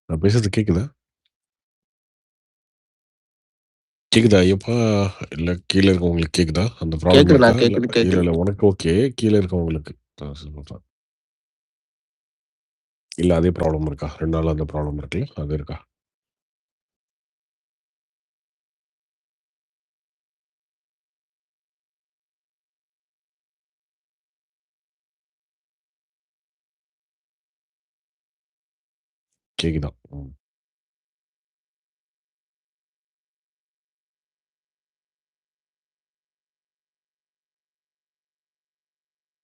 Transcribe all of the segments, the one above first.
நான் பேசுறது கேக்குதா? கேக்குதா ஐயப்பா? இல்ல கீழ இருக்கவங்களுக்கு கேக்குதா? அந்த ப்ராப்ளம் கேக்குதுண்ணா, இருக்கா? இல்ல கேக்குது, இல்ல, கேக்குது. இல்ல உனக்கு ஓகே. கீழ இருக்கவங்களுக்கு சொல்றேன். இல்ல அதே ப்ராப்ளம் இருக்கா? 2 நாளா அந்த ப்ராப்ளம் இருக்குல்ல? அது இருக்கா? கேக்குதா? ம்.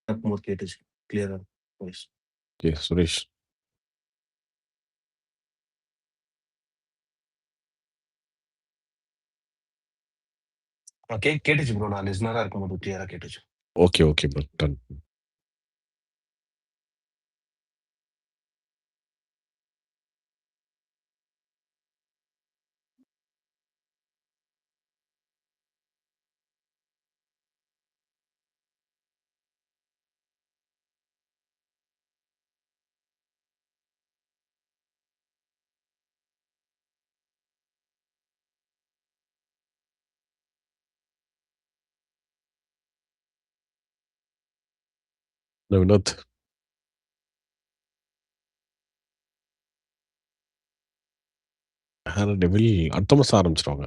இருக்கும்போது கேட்டுச்சு. கிளியரா வாய்ஸ். ஓகே. சுரேஷ். கேட்டுச்சு ப்ரோ. நான் லிஸ்னரா இருக்கும்போது கிளியரா கேட்டுச்சு. Okay, okay bro. டன். என்ன வினோத்? ஹேர் டெவில் அடுத்த மாசம் ஆரம்பிச்சுருவாங்க.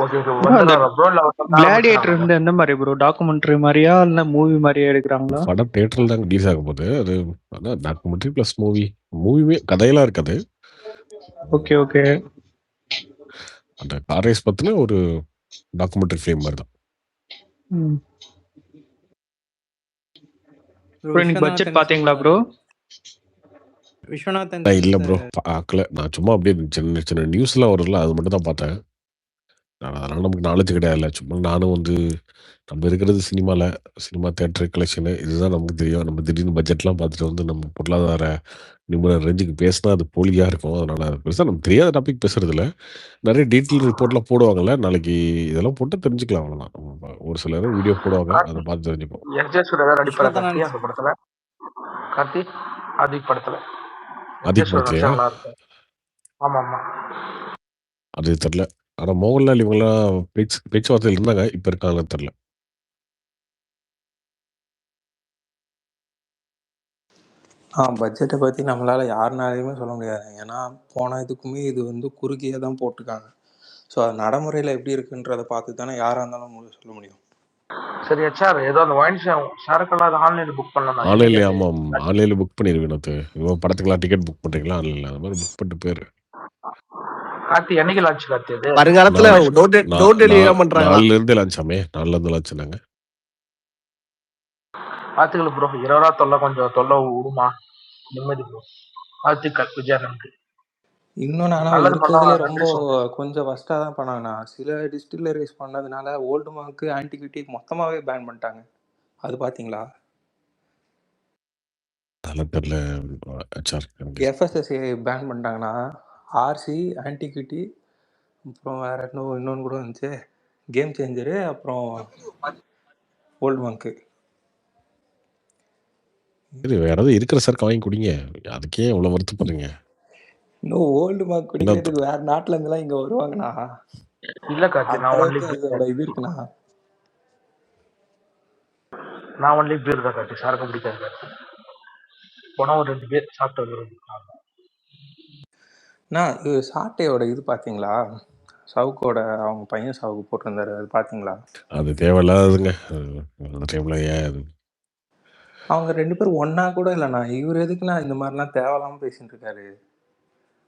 Okay, okay. ப்ரோ அந்த வந்துடுறாரா ப்ரோ? இல்ல அவர் கிளாடியேட்டர் ஆரம்பிச்சுட்டாங்களா? வந்து எந்த மாதிரி ப்ரோ? டாக்குமெண்ட்ரி மாதிரியா இல்ல மூவி மாதிரியா எடுக்கிறாங்களா? படம் தியேட்டர்ல தான் ரிலீஸ் ஆக போகுது. அது அதான் டாக்குமெண்ட்ரி பிளஸ் மூவி. மூவியுமே கதையெல்லாம் இருக்காது. Okay, okay. அந்த கார் ரேஸ் பத்தின ஒரு டாக்குமெண்ட்ரி ஃபிலிம் மாதிரி தான். ம். ப்ரோ ப்ரோ இன்னைக்கு பட்ஜெட் விஸ்வநாதன் பாத்தீங்களா சார் ப்ரோ? விஸ்வநாதன் இல்ல ப்ரோ. சார் பார்க்கல. நான் சும்மா அப்படியே சின்ன சின்ன நியூஸ்லாம் வரும்ல, அது மட்டும் தான் பார்த்தேன். அதனால நமக்கு நாலேட்ஜ் கிடையாதுல்ல. சும்மா நானும் வந்து நம்ம இருக்கிறது சினிமால. சினிமா தியேட்டர் கலெக்ஷனு இதுதான் நமக்கு தெரியும். நம்ம திடீர்னு பட்ஜெட்லாம் பார்த்துட்டு வந்து நம்ம பொருளாதார நிபுணர் ரேஞ்சுக்கு பேசினா அது போலியா இருக்கும். அதனால அது பெருசா நமக்கு தெரியாத டாபிக் பேசுறதில்ல. நெறைய டீட்டெயில் ரிப்போர்ட்லாம் போடுவாங்கல்ல. நாளைக்கு இதெல்லாம் போட்டு தெரிஞ்சுக்கலாம் அவ்வளோதான். ஒரு சிலர் வீடியோ போடுவாங்க. அத கார்த்தி பார்த்து தெரிஞ்சுப்போம். எஸ்.ஜே. சூர்யா நடிப்பாரா விஸ்வநாதன் கார்த்தி அந்த படத்துல? கார்த்தி ஆதிக் படத்துல எஸ்.ஜே. ஆதிக் சூர்யா நடிச்சா படத்துலயா? நல்லா இருக்கும். ஆமா, ஆமா. அது தெரியல. ஆனா மோகன்லால் இவங்கலாம் பேச்சுவார்த்தையில இருந்தாங்க. இப்ப இருக்காங்களான்னு தெரியல. பட்ஜெட்டை பற்றி நம்மளால் யாருனாலையுமே சொல்ல முடியாது. ஏன்னா போன இதுக்குமே இது வந்து குறுகிய தான் போட்டிருக்காங்க. ஸோ அது நடைமுறையில் எப்படி இருக்குன்றதை பார்த்து தானே யாராக இருந்தாலும் சொல்ல முடியும். சரி ஹெச்ஆர் ஏதோ அந்த ஒயின் சரக்கெல்லாம் அது ஆன்லைன்ல புக் பண்ணலாம். ஆன்லைன்ல டிக்கெட் ஆமாம். ஆன்லைன்ல புக் பண்ணிரு வினோத். இவன் படத்துக்குலாம் டிக்கெட் புக் பண்றீங்களா? ஆன்லைன்ல. அந்த மாரி புக் பண்ணிட்டு போயிரு. கார்த்தி என்னைக்கு லான்ச் கார்த்தி அது? வருங்காலத்துல நாளை டோர் டெலிவரியா பண்றாங்களா? 4ல இருந்து லான்ச்சாமே. 4ல இருந்து லான்ச்னாங்க. பாத்துக்கல ப்ரோ. 20 தொல்லை கொஞ்சம் தொல்லை விடுமா? நிம்மதி ப்ரோ. வாழ்த்துக்கள் விஜயானந்த். இன்னொன்று ஆனால் நல்லது பண்ணா இருக்கிறதுலே ரொம்ப நன்றி சொல்றேன். கொஞ்சம் ஃபஸ்ட்டாக தான் பண்ணாங்கண்ணா. சில டிஸ்டிலரைஸ் பண்ணதுனால ஓல்டு மார்க்கு ஆன்டிக்விட்டி மொத்தமாகவே பேன் பண்ணிட்டாங்க. அது பார்த்தீங்களா? அதெல்லாம் தெரியல ஹெச்ஆர் எனக்கு. எஃப்எஸ்எஸ்ஏ பேன் பண்ணிட்டாங்கன்னா ஆர்சி ஆன்டிக்விட்டி அப்புறம் வேறு இன்னொன்று கூட வந்துச்சு, கேம் சேஞ்சரு, அப்புறம் ஓல்டு மார்க்கு. சரி வேற ஏதாவது இருக்கிற சரக்கு வாங்கி குடிங்க. அதுக்கே இவ்வளோ வருத்தப்படுறீங்க? இன்னும் ஓல்டு மார்க் வினோத். குடிக்கிறதுக்கு வேறு நாட்டில் இருந்துலாம் இங்கே வருவாங்கண்ணா. இல்ல கார்த்தி அந்த நான் ஒன்லி அளவுக்கு அதோட இது இருக்குண்ணா. பீர் தான் கார்த்தி. சரக்கு பிடிக்காது கார்த்தி. போனா ஒரு 2 பேர் சாப்பிட்டு வருது. இது சாட்டையோட இது பார்த்தீங்களா? சவுக்கோட அவங்க பையன் சவுக்கு போட்டிருந்தாரு, அது பார்த்தீங்களா? அது தேவையில்லாததுங்க. அந்த டைம்ல ஏன் அது? அவங்க 2 பேரும் ஒன்றா கூட இல்லைண்ணா. இவர் எதுக்குண்ணா இந்த மாதிரிலாம் தேவையில்லாமல் பேசிட்டு இருக்காரு?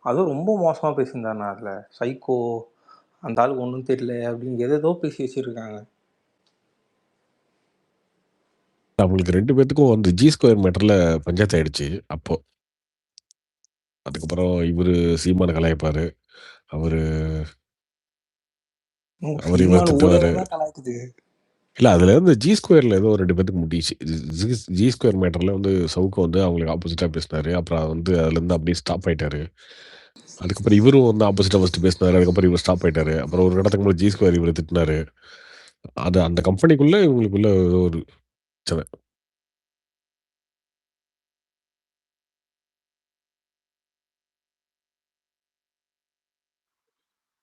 அதுவும் ரொம்ப மோசமாக பேசியிருந்தாருண்ணா. அதில் சைக்கோ, அந்த ஆளுக்கு ஒன்றும் தெரியல அப்படின்னு எதேதோ பேசி வச்சுருக்காங்க. அவங்களுக்கு 2 பேத்துக்கும் வந்து ஜி ஸ்கொயர் மேட்டர்ல பஞ்சாயத்து ஆயிடுச்சு அப்போ. அதுக்கப்புறம் இவரு சீமான கலாய்ப்பாரு. அவரு இவர சீமான் திட்டுவாரு. ஊடகம்லாம் கலாய்க்குது. இல்ல அதுல இருந்து ஜி ஸ்கொயர்ல ஏதோ 2 பேத்துக்கு முட்டிச்சு. ஜி ஸ்கொயர் மேட்டர்ல வந்து சவுக்கு வந்து அவங்களுக்கு ஆப்போசிட்டா பேசினாரு. அப்புறம் வந்து அதுலேருந்து அப்படியே ஸ்டாப் ஆயிட்டாரு. அதுக்கப்புறம் இவரும் வந்து ஆப்போசிட்டா ஃபர்ஸ்ட் பேசினாரு. அதுக்கப்புறம் இவர் ஸ்டாப் ஆயிட்டாரு. அப்புறம் ஒரு இடத்துக்கு மேல ஜி ஸ்கொயர் இவர திட்டினாரு. அது அந்த கம்பெனிக்குள்ள இவங்களுக்குள்ள ஏதோ ஒரு பிரச்சனை.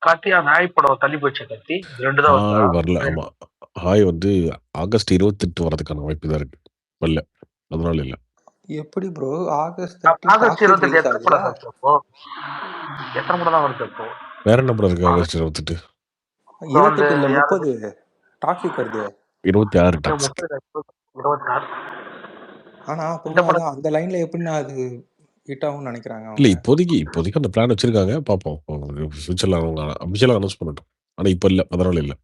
கார்த்தி அந்த ஹாய் படம் தள்ளி போச்சு கார்த்தி. இது 2 தான் வருதா? ஹாய் வரல. ஆமா. ஹாய் வந்து ஆகஸ்ட் 28 வரதுக்கான வாய்ப்பு தான் இருக்கு. வரல. அதனால இல்ல. எப்படி bro August 30 August toxic 28 release எத்தனை ஆகுதுல? படம் கார்த்தி அப்போ? எத்தனை படம் தான் வருது அப்போ? வேற என்ன படம் இருக்கு ஆகஸ்ட் 28? 28 இல்ல 30 டாக்ஸிக் வருது. 26 டாக்ஸிக். 26. ஆனா இந்த அப்புறம் படம் அந்த லைன்ல எப்படின்னா அது ஹிட் ஆகும்னு நினைக்கிறாங்க இல்ல அவங்க. இப்போதைக்கு அந்த பிளான் வச்சிருக்காங்க. பார்ப்போம். ஃபியூச்சர்ல அவங்க அபிஷியலா அனௌன்ஸ் பண்ணட்டும். ஆனா இப்ப இல்ல. அதனால இல்ல.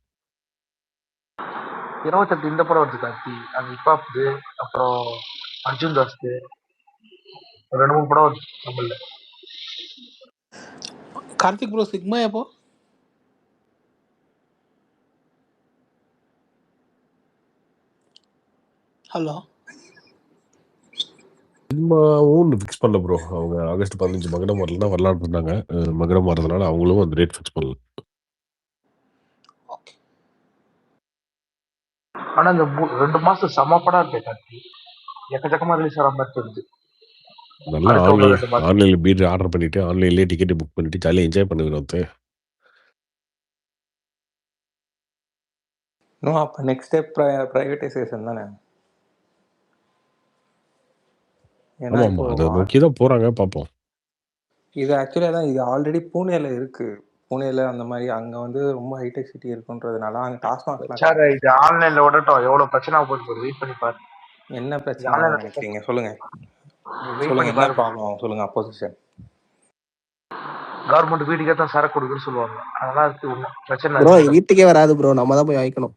28 இந்த படம் வருது கார்த்தி. அந்த ஹிப்ஹாப்து அப்புறம் அர்ஜுன் தாஸ்து 2-3 படம் வருது தமிழ்ல. கார்த்திக் ப்ரோ சிக்மா எப்போ? ஹலோ சினிமாவும் ஃபிக்ஸ் பண்ணல ப்ரோ. அவங்க ஆகஸ்ட் 15 மகடம் வரலன்னா வரலான்னு இருந்தாங்க. மகடம் வரதுனால அவங்களும் அந்த டேட் ஃபிக்ஸ் பண்ணல. ஓகே. ஆனா இந்த 2 மாசம் செம படம் இருக்கு கார்த்தி. எக்கச்சக்கமா ரிலீஸ் ஆகிற மாதிரி தெரியுது. நல்லா அடுத்த ஒரு 2 மாசம் ஆன்லைன்ல பீட் ஆர்டர் பண்ணிட்டு ஆன்லைன்லயே டிக்கெட் புக் பண்ணிட்டு ஜாலியா என்ஜாய் பண்ணுவீங்க. இன்னும் அப்ப நெக்ஸ்ட் ஸ்டெப் பிரைவேடைசேஷன் தானே. ஏன்னா ஆமா இப்போ அதை நோக்கி தான் போறாங்க. பார்ப்போம். இது ஆக்சுவலி தான் இது ஆல்ரெடி பூனேல இருக்கு. பூனேல அந்த மாதிரி அங்க வந்து ரொம்ப ஹைடெக் சிட்டி இருக்குன்றதுனால அங்க டாஸ்மாக்லாம் சார் இது ஆன்லைன்ல விடட்டும். எவ்வளவு பிரச்சனை போகுது வெயிட் பண்ணி பாரு. என்ன இது பிரச்சனை ஆன்லைன்ல நினைக்கிறீங்க சொல்லுங்க. வெயிட் சொல்லுங்க பண்ணி என்ன பாரு. ப்ராப்ளம் சொல்லுங்க. அப்போசிஷன் கவர்மெண்ட் வீட்டுக்கே தான் சரக்கு கொடுக்குன்னு சொல்லுவாங்க. அதெல்லாம் இருக்கு ஒன்றும் பிரச்சனை ப்ரோ இருக்கு. வீட்டுக்கே வராது ப்ரோ, நம்ம தான் போய் வாங்கிக்கணும்.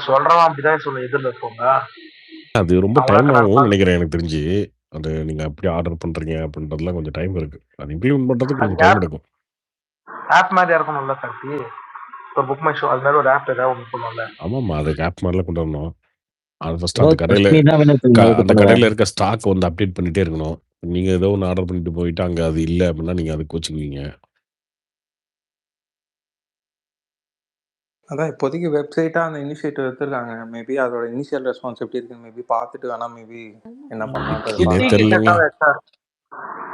சொல்றவன் அப்படிதான் சொல்ல எதிரில் இருக்கவங்க. அது ரொம்ப அவங்களா டைம் கடை ஆகும்னு நினைக்கிறேன் எனக்கு தெரிஞ்சு. அது நீங்க எப்படி ஆர்டர் பண்றீங்க அப்படின்றதுலாம் கொஞ்சம் டைம் இருக்கு. அது இம்ப்ளிமெண்ட் பண்றதுக்கு கொஞ்சம் டைம் எடுக்கும். ஆப் மாதிரி இருக்கணும்ல கார்த்தி. இப்போ புக் மை ஷோ அது மாதிரி ஒரு ஆப் ஏதாவது ஒன்று பண்ணும்ல. ஆமாம்மா அதுக்கு ஆப் மாதிரிலாம் கொண்டு வரணும். அது ஃபர்ஸ்ட் ப்ரோ அந்த கடையில் தஸ்மி தான் வினோத் இந்த அந்த பண்ணுவேன். கடையில் இருக்க ஸ்டாக் வந்து அப்டேட் பண்ணிட்டே இருக்கணும். நீங்க ஏதோ ஒன்று ஆர்டர் பண்ணிட்டு போயிட்டு அங்கே அது இல்லை அப்படின்னா நீங்க அதுக்கு வச்சுக்குவீங்க. அதான் இப்போதைக்கு வெப்சைட்டா அந்த இனிஷியேட்டிவ் எடுத்துருக்காங்க. மேபி அதோட இனிஷியல் ரெஸ்பான்ஸ் எப்படி இருக்குன்னு மேபி பார்த்துட்டு வேணா மேபி என்ன பண்ணலான்றது இதே பார்க்கலாம். தெரியலங்க.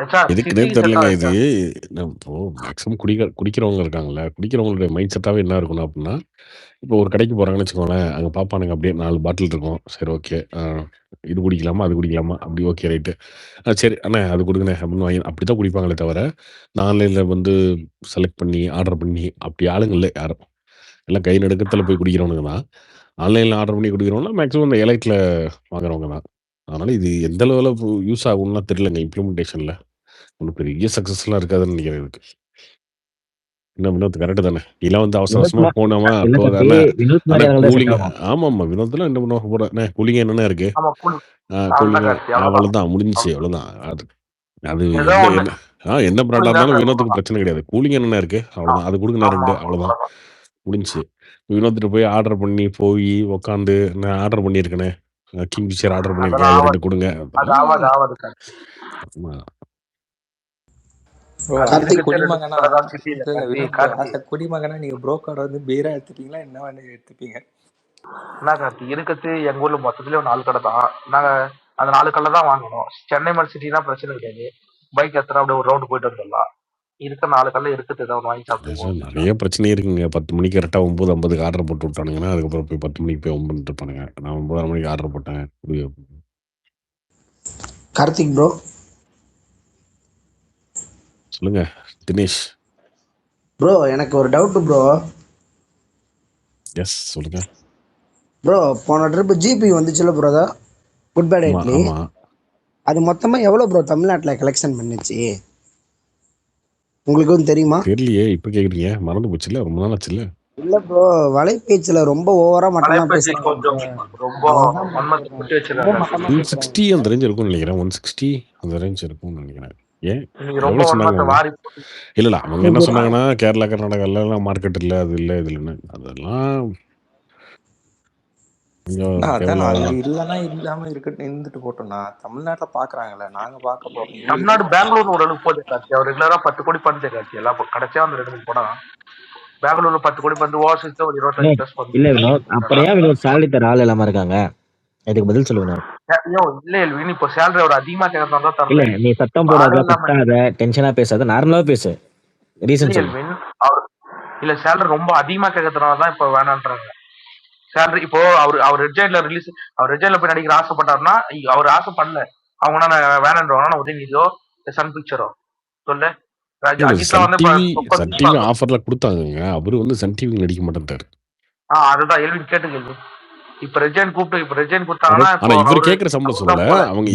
HR எதுக்குன்னே சிட்டி தெரியலங்க. செட் இது இப்போ மேக்ஸிமம் குடிக்கிறவங்க இருக்காங்கல்ல, குடிக்கிறவங்களுடைய மைண்ட் செட்டாவே என்ன இருக்கணும் அப்படின்னா, இப்போ ஒரு கடைக்கு போறாங்கன்னு வச்சுக்கோங்களேன், அங்க பார்ப்பானுங்க அப்படியே 4 பாட்டில் இருக்கும். சரி ஓகே. இது குடிக்கலாமா? அது குடிக்கலாமா? அப்படி ஓகே ரைட்டு. சரி அண்ணே அது குடுங்கண்ணே அப்படின்னு வாங்கி அப்படித்தான் குடிப்பாங்களே தவிர, ஆன்லைன்ல வந்து செலக்ட் பண்ணி, ஆர்டர் பண்ணி அப்படி ஆளுங்க இல்ல யாரும். எல்லாம் கை நடுக்கத்துல போய் குடிக்கிறவனுங்க தான். ஆன்லைன்ல ஆர்டர் பண்ணி குடிக்கிறவங்கலாம் மேக்ஸிமம் இந்த எலைட்ல வாங்குறவங்க தான். அதனால இது எந்த அளவுல யூஸ் ஆகும்லாம் தெரியலங்க இம்ப்ளிமெண்டேஷன்ல. ஒண்ணும் பெரிய சக்சஸ்லாம் இருக்காதுன்னு நினைக்கிறேன் இதுக்கு. என்ன வினோத் கரெக்ட் தானே? நீலாம் வந்து அவசர அவசரமா போனோமா இல்ல அப்போ தம்பி, அண்ணா வினோத் அண்ணா மாதிரியான கூலிங் செட் ஆகும். ஆமாம்மா வினோத்லாம் என்ன பண்ணுவாங்க போட அண்ணே கூலிங் என்னென்ன இருக்கு? ஆமா கூல் கூலிங் அவ்வளவுதான் கார்த்தி. அவ்வளோதான் முடிஞ்சிச்சு அவ்வளோதான். அது அது ஏதோ என்ன ஒண்ணு என்ன என்ன பிராண்டா இருந்தாலும் வினோத்துக்கு பிரச்சனை கிடையாது. கூலிங் என்னென்ன இருக்கு? அவ்வளோதான். அது கொடுங்கண்ணே 2 அவ்வளோதான் முடிஞ்சுச்சு. வினோத்துட்டு போய் ஆர்டர் பண்ணி போய் உட்காந்து நான் ஆர்டர் பண்ணியிருக்கேனே கிங் ஃபிஷர் ஆர்டர் பண்ணியிருக்கேன் அது 2 கொடுங்க. அது ஆவாது கார்த்தி. ஆமா. ப்ரோ கார்த்திக் குடிமகனா சிட்டியில இல்ல கார்த்தி வினோத் கார்த்தி குடிமகனா நீங்க ப்ரோக்கர் வந்து பீரா எடுத்துப்பீங்களா என்ன வேணா எடுத்துப்பீங்க? என்ன கார்த்தி இருக்கிறது எங்க ஊர்ல மொத்தத்துல 4 கடை தான். நாங்க அந்த 4 கடை தான் வாங்கணும். சென்னை மாதிரி சிட்டினா பிரச்சனை கிடையாது. பைக் எடுத்துனா அப்படியே ஒரு ரவுண்ட் போயிட்டு வந்துடலாம். இருக்க 4 கடை இருக்குது ஏதாவது வாங்கி சாப்பிடுவோம். நிறைய பிரச்சனை இருக்குங்க. 10 மணிக்கு கரெக்டா 9:50க்கு ஆர்டர் போட்டு விட்டானுங்கன்னா அதுக்கப்புறம் போய் 10 மணிக்கு போய் பண்ணிட்டு இருப்பானுங்க. நான் 9:30 மணிக்கு ஆர்டர் போட்டேன். கார்த்திக் ப்ரோ சொல்லுங்க தினேஷ். ப்ரோ எனக்கு ஒரு டவுட் ப்ரோ. எஸ் சொல்லுங்க ப்ரோ. போன ட்ரிப் ஜிபி வந்துச்சுல ப்ரோ, குட் பேட் இட்லி. ஆமா அது மொத்தமா எவ்வளவு ப்ரோ தமிழ்நாட்டில் கலெக்ஷன் பண்ணுச்சு உங்களுக்கு வந்து தெரியுமா? தெரியலையே. இப்ப கேக்குறீங்க மறந்து போச்சுல ரொம்ப நாள் ஆச்சுல்ல. இல்ல ப்ரோ வலைபேச்சுல ரொம்ப ஓவரா மட்டமா பேசுறாங்க. கொஞ்சம் ரொம்ப மன்மத்தை புட்டி வச்சிருக்காங்க. 160 அந்த ரேஞ்ச் இருக்கும்னு நினைக்கிறேன். 160 அந்த ரேஞ்ச் இருக்கும்னு நினைக்கிறேன். ஏன் நீங்க ரொம்ப எவ்வளவு சொன்னாங்க மன்மத்தை அவங்க? வாரி இல்ல அவங்க என்ன சொன்னாங்கன்னா கேரளா கர்நாடகால எல்லாம் மார்க்கெட் இல்ல அது இல்ல இது இல்லைன்னு. அதெல்லாம் கொஞ்சம் அதான் அது தேவையில்லாததான். இல்லைன்னா இல்லாம இருந்துட்டு போட்டோம்னா தமிழ்நாட்டுல பாக்குறாங்கல்ல, நாங்க பார்க்க போறோம். தமிழ்நாடு பெங்களூர் ஓரளவுக்கு போதே காட்சி. அவர் ரெகுலரா 10 கோடி பண்ணதே காட்சி. எல்லாம் கடைசியா வந்து 2 போனா பெங்களூர்ல 10 கோடி வந்து ஓவர்சீஸ்ல ஒரு 25 பிளஸ் வந்து. இல்ல வினோத், அப்புறம் ஏன் வினோத் சேலரி தர ஆள் இல்லாம இருக்காங்க? இதுக்கு பதில் சொல்லு வினோத். இல்ல இல்ல இப்போ சேலரி ஒரு அதிகமா கேட்கறதா இல்ல தரல. நீ சத்தம் போடாத, கத்தாத, டென்ஷனா பேசாத, நார்மலா பேசு. ரீசன் சொல்லு. இல்ல சேலரி ரொம்ப அதிகமா கேட்கறதுனால தான் இப்ப வேணான்றாங்க. சேலரி இப்போ அவர் ரெட்ஜைன்ல போய் நடிக்கிற ஆசைப்பட்டாருன்னா அவர் ஆசைப்படல. அவங்க வேணான்றவங்க உதயநிதியோ சன் பிக்சரோ சொல்லு. அஜித்லாம் வந்து சன் டிவி ஆஃபர்ல கொடுத்தாங்க. அவரு வந்து சன் டிவி நடிக்க மாட்டேன்ட்டாரு. அதுதான் எல்வின் கேட்டு கேள்வி. இப்ப ரெஜைன் கொடுத்தாங்கன்னா ஆனா இவர் கேட்கிற சம்பளம் சொல்லல. அவங்க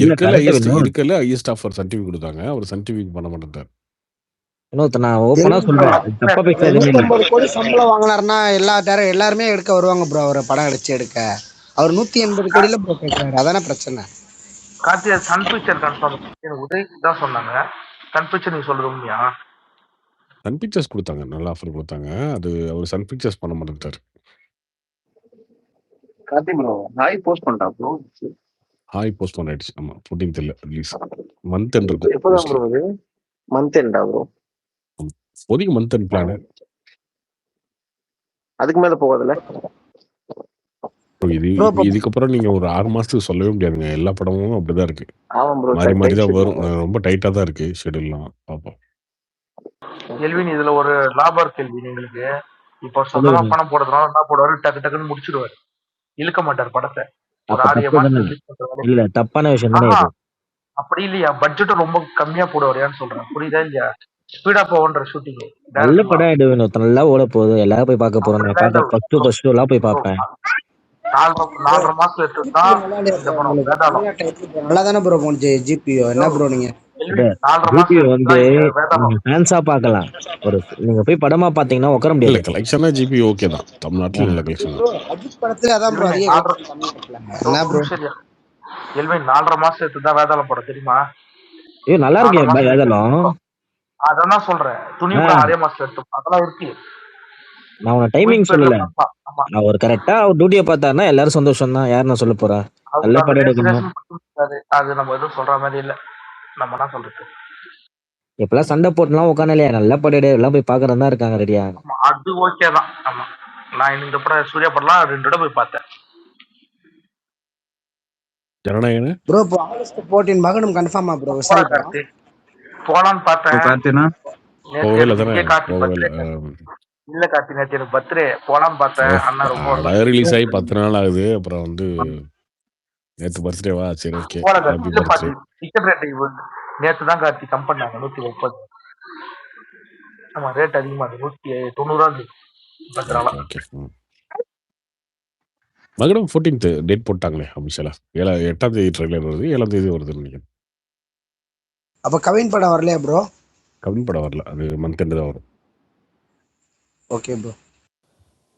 இருக்கல ஹையஸ்ட் ஆஃபர் சன் டிவி கொடுத்தாங்க. அவர் சன் டிவிக்கு பண்ண மாட்டேன்ட்டாரு. நான் ஓப்பனா சொல்றேன். தப்பா பேசாதீங்க. 150 கோடி சம்பளம் வாங்கினாருன்னா எல்லாருமே எடுக்க வருவாங்க ப்ரோ. அவரை படம் அடிச்சு எடுக்க அவர் 180 கோடியில ப்ரோ கேட்கிறாரு. அதான பிரச்சனை. Karthika Sun Pictures confirm Udhayanidhi தான் சொன்னாங்க. சன் பிக்சர் நீங்க சொல்றது உண்மையா? சன் பிக்சர்ஸ் கொடுத்தாங்க, நல்ல ஆஃபர் கொடுத்தாங்க. அது அவர் சன் பிக்சர்ஸ் பண்ண மாட்டேன்ட்டாரு. கார்த்தி ப்ரோ ஹாய் போஸ்ட் பண்ணிட்டா ப்ரோ. ஹாய் போஸ்ட் பண்ணிடுச்சு. ஆமா 14th இல்ல ரிலீஸ் மந்த் எண்ட் இருக்கும். எப்போதான் ப்ரோ இது மந்த் எண்டா ப்ரோ? இப்போதைக்கு மந்த் எண்ட் பிளான். அதுக்கு மேல போகாதுல்ல இதுக்கப்புறம் நீங்க ஒரு 6 மாசத்துக்கு சொல்லவே முடியாதுங்க. எல்லா படமும் அப்படிதான் இருக்கு. ஆமா ப்ரோ, மாறி தான் வரும். ரொம்ப டைட்டா தான் இருக்கு ஷெட்யூல்லாம். பாப்போம். எல்வின் இதுல ஒரு லாபர் கேள்வி எங்களுக்கு. இப்போ சொந்தமா பணம் போடுறதுனால என்ன போடுவாரு, டக்கு டக்குன்னு முடிச்சிடுவாரு, இழுக்க மாட்டார் படத்தை. ஒரு 6 மாசம் இல்ல தப்பான விஷயம் தானே இது. அப்படி இல்லையா, பட்ஜெட்டும் ரொம்ப கம்மியா போடுவாரியான்னு சொல்றேன். புரியுதா இல்லையா? ஸ்பீடா போவன்ற ஷூட்டிங் நல்ல படம் எடுவேன், நல்லா ஓட போகுது, எல்லாரும் போய் பார்க்க போறோம். நான் ஃபர்ஸ்ட் எல்லாம் போய் பார்ப்பேன். 4.5 மாசம் எடுத்துதான் இந்த படம் வேதாளம் நல்லா தானே ப்ரோ போனுச்சு. ஜிபிஓ என்ன ப்ரோ நீங்க ஜிபிஓ வந்து ஃபேன்ஸா பார்க்கலாம். ஒரு நீங்க போய் படமா பாத்தீங்கன்னா உட்கார முடியல. கலெக்ஷனா ஜிபிஓ ஓகே தான். தமிழ்நாட்டுல நல்ல கலெக்ஷன் தான். அஜித் படத்துல அதான் ப்ரோ அதிக என்ன ப்ரோ எல்வின் 4.5 மாசம் எடுத்துதான் வேதாளம் படம் தெரியுமா? நல்லா இருக்கு வேதாளம். அதான் சொல்றேன், துணிவு 6 மாசம் எடுத்து அதெல்லாம் இருக்கு. நான் உன டைமிங் சொல்லல. அவர் கரெக்டா அவர் டியூட்டியை பார்த்தாருன்னா எல்லாரும் சந்தோஷம் தான். யார் நான் சொல்ல போறா? நல்ல படம் எடுக்கணும். அது நம்ம எதுவும் சொல்ற மாதிரி இல்ல. நம்ம என்ன சொல்றது, இப்பெல்லாம் சண்டை போட்டுலாம் உட்காந்து இல்லையா, நல்ல படம் எல்லாம் போய் பாக்குறதா இருக்காங்க ரெடியா. அது ஓகே தான். ஆமா, நான் இந்த படம் சூர்யா படம்லாம் 2 தடவை போய் பார்த்தேன். ஜனநாயகன் ப்ரோ இப்போ ஆகஸ்ட் 14 மகனும் கன்ஃபார்மா ப்ரோ? போலான்னு பார்த்தேன். இல்ல கார்த்தி, நேற்று எனக்கு பர்த்டே போலான்னு பார்த்தேன். அண்ணா ரொம்ப ரிலீஸ் ஆகி 10 நாள் ஆகுது. அப்புறம் வந்து நேற்று பர்த்டேவா? சரி ஓகே. டிக்கெட் ரேட் நேற்று தான் கார்த்தி கம் பண்ணாங்க 130. ஆமா ரேட் அதிகமா இருக்கு, 190. ஓகே. மகடம் 14th டேட் போட்டாங்களே அபிஷியலா. 8ஆம் தேதி ட்ரெய்லர் வருது, 7ஆம் தேதி வருதுன்னு நினைக்கிறேன். அப்ப கவின் படம் வரலையா ப்ரோ? கவின் படம் வரல, அது மந்த் எண்ட் தான் வரும். Okay bro.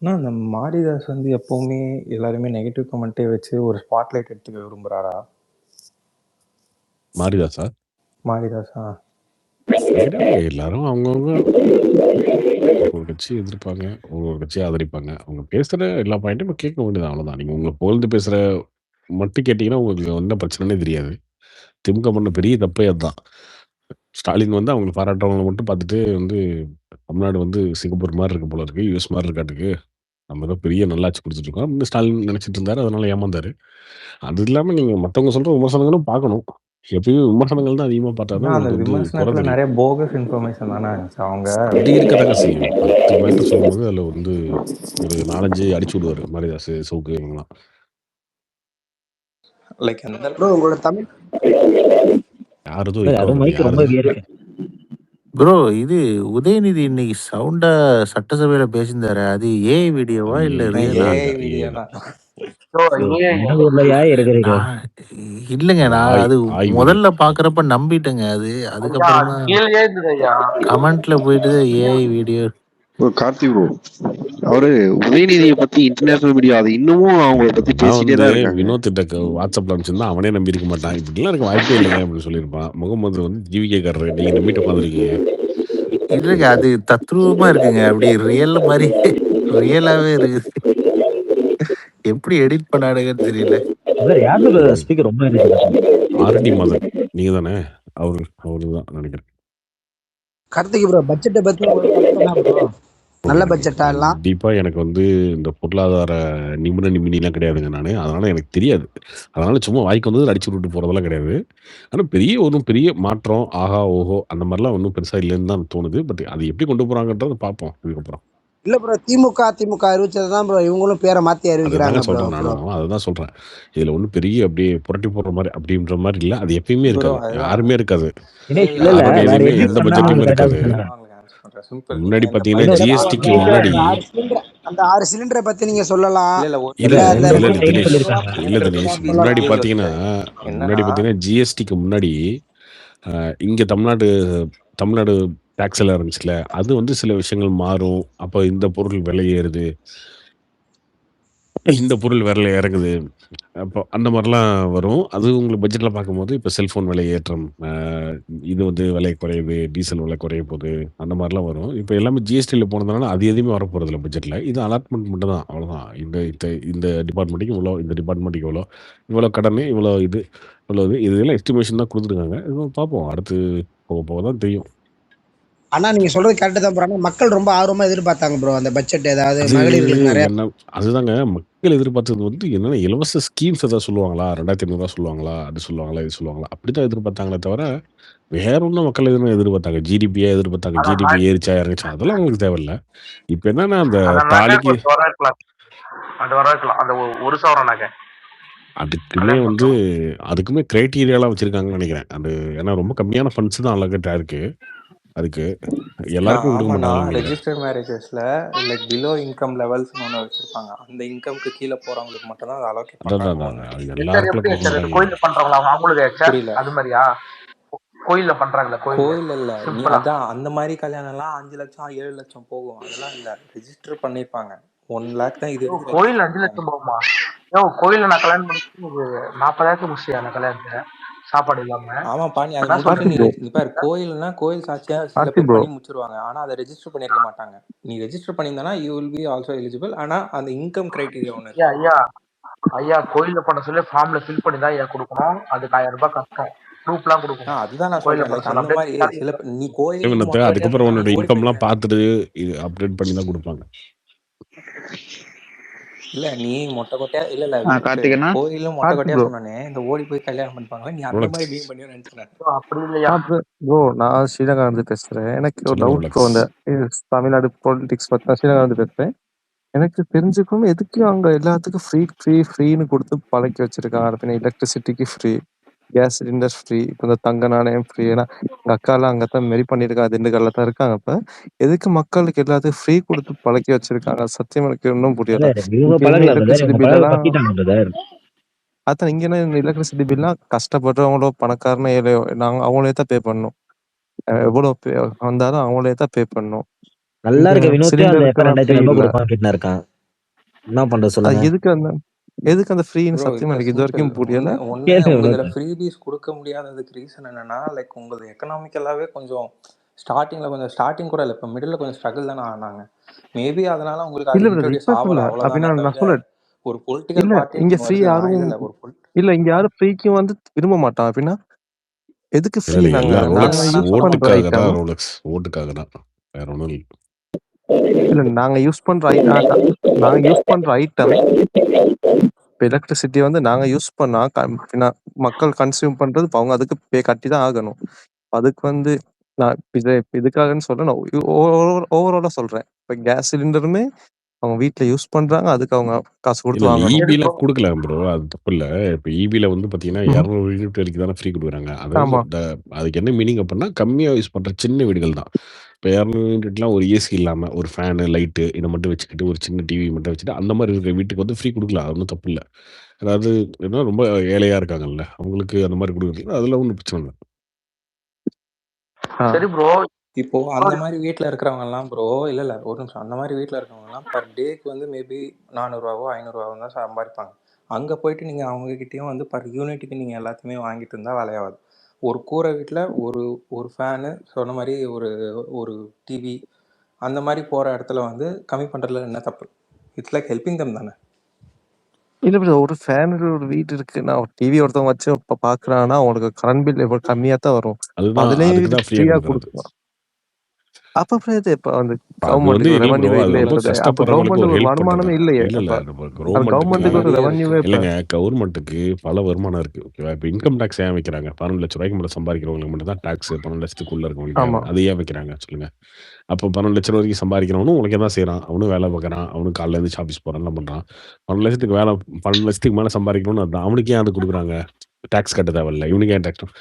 ஆனால் அந்த மாரிதாஸ் வந்து எப்போவுமே எல்லாருமே நெகட்டிவ் கமெண்ட்டே வச்சு ஒரு ஸ்பாட்லைட் எடுத்துக்க விரும்புகிறாரா? மாரிதாஸா? எல்லாரும் அவங்கவுங்க ஒரு கட்சி எதிர்ப்பாங்க, ஒவ்வொரு கட்சியை ஆதரிப்பாங்க. அவங்க பேசுகிற எல்லா பாயிண்ட்டும் கேட்க வேண்டியது, அவ்வளோதான். நீங்கள் உங்களை புகழ்ந்து பேசுகிற மட்டும் கேட்டிங்கன்னா உங்களுக்கு என்ன பிரச்சனைனே தெரியாது. திமுக பண்ண பெரிய தப்பே அதுதான். ஸ்டாலின் வந்து அவங்களை பாராட்டுறவங்களை மட்டும் பார்த்துட்டு வந்து தமிழ்நாடு வந்து சிங்கப்பூர் மாதிரி இருக்க போல இருக்கு, யூஎஸ் மாதிரி இருக்காட்டுக்கு, நம்ம ஏதோ பெரிய நல்லாட்சி கொடுத்துட்ருக்கோம் இந்த ஸ்டாலின் நினச்சிட்டு இருந்தார். அதனால ஏமாந்தார். அது இல்லாமல் நீங்கள் மற்றவங்க சொல்கிற விமர்சனங்களும் பார்க்கணும். எப்பயும் விமர்சனங்கள் தான் அதிகமாக பார்த்தா தான் அந்த விமர்சனத்தில் நிறைய போகஸ் இன்ஃபர்மேஷன் தானே அவங்க அப்படி இருக்கதாங்க செய்யும். 10 மேட்டர் சொல்லும்போது அதில் வந்து ஒரு 4-5 அடிச்சு விடுவார் மாரிதாஸ், சவுக்கு இவங்கலாம். லைக் உங்களோட தமிழ் ப்ரோ, இது உதயநிதி இன்னைக்கு சவுண்டா சட்டசபையில பேசியிருந்தாரு. அது ஏஐ வீடியோவா இல்ல ரியலா? இல்லங்க, நான் அது முதல்ல பாக்குறப்ப நம்பிட்டேங்க. அதுக்கப்புறமா கமெண்ட்ல போயிட்டு ஏஐ வீடியோ. கார்த்தி ப்ரோ, அவரு உதயநிதியை பத்தி இன்டர்நேஷனல் மீடியா அது இன்னமும் அவங்களை பத்தி பேசிட்டே தான் இருக்காங்க. வினோத் வாட்ஸ்அப்ல அனுப்பிச்சிருந்தா அவனே நம்பி இருக்க மாட்டான். இப்படிலாம் இருக்க வாய்ப்பே இல்லைங்க அப்படின்னு சொல்லியிருப்பான். முகமது வந்து ஜிவிகேக்காரரு, நீங்க நம்பிட்டு உட்காந்துருக்கீங்க. இல்லைங்க, அது தத்ரூபமா இருக்குங்க. அப்படி ரியல் மாதிரி ரியலாவே இருக்குது. எப்படி எடிட் பண்ணாடுங்கன்னு தெரியல. ஸ்பீக்கர் ரொம்ப ஆர்டி மதன் நீங்க தானே? அவரு தான் நினைக்கிறேன். கார்த்திக் ப்ரோ பட்ஜெட்டை பத்தி நல்ல பட்ஜெட்டா எல்லாம் கண்டிப்பா எனக்கு வந்து இந்த பொருளாதார நிமினிலாம் கிடையாதுங்க நானு. அதனால எனக்கு தெரியாது. அதனால சும்மா வாய்க்கு வந்தது அடிச்சு விட்டுட்டு போறதெல்லாம் கிடையாது. ஆனா ஒண்ணும் பெரிய மாற்றம், ஆஹா, ஓஹோ! அந்த மாரிலாம் ஒண்ணும் பெருசா இல்லன்னு தான் தோணுது. பட் அது எப்படி கொண்டு போறாங்கன்றத பார்ப்போம் இதுக்கப்புறம். இல்ல ப்ரோ, திமுக அறிவிச்சது தான் ப்ரோ இவங்களும் பேரை மாத்தி அறிவிக்கிறாங்க அததாங்க ப்ரோ. சொல்றேன் நானும். அததான் சொல்றேன். இதுல ஒண்ணும் பெரிய அப்படியே புரட்டி போடுற மாரி அப்படின்ற மாரி இல்ல. அது எப்பயுமே ப்ரோ இருக்காது. அதுதான் யாருமே இருக்காது. தினேஷ் இல்ல இல்ல இல்ல யாரோட வேற இதுலயுமே எப்படி எந்த சொன்னா பட்ஜெட்லயுமே கரெக்டா இருக்காது. இருக்கும்ல. Answer simple. முன்னாடி இந்த பார்த்தீங்கன்னா, இல்ல பட்ஜெட் ஜிஎஸ்டிக்கு வாங்குறது முன்னாடி அந்த 6 சிலிண்டரை பத்தி நீங்க சொல்லலாம். இல்ல இல்ல இல்ல, இல்ல அந்த ரெண்டு இல்ல, டைம் இல்ல டைம் தினேஷ். சொல்லிருக்காங்க. இல்ல தினேஷ். முன்னாடி பிசினஸ் பார்த்தீங்கன்னா என்னன்னா ஜிஎஸ்டிக்கு முன்னாடி இங்க தமிழ்நாடு டாக்ஸ் எல்லாம் இருந்துச்சுல்ல. அது வந்து சில விஷயங்கள் மாறும். அப்ப இந்த பொருள் விலை ஏறுது. இந்த பொருள் விலை இறங்குது. அப்போ அந்த மாரிலாம் வரும். அது உங்களுக்கு பட்ஜெட்ல பார்க்கும்போது, இப்ப செல்ஃபோன் விலை ஏற்றம், இது வந்து விலை குறையுது, டீசல் விலை குறைய போது, அந்த மாரிலாம் வரும். இப்ப எல்லாமே ஜிஎஸ்டில போனதுனால அது எதுவுமே வரப்போறதில்ல பட்ஜெட்ல. இது அலாட்மெண்ட் மட்டும் தான். அவ்வளோதான். இந்த இந்த இந்த டிபார்ட்மென்ட்க்கு இவ்வளோ, இந்த டிபார்ட்மென்ட்க்கு இவ்வளோ, இவ்வளோ கடனு, இவ்வளோ இது, இவ்வளோ இது. இதெல்லாம் எஸ்டிமேஷன் தான் குடுத்துருக்காங்க. பார்ப்போம். அடுத்து போக போக தான் தெரியும். ஆனா நீங்க சொல்றது கரெக்ட் தான் ப்ரோ. ஆனா மக்கள் ரொம்ப ஆர்வமா எதிர்பார்த்தாங்க ப்ரோ அந்த பட்ஜெட். ஏதாவது அது மகளிர்களுக்கு நிறைய அதுதாங்க மக்கள் எதிர்பார்த்தது வந்து என்னன்னா, இலவச ஸ்கீம்ஸ் ஏதாவது சொல்லுவாங்களா? ரூ. 2500 சொல்லுவாங்களா? அது சொல்லுவாங்களா? இது சொல்லுவாங்களா? அப்படித்தான் எதிர்பார்த்தாங்களே தவிர, வேற ஒண்ணும் மக்கள் எதுவும் எதிர்பார்த்தாங்க. ஜிடிபியா எதிர்பார்த்தாங்க. ஆனா ஜிடிபி ஏறிச்சா, இறங்குச்சா அதெல்லாம் அவங்களுக்கு தேவையில்ல. இப்ப என்னன்னா, அந்த அந்த நகை தாலிக்கு கொஞ்சம் வரவேற்கலாம். அது வரவேற்கலாம். அந்த 1,000 நகை. அதுக்குமே வந்து அதுக்குமே கிரைட்டீரியாலாம் வச்சிருக்காங்கன்னு நெனைக்கிறேன். ஏன்னா ரொம்ப கம்மியான ஃபண்ட்ஸ் தான் அலோகேட் ஆயிருக்கு. அதுக்கு எல்லாருக்கும் கொடுக்க ஆமாண்ணா, மாட்டாங்கன்னு நெனைக்கிறேன். ரெஜிஸ்டர்ட் மேரேஜஸ்ல லைக் பிலோ இன்கம் லெவல்ஸ்னு ஒன்று வச்சிருப்பாங்க. அந்த இன்கம்க்கு கீழே போறவங்களுக்கு மட்டும் தான் அதை அலோகேட் அதான் பண்றாங்க. அதான் ஒன்று அது சார் எல்லாருக்குள்ள எப்படி கொடுக்க சார் மாட்டாங்க. கோயில்ல பண்றாங்களா அவங்களுக்கு புரியல. அது மாதிரியா கோயில்ல பண்றாங்களா கோயில் இல்ல, நீ சிம்பிளா அதான் அந்த மாதிரி கல்யாணம் எல்லாம் 5 லட்சம் 7 லட்சம் போகும். அதெல்லாம் இல்ல, ரெஜிஸ்டர் பண்ணிருப்பாங்க. 1 லேக் தான் இது வரைக்கும் கோயில் ரெஜிஸ்டர் 5 லட்சம் போகுமா? கோயில்ல நான் கல்யாணம் பண்ணி 40,000 முடிச்சியா நான் கல்யாணத்தை சாப்பாடு இல்லாம. ஆமாப்பா, நீ அதை அதான் முடிச்சுட்டு நீ சொல்றேன். இப்ப கோயில்னா கோயில் சாட்சியா சில பேர் பண்ணி முடிச்சிருவாங்க. ஆனா அதை ரெஜிஸ்டர் பண்ணிருக்க மாட்டாங்க. நீ ரெஜிஸ்டர் பண்ணியிருந்தா you will be also eligible. ஆனா அந்த இன்கம் கிரைட்டீரியா ஒன்று ஐயா இருக்கு. ஐயா ஐயா கோயில்ல பண்ண சொல்லி ஃபார்ம்ல ஃபில் பண்ணி தான் ஐயா கொடுக்கணும். அதுக்கு 1000 ரூபாய் கஷ்டம். ப்ரூஃப்லாம் கொடுக்கணும். அதுதான் நான் கோயில்ல சொல்றேன். பண்ண லைக் சொல்ல அந்த மாதிரி சில நீ கோயில் இவனுக்கு அதுக்கப்புறம் உன்னோட இன்கம்லாம் பார்த்துட்டு இது அப்டேட் பண்ணி தான் கொடுப்பாங்க. இல்ல நீ மொட்டை கொட்டையா இல்ல கார்த்திகனா கோயிலும் மொட்டை கொட்டையா சொன்னே இந்த ஓடி போய் கல்யாணம் பண்ணிப்பாங்க. நீ அந்த மாதிரி மீன் பண்ணி நினைச்சேன். அப்படி இல்லையா ப்ரோ, நான் ஸ்ரீலங்கா இருந்து பேசுறேன். எனக்கு ஒரு சொல்லுங்க டவுட் ப்ரோ. அந்த தமிழ்நாடு பாலிடிக்ஸ் பத்தி ஸ்ரீலங்கா இருந்து பேசுறேன். எனக்கு தெரிஞ்சுக்கணும், எதுக்கு அங்க எல்லாத்துக்கும் ஃப்ரீன்னு கொடுத்து பழக்கி வச்சிருக்காங்க. பின்ன எலக்ட்ரிசிட்டிக்கு ஃப்ரீ, கேஸ் சிலிண்டர் ஃப்ரீ, இப்போ இந்த தங்க நாணயம் ஃப்ரீ. ஏன்னா எங்க அக்காலாம் அங்கதான் மெரி பண்ணிருக்காங்க, திண்டுக்கல்ல தான் இருக்காங்க. இப்ப எதுக்கு மக்களுக்கு எல்லாத்துக்கும் ஃப்ரீ கொடுத்து பழக்கி வச்சிருக்காங்க? சத்தியம் எனக்கு இன்னும் புரியல. இவங்க இப்ப பழகல எலக்ட்ரிசிட்டி பிரதர், பில் எல்லாம் பத்திட்டாங்க பிரதர். அதான் இங்க எலக்ட்ரிசிட்டி பில்லாம் கஷ்டப்படுறவங்களோ பணக்காரனோ ஏழையோ நாங்க அவங்களே தான் பே பண்ணணும். எவ்வளவு வந்தாலும் அவங்களே தான் பே பண்ணணும். நல்லா இருக்க வினோத்தே அந்த எப்ப சிலிண்டருக்குலாம் ஃப்ரீ 2000 ரூபாய் இல்ல. கொடுப்பான் கிட்ட இருக்கான். என்ன பண்றது அது சொல்லுங்க. எதுக்கு அந்த ஃப்ரீன்னு சத்தியமா எனக்கு இது வரைக்கும் புரியல. உங்க ஃப்ரீபீஸ் கொடுக்க முடியாததுக்கு ரீசன் என்னன்னா, லைக் உங்களுக்கு எக்கனாமிக்கலாவே கொஞ்சம் ஸ்டார்டிங் கூட இல்லை, இப்போ மிடில் கொஞ்சம் ஸ்ட்ரகிள் தானே ஆனாங்க. மேபி அதனால உங்களுக்கு அது இன்ட்ரோடியூஸ் ஆகல, அவ்வளவுதான். ஒரு பொலிட்டிக்கல் பார்ட்டி இங்க ஃப்ரீ யாரும் இல்ல, இங்க யாரும் ஃப்ரீக்கு வந்து விரும்ப மாட்டான். அப்படின்னா எதுக்கு ஃப்ரீ? நாங்க யூஸ் பண்ற ஐட்டம் ஓட்டுக்காக தான், வேற ஒண்ணும் இல்லை. இல்ல, நாங்க யூஸ் பண்ற ஐட்டம் இப்போ எலக்ட்ரிசிட்டி வந்து நாங்க யூஸ் பண்ணா மக்கள் கன்சியூம் பண்றது அவங்க அதுக்கு பே கட்டி தான் ஆகணும். அதுக்கு வந்து நான் இதுக்காகன்னு சொல்றேன், நான் ஓவராலா சொல்றேன். இப்போ கேஸ் சிலிண்டருமே அவங்க வீட்டுல யூஸ் பண்றாங்க, அதுக்கு அவங்க காசு கொடுத்து வாங்கணும். ஈபில கொடுக்கல ப்ரோ, அது தப்பு இல்ல. இப்போ ஈபில வந்து பாத்தீங்கன்னா 200 யூனிட் வரைக்கும் தானே ஃப்ரீ கொடுக்குறாங்க. அதுக்கு என்ன மீனிங் அப்படின்னா, கம்மியா யூஸ் பண்ற சின்ன வீடுகள் தான். இப்போ 200 யூனிட்லாம் ஒரு ஏசி இல்லாம ஒரு ஃபேனு லைட்டு இதை மட்டும் வச்சுக்கிட்டு ஒரு சின்ன டிவி மட்டும் வச்சுட்டு அந்த மாதிரி இருக்கிற வீட்டுக்கு வந்து ஃப்ரீ கொடுக்கலாம். அது ஒன்றும் தப்பு இல்லை. அதாவது என்ன ரொம்ப ஏழையா இருக்காங்கல்ல, அவங்களுக்கு அந்த மாதிரி கொடுக்குறது அதுல ஒன்றும் பிரச்சனை இல்லை. சரி ப்ரோ, இப்போ அந்த மாதிரி வீட்டில் இருக்கிறவங்க எல்லாம் ப்ரோ இல்லை ஒரு நிமிஷம், அந்த மாதிரி வீட்டில் இருக்கிறவங்க எல்லாம் பர் டேக்கு வந்து மேபி 400 500 தான் சம்பாதிப்பாங்க. அங்கே போயிட்டு நீங்கள் அவங்ககிட்டயும் வந்து பர் யூனிட்டுக்கு நீங்கள் எல்லாத்தையுமே வாங்கிட்டு இருந்தால் வேலையாகாது. ஒரு கூரை வீட்டில் ஒரு ஃபேனு சொன்ன மாதிரி ஒரு டிவி அந்த மாதிரி போகிற இடத்துல வந்து கம்மி பண்ணுறதுல என்ன தப்பு? இட்ஸ் லைக் ஹெல்பிங் தம் தானே. இல்ல, ஒரு ஃபேன் ஒரு வீடு இருக்கு, நான் டிவி ஒருத்தவங்க வச்சு பாக்குறான்னா அவங்களுக்கு கரண்ட் பில் எவ்வளவு கம்மியா தான் வரும். அதுதான் ஃப்ரீயா கொடுக்கலாம். அப்ப பிரதர் இப்ப வந்து அது வந்து கவர்மெண்ட்டுக்கு ஒரு இல்ல ப்ரோ. ரெவன்யூவே அது இல்லையே ரொம்ப பிரதர். அப்ப கஷ்டப்படுறவங்களுக்கு கவர்மெண்ட்டுக்கு ஒரு ஒரு ஹெல்ப் பண்றது வருமானமே தான். இல்லையே. இல்ல, இல்ல. அப்ப நம்ம அது கவர்மெண்ட்டுக்கு கவர்மெண்ட்டுக்கு ஒரு நிறைய ரெவன்யூவே இப்ப இல்லங்க. கவர்மெண்ட்டுக்கு பல வருமானம் இருக்கு. ஓகேவா? இப்ப இன்கம் டாக்ஸ் ஏன் வைக்கிறாங்க? 12 லட்ச ரூபாய்க்கு மேல சம்பாதிக்கிறவங்களுக்கு மட்டும் தான் டாக்ஸ். 12 லட்சத்துக்குள்ள இருக்கவங்களுக்கு ஆமா. ஏன் அது ஏன் வைக்கிறாங்க சொல்லுங்க? அப்போ 12 லட்சம் வரைக்கும் சம்பாதிக்கிறவனும் உனக்கு என்ன செய்றான்? அவனும் வேலை பார்க்குறான். அவனும் காலைல எழுந்திரிச்சு ஆஃபீஸ் போறான். எல்லாம் பண்றான். 12 லட்சத்துக்கு 12 லட்சத்துக்கு மேல சம்பாதிக்கணும்னு அதான். அவனுக்கு ஏன் அது குடுக்குறாங்க? டாக்ஸ் கட்ட தேவையில்ல. இவனுக்கு ஏன் டாக்ஸ்?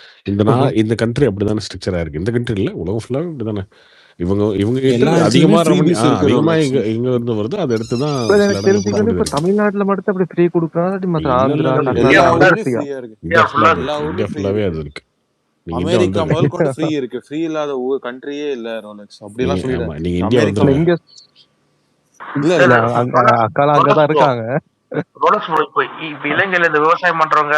இந்த கண்ட்ரி அப்படிதானே ஸ்ட்ரக்சரா இருக்கு. இந்த கண்ட்ரி இல்ல, உலகம் ஃபுல்லாவே இப்படிதானே. இவங்க இவங்க கிட்ட எல்லா அதிகமா இடத்துலயுமே ஃப்ரீ ரெவன்யூ பீஸ் இருக்கு அதிகமா ரோலக்ஸ். எங்க இருந்து வருதோ அத எடுத்து தான் பிரதர் சில எனக்கு இடங்கள்ல தெரிஞ்சு குடுக்க வந்து இப்ப வேண்டியது இருக்கு. தமிழ்நாட்டுல மட்டும் தான் அப்படி ஃப்ரீ குடுக்குறாங்க. மற்ற இல்ல, ஆந்திரா, இல்ல, இல்ல, இல்ல. எல்லா கர்நாடகா இந்தியா அங்கெல்லாம் ஊர்லயும் ஃப்ரீயா? ஃப்ரீயா இருக்கு. இந்தியா ஃபுல்லா ஃபுல்லா அது எல்லா இருக்கு. இந்தியா ஊர்லயும் ஃப்ரீ ஃபுல்லாவே இருக்கு. அது இருக்கு. நீங்க இந்தியா அமெரிக்கா வந்துருங்க. முதல் கொண்டு ஃப்ரீ இருக்கு. ஃப்ரீ இல்லாத கண்ட்ரியே இல்ல ரோலக்ஸ். அப்படியெல்லாம் ஆமா. சொல்லிடாதீங்க. நீங்க இந்தியா அமெரிக்கா இல்ல வந்துருங்க. இங்க இல்ல இல்ல ரோலக்ஸ். அக்காலாம் அங்கதான் இருக்காங்க. இப்ப இலங்கையில இந்த விவசாயம் பண்றவங்க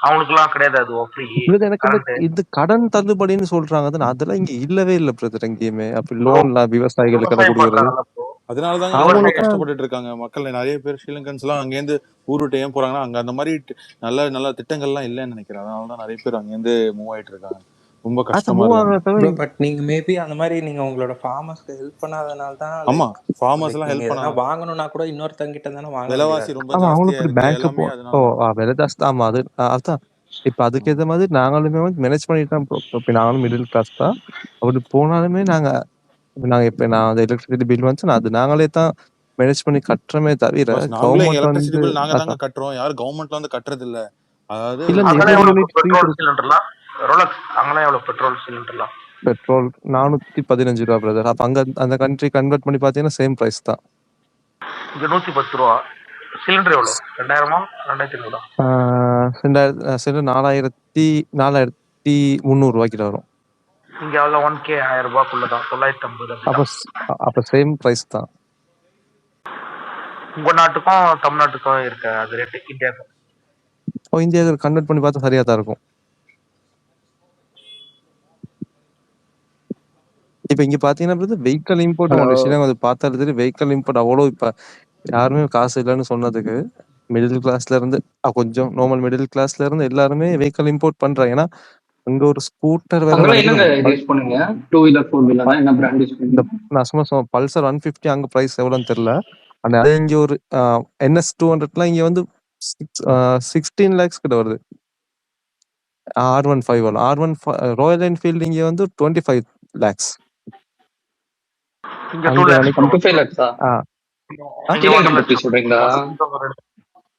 அவங்களுக்கு எல்லாம் கிடையாது அது ஃப்ரீ பிரதர் எனக்கு இந்த கரண்ட். இந்த கடன் தள்ளுபடின்னு சொல்றாங்க. அதெல்லாம் இங்க இல்லவே இல்ல பிரதர் எங்கேயுமே. அப்படி லோன்லாம் விவசாயிகளுக்கு கடன் விவசாயம் கொடுக்கறது பண்றாங்கல்ல ப்ரோ. அதனால தாங்க அவங்க ரொம்ப அவங்களுக்கு விவசாயம் கஷ்டப்பட்டுட்டு இருக்காங்க. மக்கள் நிறைய பேர் ஸ்ரீலங்கன்ஸ் எல்லாம் அங்கேருந்து ஊர் விட்டு ஏன் போறாங்கன்னா அங்க அந்த மாதிரி நல்ல நல்ல திட்டங்கள்லாம் இல்லைன்னு நினைக்கிறேன். அதனால தான் நிறைய பேர் அங்கேருந்து மூவ் ஆயிட்டு இருக்காங்க. ரொம்ப அது கஷ்டமா மூவ் இருக்காங்க. ஆகிறத ப்ரோ தவிர பட் நீங்க மேபி அந்த மாதிரி நீங்க உங்களோட ஃபார்மர்ஸ்க்கு ஹெல்ப் பண்ணாதனால தான் ஆமா, லைக் ஃபார்மர்ஸ் லைக் எல்லாம் நீங்க ஹெல்ப் எதனா பண்ணணும். வாங்கணும்னா கூட இன்னொருத்தங்கிட்ட தானே வாங்க வேண்டியதா விலைவாசி இருக்கு. ரொம்ப ஆமா அவங்களும் ஜாஸ்தியா இப்படி இருக்கு. பேங்க் எல்லாமே ஓ அதனால தான். விலை ஜாஸ்தி. ஆமா அது அதான் இப்ப அதுக்கேற்ற மாதிரி நாங்களுமே வந்து மேனேஜ் பண்ணிட்டு தான் இப்ப நாங்களும் மிடில் கிளாஸ் தான். அப்படி போனாலுமே நாங்க நாங்க இப்ப நான் அந்த எலக்ட்ரிசிட்டி பில் வந்து அது நாங்களே தான் மேனேஜ் பண்ணி கட்டுறமே தவிர பஸ் நாங்களே கவர்மெண்ட் எலக்ட்ரிசிட்டி வந்து பில் நாங்க தாங்க அதான் கட்டுறோம். யாரும் கவர்மெண்ட்ல வந்து கட்டுறது இல்ல. அதாவது இல்ல இந்த அங்கெல்லாம் 20 எவ்வளவு யூனிட் ஃப்ரீ பெட்ரோல் கொடுக்கும். சிலிண்டர்லாம்? ரோலக்ஸ் அங்கெல்லாம் எவ்வளவு பெட்ரோல் சிலிண்டர்லாம்? பெட்ரோல் 415 ரூபா பிரதர். அப்ப அங்க அந்த கண்ட்ரி கன்வெர்ட் பண்ணி பாத்தீங்கன்னா சேம் பிரைஸ் தான். இங்க 110 ரூபா. சிலிண்டர் எவ்வளவு? 2000 2500? சில 4300 ரூபாய்க்கு வரும். இங்க அவ்வளோ 1K 1000 ரூபாய்க்குள்ளதான் 950 அப்ப அப்படிதான். அப்ப சேம் பிரைஸ் தான். உங்க நாட்டுக்கும் தமிழ்நாட்டுக்கும் இருக்க அது ரேட்டு இந்தியாவுக்கு? இந்தியாவுக்கு கன்வெர்ட் பண்ணி பார்த்தா சரியா தான் இருக்கும். இப்ப இங்க பாத்தீங்கன்னா வெஹிக்கல் இம்போர்ட் ஹலோ. விஷயம் அது பார்த்தாலும் சரி வெஹிக்கல் இம்போர்ட் அவ்வளோ இப்ப யாருமே காசு இல்லைன்னு சொன்னதுக்கு மிடில் கிளாஸ்ல இருந்து கொஞ்சம் நார்மல் மிடில் கிளாஸ்ல இருந்து எல்லாருமே வெஹிக்கல் இம்போர்ட் பண்றாங்க. ஏன்னா அங்க ஒரு ஸ்கூட்டர் விலை அங்கெல்லாம் என்னங்க இது கிடைக்குது. யூஸ் பண்ணுங்க? 2 வீலர் 4 வீலர் என்ன பிராண்ட் யூஸ் இந்த பண்ணுங்க? நான் சும்மா பல்சர் 150 அங்க பிரைஸ் எவ்வளோன்னு தெரியல. ஆனா அது இங்க ஒரு NS 200லாம் இங்க வந்து 16 lakhs கிட்ட வருது. R15 ராயல் என்ஃபீல்டு இங்க வந்து 25 lakhs. இங்க 2 அங்க lakhs விலைக்கு 25 lakhs-ஆ? இங்க ஸ்ரீலங்கன் 1 ரூபீஸ் லட்சம். சொல்றீங்களா?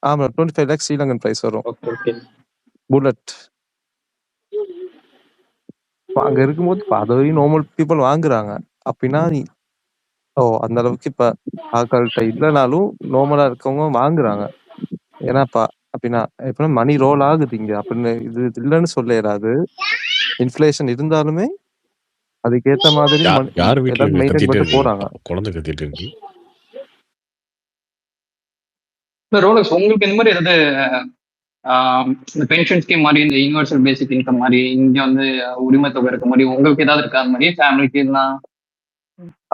ஆமா 25 lakhs ஸ்ரீலங்கன் பிரைஸ் வரும். Okay okay. புல்லட் அங்க இருக்கும்போது இப்ப அதையும் நார்மல் பீப்புள் வாங்குறாங்க. அப்படின்னா அந்த அளவுக்கு இப்ப ஆட்கள்கிட்ட இல்லைனாலும் நார்மலா இருக்கவங்க வாங்குறாங்க. ஏன்னா அப்படின்னா எப்படின்னா மணி ரோல் ஆகுது இங்க அப்படின்னு இது இல்லைன்னு சொல்ல இயலாது. இன்ஃபிளேஷன் இருந்தாலுமே அதுக்கேத்த மாதிரி யார் வீட்ல எல்லாரும் மெயின்டைன் கத்திட்டே பண்ணிட்டு இருக்கு? போறாங்க. குழந்தை கத்திட்டு இருக்கு. ரோலக்ஸ் உங்களுக்கு இந்த மாதிரி ஏதாவது இந்த பென்ஷன் ஸ்கீம் மாதிரி இந்த யூனிவர்சல் பேசிக் இன்கம் மாதிரி இங்க வந்து உரிமை தொகை இருக்க மாதிரி உங்களுக்கு ஏதாவது இருக்கா? அந்த மாதிரி ஃபேமிலிக்கு எல்லாம்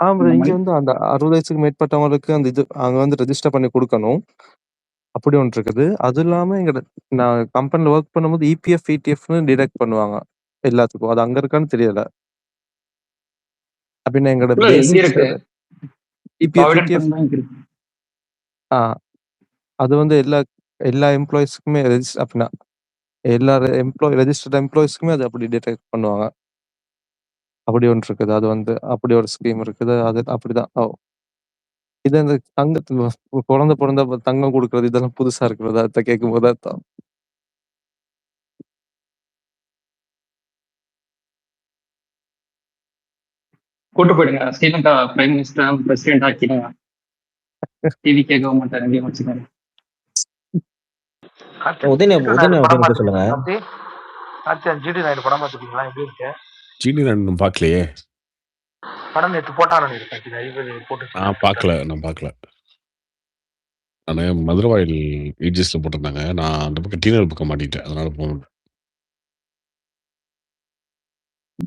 ஆமா இந்த இங்க மாதிரி? வந்து அந்த 60 வயசுக்கு மேற்பட்டவங்களுக்கு அந்த இது அங்க வந்து ரெஜிஸ்டர் பண்ணி கொடுக்கணும். அப்படி ஒன்று இருக்குது. அது இல்லாம நான் கம்பெனில ஒர்க் பண்ணும்போது EPF, ETFன்னு டிடக்ட் பண்ணுவாங்க எல்லாத்துக்கும். அது அங்க இருக்கான்னு தெரியல. அப்படின்னா எங்களோட இல்ல இங்க பேசிக்ஸ் இருக்கு. EPF, ப்ராவிடென்ட் ETF ஃபண்ட் தான் இங்க இருக்கு. அது வந்து எல்லா எம்ப்ளாயிஸ்க்குமே அப்படின்னா எல்லா ரெஜிஸ்டர்ட் எம்ப்ளாயிஸ்க்குமே அது அப்படி டிடெக்ட் பண்ணுவாங்க. அப்படி ஒன்று இருக்குது. அது வந்து அப்படி ஒரு ஸ்கீம் இருக்குது. அது அப்படிதான். இது அந்த தங்கத்துல குழந்தை பிறந்த தங்கம் கொடுக்கறது இதெல்லாம் புதுசா இருக்கிறது. அதை கேட்கும் போது தான் கூட்டு போயிடுங்க. ஸ்ரீலங்கா பிரைம் மினிஸ்டர் பிரசிடென்ட் ஆக்கிடுங்க. டிவிகே கவர்மெண்ட் ரெண்டையும் வச்சுக்கோங்க. உதயநிதி சொல்லுங்க. ஜிடி நாயுடு படம் பார்த்துட்டீங்களா? எப்படி இருக்கு சீனி நான் பார்க்கலையே. படம்? நேற்று போட்டான்னு இருக்கேன் போட்டு. நான் பார்க்கல. நான் மதுரவாயில் ஏஜிஎஸ்ல போட்டிருந்தாங்க. நான் அந்த பக்கம் டீனர் பக்கம் மாட்டிட்டேன். அதனால போக முடியல.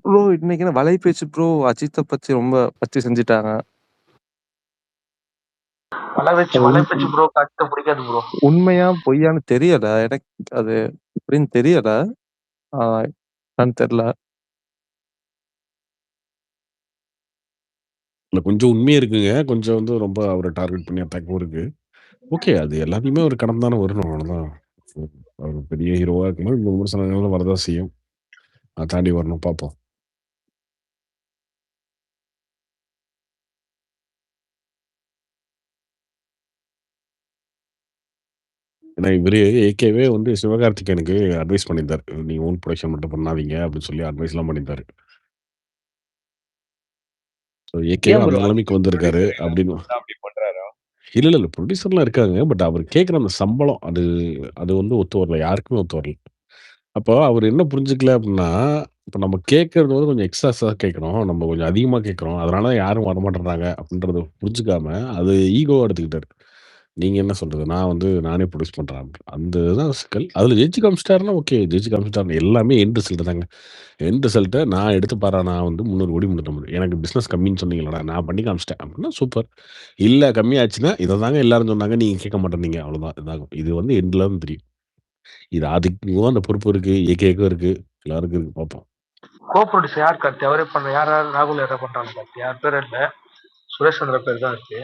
ப்ரோ இன்னைக்கு வலை பேச்சு ப்ரோ அஜித்தை பத்தி ரொம்ப பத்தி செஞ்சுட்டாங்க. ப்ரோ கட்ட பிடிக்காது ப்ரோ. உண்மையா பொய்யான்னு தெரியல எனக்கு. அது அப்படின்னு தெரியல. தெரியல. இல்ல கொஞ்சம் உண்மையும் இருக்குங்க. கொஞ்சம் வந்து ரொம்ப அவர டார்கெட் பண்ணி அட்டாக்கும் இருக்கு. ஓகே. அது எல்லாத்தையுமே ஒரு கடந்து தானே வரணும். அவ்வளோதான். அவர் பெரிய ஹீரோவா இருக்கும்போது இந்த விமர்சனங்கள்லாம் வரதான் செய்யும். அத தாண்டி வரணும் பார்ப்போம். ஏன்னா இவரு ஏகேவே வந்து சிவகார்த்திகேயனுக்கு அட்வைஸ் பண்ணியிருந்தாரு. நீங்க ஓன் புரொடக்ஷன் மட்டும் பண்ணாதீங்க அப்படின்னு சொல்லி அட்வைஸ்லாம் பண்ணியிருந்தாரு. ஸோ ஏகேவே ஏன் அந்த ப்ரோ நிலைமைக்கு வந்திருக்காரு ப்ரொடியூசர் அப்படின்னு. இல்லாதவங்க தான் அப்படி பண்றாரா? இல்ல. ப்ரொடியூசர்லாம் இருக்காங்க. பட் அவர் கேட்குற அந்த சம்பளம் அது வந்து ஒத்து வரல. யாருக்குமே ஒத்து வரல. அப்போ அவரு என்ன புரிஞ்சுக்கல அப்டின்னா, இப்ப நம்ம கேட்கறது வந்து கொஞ்சம் எக்ஸஸா கேட்கிறோம். நம்ம கொஞ்சம் அதிகமா கேட்கிறோம். அதனால யாரும் வரமாட்டேன்றாங்க அப்டின்றத புரிஞ்சுக்காம, அது ஈகோவா எடுத்துக்கிட்டாரு. நீங்க என்ன சொல்றது? நான் வந்து நானே புரொடியூஸ் பண்றேன் அப்டின்னு. அந்த இதுதான் சிக்கல். அதுல ஜெயிச்சு காமிச்சிட்டாருன்னா ஓகே. ஜெயிச்சு காமிச்சிட்டாருன்னு எல்லாமே எண்ட் ரிசல்ட் தாங்க. எண்ட் ரிசல்ட்ட நான் எடுத்து பாரேன். நான் வந்து 300,00,00,000 350 எனக்கு பிசினஸ் கம்மின்னு சொன்னீங்கல்லடா, நான் பண்ணி காமிச்சிட்டேன் அப்டின்னா சூப்பர். இல்ல கம்மியாச்சுன்னா, இத தாங்க எல்லாரும் சொன்னாங்க. நீங்க கேட்க மாட்டேன்னீங்க. அவ்வளோதான் இதாகும். இது வந்து எண்ட்ல தான் தெரியும். இது அதுக்கும் அந்த பொறுப்பு இருக்கு. ஏகேக்கும் இருக்கு. எல்லாருக்கும் இருக்கு. பார்ப்போம். கோ ப்ரொடியூசர் யார் கார்த்தி? அவரே பண்ண யாரா ராகுல் யாரா பண்றாங்க கார்த்தி? யார் பேர் இல்ல. சுரேஷ் சந்திர பேர் தான் இருக்கு.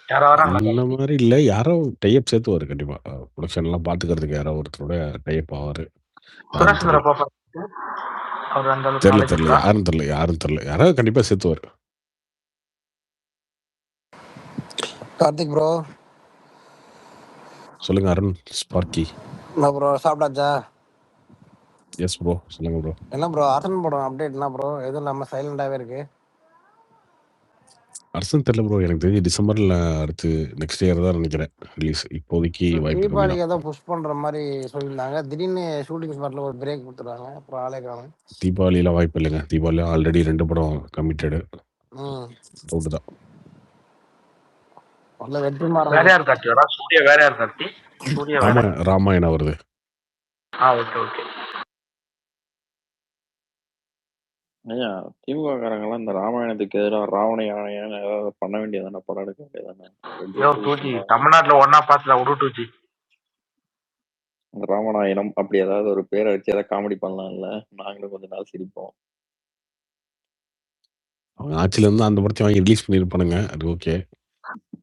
யாரா வராங்களா அந்த கார்த்தி? மாரி இல்ல. யாரோ டைப் சேர்த்துவாரு கண்டிப்பா. புரொடக்ஷன்லாம் பார்த்துக்கிறதுக்கு யாரோ ஒருத்தரோட டைப் ஆவாரு. சுரேஷ் யாருன்னு சந்திர தெரியல. பாப்பா அவர் அந்த அளவுக்கு நாலேஜ் தெரியல. இருக்கா? யாருன்னு தெரியல. யாராவது கண்டிப்பா சேர்த்துவாரு. கார்த்திக் ப்ரோ. சொல்லுங்க அருண் ஸ்பார்க்கி. என்ன ப்ரோ சாப்பிட்டாச்சா? Yes bro. சொல்லுங்க ப்ரோ. என்ன ப்ரோ அரசன் படம் அப்டேட் என்ன ப்ரோ? எதுவும் இல்லாமல் சைலண்டாகவே இருக்கு. அரசன் தெரியல ப்ரோ. எனக்கு தெரிஞ்சு டிசம்பர்ல அடுத்து நெக்ஸ்ட் இயர் தான் நினைக்கிறேன் ரிலீஸ். இப்போதைக்கு வாய்ப்பு கம்மி தான். தீபாவளிக்கு ஏதோ புஷ் பண்ணுற மாதிரி சொல்லியிருந்தாங்க. திடீர்னு ஷூட்டிங் ஸ்பாட்டில் ஒரு பிரேக் கொடுத்துருவாங்க. அப்புறம் ஆளே காணும். தீபாவளியில வாய்ப்பு இல்லைங்க. தீபாவளி ஆல்ரெடி 2 படம் கமிட்டடு. டவுட் தான். வேற யார் கார்த்தி வரா? சூர்யா வேற யார் கார்த்தி? சூர்யா வேற. ராமாயணம் வருது. ஓகே. ஐயா திமுக காரங்கெல்லாம் இந்த ராமாயணத்துக்கு எதிராக ராவண யானையான ஏதாவது பண்ண வேண்டியதானே, படம் எடுக்க வேண்டியதானே? தமிழ்நாட்டுல ஒன்னா பாத்துல உருட்டுச்சு. ராமநாயணம் அப்படி ஏதாவது ஒரு பேரை வச்சு ஏதாவது காமெடி பண்ணலாம்ல, நாங்களும் கொஞ்ச நாள் சிரிப்போம். அவங்க ஆட்சியில இருந்து அந்த படத்தை வாங்கி ரிலீஸ் பண்ணிருப்பானுங்க. அது ஓகே.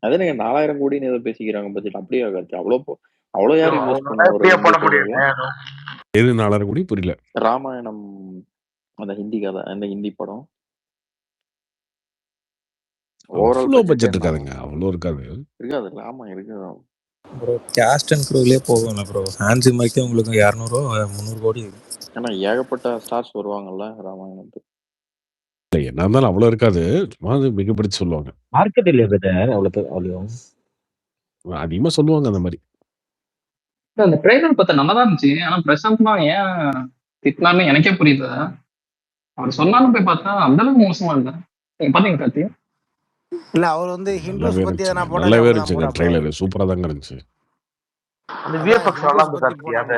அது நீங்க 4000 கோடின்னு ஏதோ பேசிக்கிறாங்க பட்ஜெட். அப்படியே ஆகாது. அவ்வளோ யாரும் இன்வெஸ்ட் பண்ண எது 4000 கோடி புரியல. ராமாயணம் அந்த ஹிந்தி கதை, அந்த ஹிந்தி படம் அவ்வளோ பட்ஜெட் இருக்காதுங்க. அவ்வளோ இருக்காது. ஆமா இருக்குது ப்ரோ. கேஸ்ட் அண்ட் க்ரூவிலே போகல ப்ரோ. ஹான்ஸ் மைக்கே உங்களுக்கு 200 300 கோடி. ஏன்னா ஏகப்பட்ட ஸ்டார்ஸ் வருவாங்கல்ல ராமாயணத்துக்கு. என்ன இருந்தாலும் அவ்வளோ இருக்காது. சும்மா அது மிகப்படுத்தி சொல்லுவாங்க. மார்க்கெட் இல்லையா பிரதர்? அவ்வளோ அதிகமா சொல்லுவாங்க அந்த மாதிரி. அந்த ட்ரெய்லர் பார்த்தா நல்லா தான் இருந்துச்சு. ஆனா பிரசாந்த்மா ஏன் திட்டினார்னு எனக்கே புரியுது. அவர் சொன்னாலும் போய் பார்த்தா அந்த அளவுக்கு மோசமா இல்லை. நீங்க பாத்தீங்க கார்த்தி? இல்ல அவர் வந்து ஹிந்துஸ் பத்தி எதனா போட்டா நல்லாவே இருந்துச்சுங்க. ட்ரெய்லர் சூப்பரா தாங்க இருந்துச்சு. அந்த விஎஃப்எக்ஸ் நல்லா இருந்துச்சு கார்த்தி. அது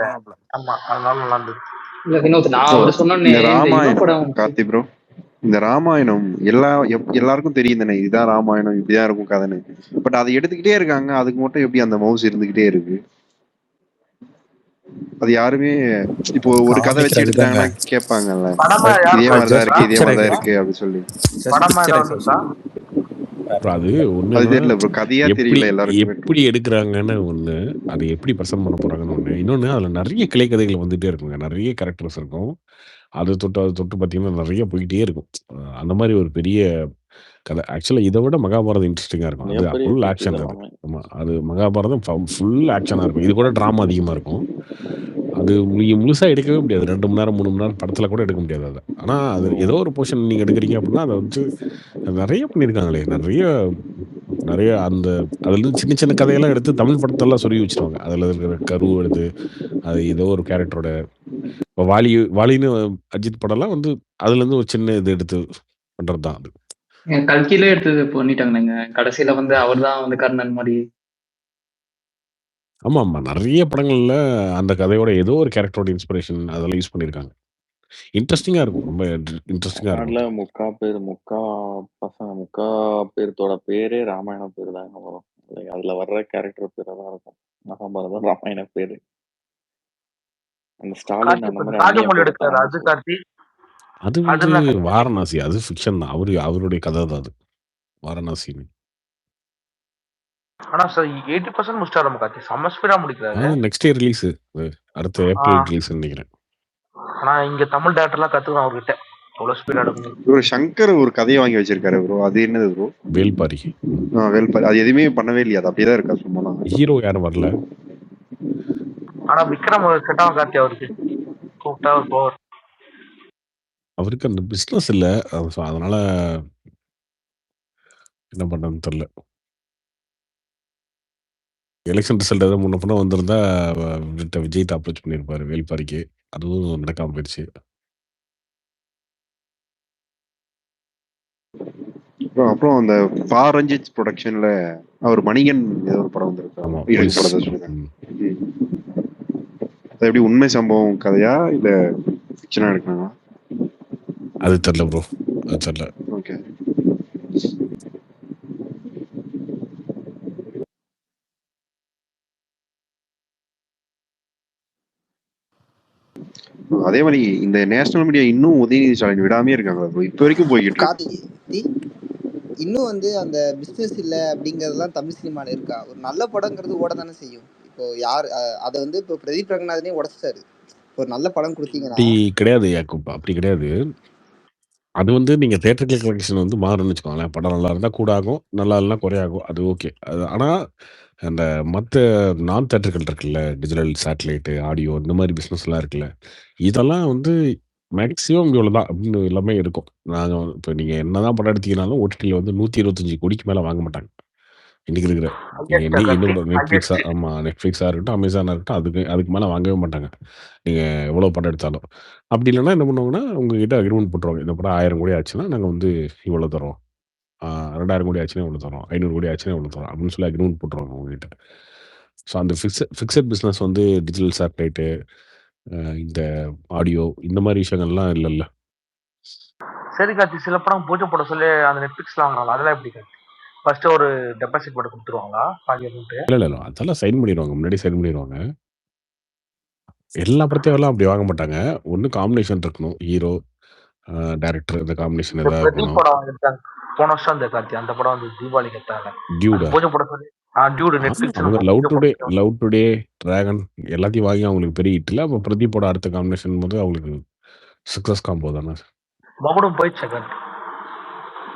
ஆமா அதனால நல்லா இருந்துச்சு. இல்ல வினோத், நான் அவர் சொன்னேனே ராமாயணம் கார்த்தி ப்ரோ, இந்த ராமாயணம் எல்லாருக்கும் தெரியும் தானே, இதுதான் ராமாயணம் இப்படிதான் இருக்கும் கதைன்னு. பட் அதை எடுத்துக்கிட்டே இருக்காங்க. அதுக்கு மட்டும் எப்படி அந்த மவுஸ் இருந்துகிட்டே இருக்கு? அது யாருமே இப்போ ஒரு கதை வச்சு எடுத்தாங்கன்னா கேட்பாங்கல்ல, இதே மாதிரிதான் இருக்கு அப்படின்னு சொல்லி. அது ஒண்ணு தெரியல ப்ரோ. கதையா தெரியல எல்லாருக்கும் எப்படி எடுக்கிறாங்கன்னு ஒண்ணு, அது எப்படி பிரசன்ட் பண்ண போறாங்கன்னு ஒண்ணு. இன்னொன்னு அதுல நிறைய கிளை கதைகள் வந்துட்டே இருக்குங்க. நிறைய கேரக்டர்ஸ் இருக்கும். அது தொட்டு பார்த்தீங்கன்னா நிறைய போயிட்டே இருக்கும். அந்த மாதிரி ஒரு பெரிய கதை. ஆக்சுவலா இதை விட மகாபாரதம் இன்ட்ரெஸ்டிங்கா இருக்கும். அது ஃபுல் ஆக்ஷன். ஆமா, அது மகாபாரதம் ஃபுல் ஆக்ஷனா இருக்கும். இது கூட டிராமா அதிகமா இருக்கும். அது முழுசா எடுக்கவே முடியாது. 2 மணி நேரம் 3 மணி நேரம் படத்துல கூட எடுக்க முடியாது அதை. ஆனா அது ஏதோ ஒரு போர்ஷன் நீங்க எடுக்கிறீங்க அப்படின்னா அதை வந்து நிறைய பண்ணியிருக்காங்களே. நிறைய அந்த அதுல இருந்து சின்ன சின்ன கதையெல்லாம் எடுத்து தமிழ் படத்தெல்லாம் சொல்லி வச்சிருவாங்க. அதுல இருக்கிற கரு எடுத்து அது ஏதோ ஒரு கேரக்டரோட இப்போ வாலின்னு அஜித் படம்லாம் வந்து அதுல இருந்து ஒரு சின்ன இது எடுத்து பண்றதுதான் அது. கல்கிலே எடுத்து பண்ணிட்டாங்க. கடைசியில வந்து அவர் தான் வந்து கர்ணன் மாதிரி. ஆமா. நிறைய படங்கள்ல அந்த கதையோட ஏதோ ஒரு கேரக்டரோட இன்ஸ்பிரேஷன் அதெல்லாம் யூஸ் பண்ணியிருக்காங்க. இன்ட்ரெஸ்டிங்கா இருக்கும். ரொம்ப இன்ட்ரெஸ்டிங்கா இருக்கும். முக்கா பேர்த்தோட பேரே ராமாயணம் பேர் தாங்க வரும். அதுல வர்ற கேரக்டர் பேரா தான் இருக்கும். மகாபாரதம் ராமாயண பேரு. அந்த ஸ்டாலின் அந்த மாதிரி அது வந்து வாரணாசி. அது ஃபிக்ஷன் தான். அவருடைய கதை தான் அது. வாரணாசின்னு. ஆனா சார் 80% முடிச்சிட்டாரு நம்ம கார்த்தி. செம்ம ஸ்பீடா முடிக்கிறாரு. Next year release. அடுத்த ஏப்ரல் ரிலீஸ் நினைக்கிறேன். ஆனா இங்க தமிழ் டேரக்டர்லாம் கத்துக்கணும் அவர்கிட்ட. அவ்வளவு ஸ்பீடா எடுக்கணும். ப்ரோ சங்கர் ஒரு கதையை வாங்கி வச்சிருக்காரு ப்ரோ. அது என்னது ப்ரோ? வேல்பாரி. வேல்பாரி. அது எதுவுமே பண்ணவே இல்லையா? அது அப்படியே தான் இருக்கா சும்மா? ஹீரோ யாரும் வரல. ஆனா விக்ரம் செட் ஆகும் கார்த்தி அவருக்கு. கூப்பிட்டா ஒரு பவர். அவருக்கு அந்த பிஸ்னஸ் இல்லை, அதனால என்ன பண்ணணும்னு தெரியல. எலெக்ஷன் ரிசல்ட் ஏதாவது முன்ன பின்ன வந்திருந்தா விஜய் அப்ரோச் பண்ணியிருப்பாரு வேல்பாரிக்கு. அதுவும் நடக்காம போயிடுச்சு. அப்புறம் அந்த பா ரஞ்சித் ப்ரொடக்ஷன்ல அவர் மணிகன் ஏதோ ஒரு படம் வந்திருக்கு. அது எப்படி உண்மை சம்பவம் கதையா இல்ல ஃபிக்ஷனா எடுக்கணுமா? அது தெரியல ப்ரோ, அது தெரியல. ஓகே. அதே மாதிரி இந்த நேஷனல் மீடியா இன்னும் உதயநிதி ஸ்டாலின் விடாமே இருக்காங்க. இப்ப வரைக்கும் போய்கிட்டு இன்னும் வந்து அந்த பிஸ்னஸ் இல்லை அப்படிங்கிறதுலாம் தமிழ் சினிமாவில் இருக்கா? ஒரு நல்ல படங்கிறது ஓட தானே செய்யும். இப்போ யார் அதை வந்து இப்போ பிரதீப் ரங்கநாதனே உடச்சிட்டாரு. ஒரு நல்ல படம் கொடுத்தீங்கன்னா அப்படி கிடையாது யாக்கூப், அப்படி கிடையாது. அது வந்து நீங்கள் தேட்டருக்கு கலெக்ஷன் வந்து மாறுன்னு வச்சுக்கோங்களேன். படம் நல்லா இருந்தால் கூட ஆகும், நல்லா இல்லைனா குறையாகும். அது ஓகே. அது ஆனால் அந்த மற்ற நான் தேட்டர்கள் இருக்குல்ல, டிஜிட்டல் சேட்டலைட்டு ஆடியோ இந்த மாதிரி பிஸ்னஸ்லாம் இருக்குல்ல, இதெல்லாம் வந்து மேக்ஸிமம் இவ்வளோ தான் அப்படின்னு எல்லாமே இருக்கும். நாங்கள் இப்போ நீங்கள் என்ன தான் படம் எடுத்தீங்கனாலும் ஓடிடியில் வந்து 125 கோடிக்கு மேலே வாங்க மாட்டாங்க இன்னைக்கு இருக்கிற. நீங்கள் இன்னும் நெட்ஃப்ளிக்ஸாக, ஆமாம் நெட்ஃப்ளிக்ஸாக இருக்கட்டும், அமேசானாக இருக்கட்டும், அதுக்கு மேலே வாங்கவே மாட்டாங்க நீங்கள் எவ்வளோ படம் எடுத்தாலும். அப்படி இல்லைன்னா என்ன பண்ணுவாங்கன்னா, உங்ககிட்ட அக்ரிமெண்ட் போட்டுருவாங்க. இந்த படம் 1000 கோடி ஆச்சுன்னா நாங்கள் வந்து இவ்வளோ தரோம், 2000 கோடி ஆச்சுன்னா இவ்வளோ தரோம், 500 கோடி ஆச்சுன்னா இவ்வளோ தரோம் அப்படின்னு சொல்லி அக்ரிமெண்ட் போட்டுருவாங்க உங்ககிட்ட. ஸோ அந்த ஃபிக்ஸட் பிஸ்னஸ் வந்து டிஜிட்டல் சேட்டலைட்டு, இந்த ஆடியோ இந்த மாதிரி விஷயங்கள்லாம் இல்லைல்ல. சரி கார்த்தி, சில படம் பூஜை போட சொல்லி அந்த நெட்ஃபிளிக்ஸ்ல வாங்கலாம், அதெல்லாம் எப்படி கார்த்தி? ஃபர்ஸ்ட் ஒரு டெபாசிட் போட்டு கொடுத்துருவாங்களா? இல்லை அதெல்லாம் சைன் பண்ணிடுவாங்க, முன்னாடி சைன் பண்ணிடுவாங்க. எல்லா படத்தையும் எல்லாம் அப்படி வாங்க மாட்டாங்க. ஒன்று காம்பினேஷன் இருக்கணும், ஹீரோ டைரக்டர் இந்த காம்பினேஷன் ஏதாவது இருக்கணும். போன வருஷம் அந்த கார்த்தி அந்த படம் வந்து தீபாவளிக்கு எடுத்தாங்க. டியூடா? பூஜை போட சொல்லி டியூடு நெட்ஃபிளிக்ஸ் அவங்க லவ் டுடே டிராகன் எல்லாத்தையும் வாங்கி அவங்களுக்கு பெரிய ஹிட் இல்லை. அப்போ பிரதீப்போட அடுத்த காம்பினேஷன் போது அவங்களுக்கு சக்ஸஸ் காம்போ தானே. மகுடம் போயிடுச்சு கார்த்தி.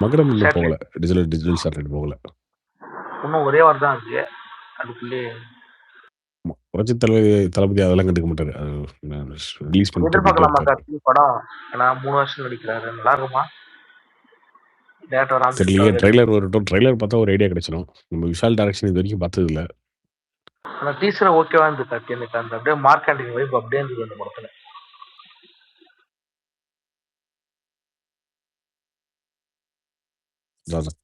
மகுடம் இன்னும் போகல, டிஜிட்டல் சேட்டலைட் போகல. இன்னும் ஒரே வாரம் தான் இருக்கு. அதுக்குள்ளே புரட்சி தளபதி அதெல்லாம் கண்டுக்க மாட்டாரு. ரிலீஸ் பண்ணிட்டு படம் ஏன்னா 3 வருஷம் நடிக்கிறாரு, நல்லா இருக்குமா? தெரியலையே, ட்ரைலர் வரட்டும். ட்ரைலர் பார்த்தா ஒரு ஐடியா கிடைச்சிடும். நம்ம விஷால் டைரக்ஷன் இது வரைக்கும் பார்த்தது இல்லை. ஆனா டீசர் ஓகேவா இருந்தது கார்த்தி. எனக்கு அந்த அப்படியே மார்க்கெட்டிங் வைப் அப்படியே இருந்தது அந்த படத்துல.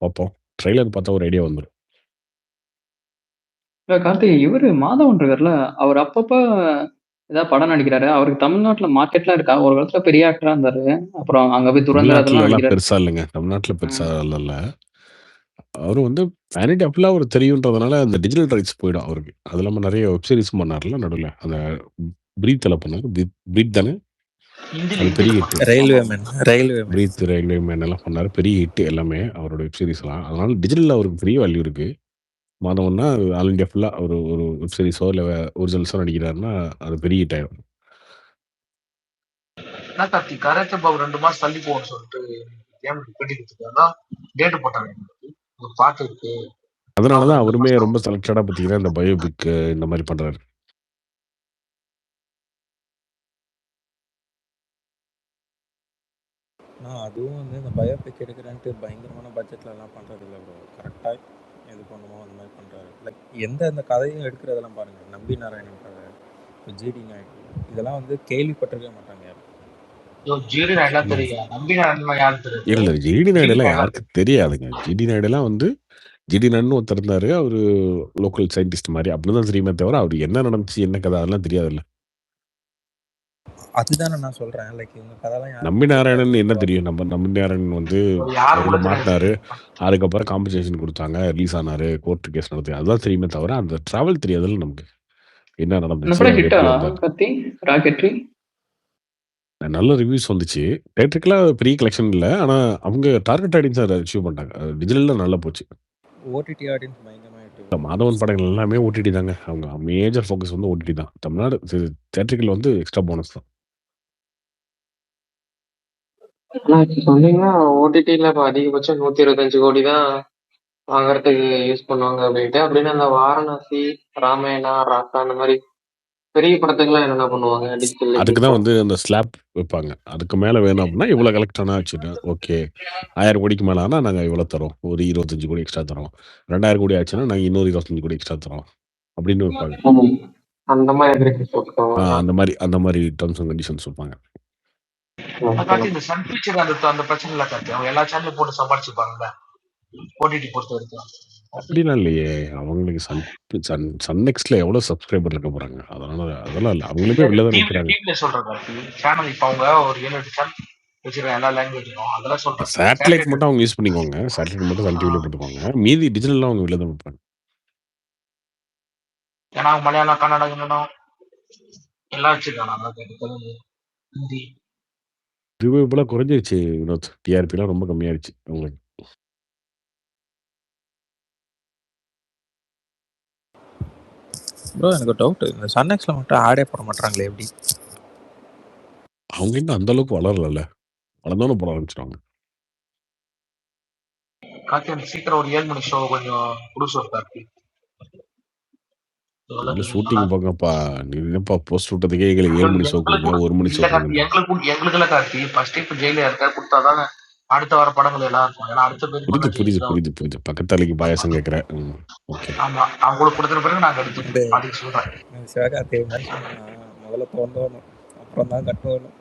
பார்ப்போம். ட்ரைலர் பார்த்தா ஒரு ஐடியா வந்துடும். கார்த்திக், இவரு மாதவன் இருக்கார்ல, அவர் அப்பப்ப ஏதாவது படம் நடிக்கிறாரு. அவருக்கு தமிழ்நாட்டுல மார்க்கெட்லாம் இருக்கா? ஒரு காலத்துல பெரிய ஆக்டரா இருந்தாரு. அப்புறம் அங்க போய் துரந்தர் அதெல்லாம் நடிக்கிறாரு. பெருசா இல்லைங்க, தமிழ்நாட்டுல பெருசா இல்ல. அவரு வந்து பேனிட்டி அப்படிலாம் அவர் தெரியுன்றதுனால அந்த டிஜிட்டல் ரைட்ஸ் போயிடும் அவருக்கு. அது இல்லாம நிறைய வெப்சீரிஸ் பண்ணார்ல நடுவில். அந்த பிரீத்தில் பண்ணாரு. பிரீத் தானே, அது பெரிய ஹிட். ரயில்வே மேன் எல்லாம் பண்ணாரு, பெரிய ஹிட் எல்லாமே அவரோட வெப்சீரிஸ்லாம். அதனால டிஜிட்டலில் அவருக்கு பெரிய வேல்யூ இருக்கு. மாதவன்னா ஆல் இண்டியா ஃபுல்லாக ஒரு வெப்சீரிஸோ இல்லை ஒரிஜினல்ஸோ நடிக்கிறாருன்னா அது பெரிய ஹிட் ஆயிடும். என்ன கார்த்தி, கராத்தே பாபு 2 மாசம் தள்ளி போகணும்னு சொல்லிட்டு பேட்டி கொடுத்துருக்காங்க, டேட் போட்டாங்க. பாட்டு இருக்கு, அதனாலதான் அவருமே ரொம்ப செலக்டடா பார்த்தீங்கன்னா இந்த பயோபிக் இந்த மாதிரி பண்றாரு. அதுவும் வந்து இந்த பயோபிக் எடுக்கிறேன்ட்டு பயங்கரமான பட்ஜெட்ல எல்லாம் பண்றது இல்லை ப்ரோ. கரெக்டா இது பண்ணுமோ அந்த மாதிரி பண்றாரு. லைக் எந்த கதையும் எடுக்கிறதெல்லாம் பாருங்க, நம்பி நாராயணன் கதை, இப்போ ஜிடி நாயுடு, இதெல்லாம் வந்து கேள்விப்பட்டிருக்க மாட்டாங்க யாரும். ஜிடி நாயுடு தெரியும், நம்பி நாராயணன் யாரும் தெரியும் இல்ல, ஜிடி நாயுடு எல்லாம் யாருக்கு தெரியாதுங்க. ஜிடி நாயுடு எல்லாம் வந்து ஜிடி நாயுடுன்னு ஒருத்தர் இருந்தாரு, அவரு லோக்கல் சயின்டிஸ்ட் மாதிரி அப்படிதான் தெரியுமே தவிர அவர் என்ன நடந்துச்சு என்ன கதை அதெல்லாம் தெரியாதுல்ல. அதுதானே நான் சொல்றேன். லைக் இவங்க கதைலாம் நம்பி நாராயணன் என்ன தெரியும்? நம்பி நாராயணன் வந்து அவங்கள மாட்டினாரு, அதுக்கப்புறம் காம்பன்சேஷன் கொடுத்தாங்க, ரிலீஸ் ஆனாரு, கோர்ட் கேஸ் நடத்தி, அதுதான் தெரியுமே தவிர அந்த டிராவல் தெரியாதுல்ல நமக்கு, என்ன நடந்துச்சு. நல்ல ரிவ்யூஸ் வந்துச்சு. தியேட்ரிக்கலா பெரிய கலெக்ஷன் இல்ல. ஆனா, அவங்க டார்கெட் ஆடியன்ஸ அச்சீவ் பண்ணிட்டாங்க. டிஜிட்டல்ல நல்லா போச்சு. ஓடிடி ஆடியன்ஸ் பயங்கரமா இல்ல மாதவன் படங்கள் எல்லாமே ஓடிடி தாங்க. அவங்க மேஜர் ஃபோக்கஸ் வந்து ஓடிடி தான். தமிழ்நாடு தியேட்ரிக்கல் வந்து எக்ஸ்ட்ரா போனஸ் தான். ஆனா இப்ப சொன்னீங்கன்னா ஓடிடில இப்ப அதிகபட்சம் 125 கோடி தான் வாங்குறதுக்கு யூஸ் பண்ணுவாங்க அப்படின்ட்டு. அப்படின்னு அந்த வாரணாசி, ராமாயணா, ராக்கா அந்த மாதிரி பெரிய படத்துக்குலாம் என்னென்ன பண்ணுவாங்க டிஜிட்டல் அதுக்கு தான் வந்து அந்த ஸ்லாப் வைப்பாங்க. அதுக்கு மேல வேணும் அப்படின்னா, இவ்வளோ கலெக்ட் ஆனா வச்சுட்டு, ஓகே 1000 கோடிக்கு மேல ஆனா நாங்க இவ்வளோ தரோம். ஒரு 25 கோடி எக்ஸ்ட்ரா தரோம். 2000 கோடி ஆச்சுன்னா நாங்க இன்னொரு 25 கோடி எக்ஸ்ட்ரா தரோம். அப்படின்னு வைப்பாங்க. அந்த மாதிரி போட்டுருவாங்க. அந்த மாதிரி டெர்ம்ஸ் அண்ட் கண்டிஷன்ஸ் வைப்பாங்க. கார்த்தி இந்த சன் பிக்சர் அந்த பிரச்சனை இல்ல கார்த்தி. அவங்க எல்லா சேனலும் போட்டு சம்பாதிச்சுப்பாங்கல்ல ஓடிடி பொறுத்த வரைக்கும். அப்படிலாம் இல்லையே. அவங்களுக்கு சன் நெக்ஸ்ட்ல எவ்வளவு சப்ஸ்கிரைபர் இருக்க போறாங்க. அதெல்லாம் இல்ல. அவங்களுமே வெளில தான் நிக்கிறாங்க. டிவில சொல்றேன் கார்த்தி. சேனல் இப்ப அவங்க ஒரு 7-8 சேனல் வச்சிருக்காங்க எல்லா லாங்குவேஜ்லயும். அதெல்லாம் சொல்றேன். சேட்டலைட் மட்டும் அவங்க யூஸ் பண்ணிக்கோங்க. சேட்டலைட் மட்டும் சன் டிவில போட்டுக்கோங்க. மீதி டிஜிட்டல்லாம் அவங்க வெளில தான் வைப்பாங்க. ஏன்னா மலையாளம், கன்னடம், கன்னடம் எல்லாம் வச்சிருக்காங்க. தெலுங்கு, ஹிந்தி. இதுவே இப்பெல்லாம் குறைஞ்சிருச்சு வினோத். டிஆர்பிலாம் ரொம்ப கம்மியாயிருச்சு அவங்களுக்கு. ப்ரோ எனக்கு டவுட், இந்த சன் எக்ஸ்ல மட்டும் ஆடே போட மாட்டாங்களே எப்படி? அவங்க இன்னும் அந்த அளவுக்கு வளரல. வளர்ந்தோன்னு போட ஆரம்பிச்சிருவாங்க. கார்த்தி அந்த சீக்கிரம் ஒரு 7 மணி ஷோ கொஞ்சம் புதுசு கார்த்தி. ஷூட்டிங் போங்கப்பா. நீ என்னப்பா போஸ்ட் விட்டதுக்கே எங்களுக்கு 7 மணி ஷோ கொடுங்க, 1 மணி ஷோ கொடுங்க. எங்களுக்கு இல்ல கார்த்தி. ஃபர்ஸ்ட் இப்ப ஜெயில இருக்க கொடுத்தாதான் அடுத்த வர படங்கள் எல்லாம் இருக்கும். ஏன்னா அடுத்த புரியுது. பக்கத்தாளிக்கு பாயாசம் கேட்கிறேன். ஓகே. ஆமா அவங்களுக்கு கொடுத்த பிறகு நாங்க எடுத்துக்கோம். அதுக்கு சொல்றேன். சிவகார்த்தி மாதிரி சொன்னா முதல்ல தோண்டணும், அப்புறம் தான் கட்டணும்.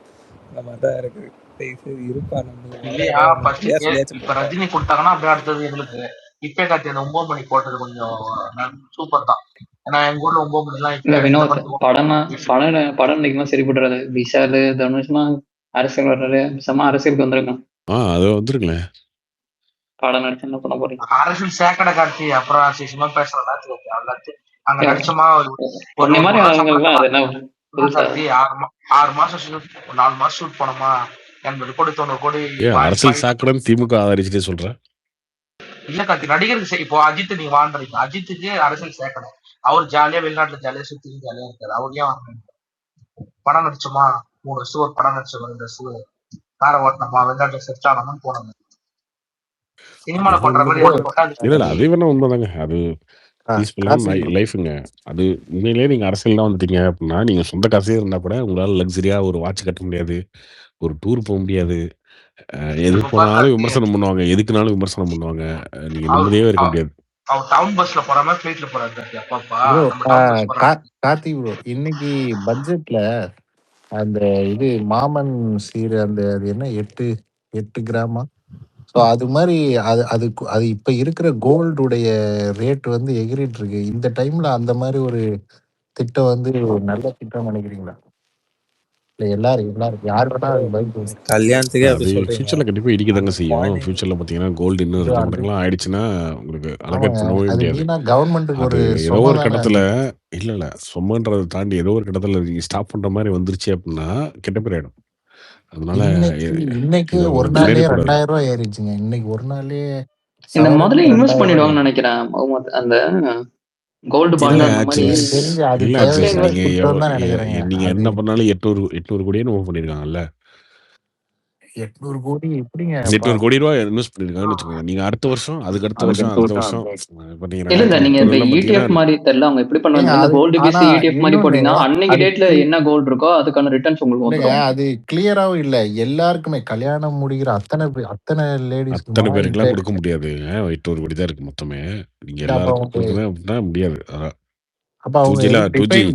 அந்த மாதிரி தான் இருக்கு. இருப்பா இல்லையா இப்ப ரஜினி கொடுத்தாங்கன்னா அப்படியே அடுத்தது எங்களுக்கு. இப்ப கார்த்தி அந்த 9 மணி போட்டது கொஞ்சம் சூப்பர் தான். ஏன்னா எங்க ஊர்ல 9 மணி எல்லாம் படம் நினைக்குமா சரிபடுறது. விஷாலு, தனுஷ்லாம் அரசியல் வர்றாரு. அரசியலுக்கு வந்துருங்க. அது வந்துருங்களே. படம் நடிச்சு என்ன பண்ண போறீங்க? அரசியல் சேக்கடை கார்த்தி. அப்புறம் சும்மா பேசுறேன் அங்க நடிச்சமா ஒன்னே மாதிரி ஆளுங்கள்லாம் அது என்ன 6 மாசம் ஷூட், 4 மாசம் ஷூட் போனோமா 80 கோடி 90 கோடி. அரசியல் சாக்கடைன்னு திமுக ஆதரிச்சுட்டே சொல்றேன். இல்ல கார்த்தி, நடிகருக்கு இப்போ அஜித் நீங்க வாழ்ந்துறீங்க. அஜித்துக்கு அரசியல் சேக்கடை. அவர் ஜாலியா வெளிநாட்டுல ஜாலியா சுத்தி ஜாலியா இருக்காரு. அவர் ஏன் வாங்க? படம் நடிச்சோமா 3 வருஷம் ஒரு படம் நடிச்சோம், 2 வருஷம் கார ஓட்டணுமா, வெளிநாட்டுல செட் ஆனோம்னு போனோம். சினிமால பண்ற மாதிரி இல்ல அது வேணா உண்மைதாங்க. அது லைஃபுங்க. அது உண்மையிலேயே நீங்க அரசியல்லாம் வந்துட்டீங்க அப்படின்னா, நீங்க சொந்த காசே இருந்தா கூட உங்களால லக்ஸரியா ஒரு வாட்ச் கட்ட முடியாது, ஒரு டூர் போக முடியாது. எது போனாலும் விமர்சனம் பண்ணுவாங்க, எதுக்குனாலும் விமர்சனம் பண்ணுவாங்க. நீங்க நிம்மதியாவே இருக்க முடியாது. அவர் டவுன் பஸ்ல போறாம ஃப்ளைட்ல போறாரு. கார்த்தி ப்ரோ, இன்னைக்கு பட்ஜெட்ல அந்த இது மாமன் சீர் அந்த அது என்ன 8 கிராமா, ஸோ அது மாதிரி அது இப்ப இருக்கிற கோல்டுடைய ரேட் வந்து எகிரிட்டு இருக்கு. இந்த டைம்ல அந்த மாதிரி ஒரு திட்டம் வந்து நல்ல திட்டம் நினைக்கிறீங்களா? இல்ல எல்லாரும் யார் வேணா கல்யாணத்துக்கே அது ஃபியூச்சர்ல கண்டிப்பா இடிக்கதாங்க செய்யும். ஃபியூச்சர்ல பாத்தீங்கன்னா கோல்டு இன்னும் 2 மடங்குலாம் ஆயிடுச்சுன்னா உங்களுக்கு அலோகேட் பண்ணவே முடியாது. கவர்மெண்ட்டுக்கு ஒரு ஏதோ ஒரு கட்டத்துல இல்ல சொம்மன்றதை தாண்டி ஏதோ ஒரு கட்டத்துல நீங்க ஸ்டாப் பண்ற மாதிரி வந்துருச்சு அப்படின்னா கெட்ட பேர் ஆயிடும். அதனால இன்னைக்கு ஒரு நாளே 2000 ரூபாய் ஏறிச்சுங்க. இன்னைக்கு ஒரு நாளே இந்த முதல்ல இன்வெஸ்ட் பண்ணிடுவாங்கன்னு நினைக்கிறேன். அந்த கோல்டு பாண்ட் அந்த மாதிரி நீங்க என்ன பண்ணாலும் 800 கோடியே மூவ் பண்ணிருக்காங்கல்ல. 800 கோடி எப்படிங்க? 800 கோடி ரூபாய் இன்வெஸ்ட் பண்ணிருக்காங்கன்னு வச்சுக்கோங்க. நீங்க அடுத்த வருஷம் அதுக்கு அடுத்த வருஷம் இல்ல நீங்க இப்ப ETF மாதிரி தெரியல அவங்க எப்படி பண்ணுவாங்க. கோல்டு பேஸ் ETF மாதிரி போட்டீங்கன்னா அன்னைக்கு டேட்ல என்ன கோல்டு இருக்கோ அதுக்கான ரிட்டர்ன்ஸ் உங்களுக்கு வந்துரும். அது கிளியராவும் இல்ல. எல்லாருக்குமே கல்யாணம் முடிகிற அத்தனை லேடிஸ் அத்தனை பேருக்குலாம் கொடுக்க முடியாது. 800 கோடி தான் இருக்கு மொத்தமே. நீங்க எல்லாருக்கும் கொடுக்கவே அப்படின்னா முடியாது. அதான் அப்ப அவங்க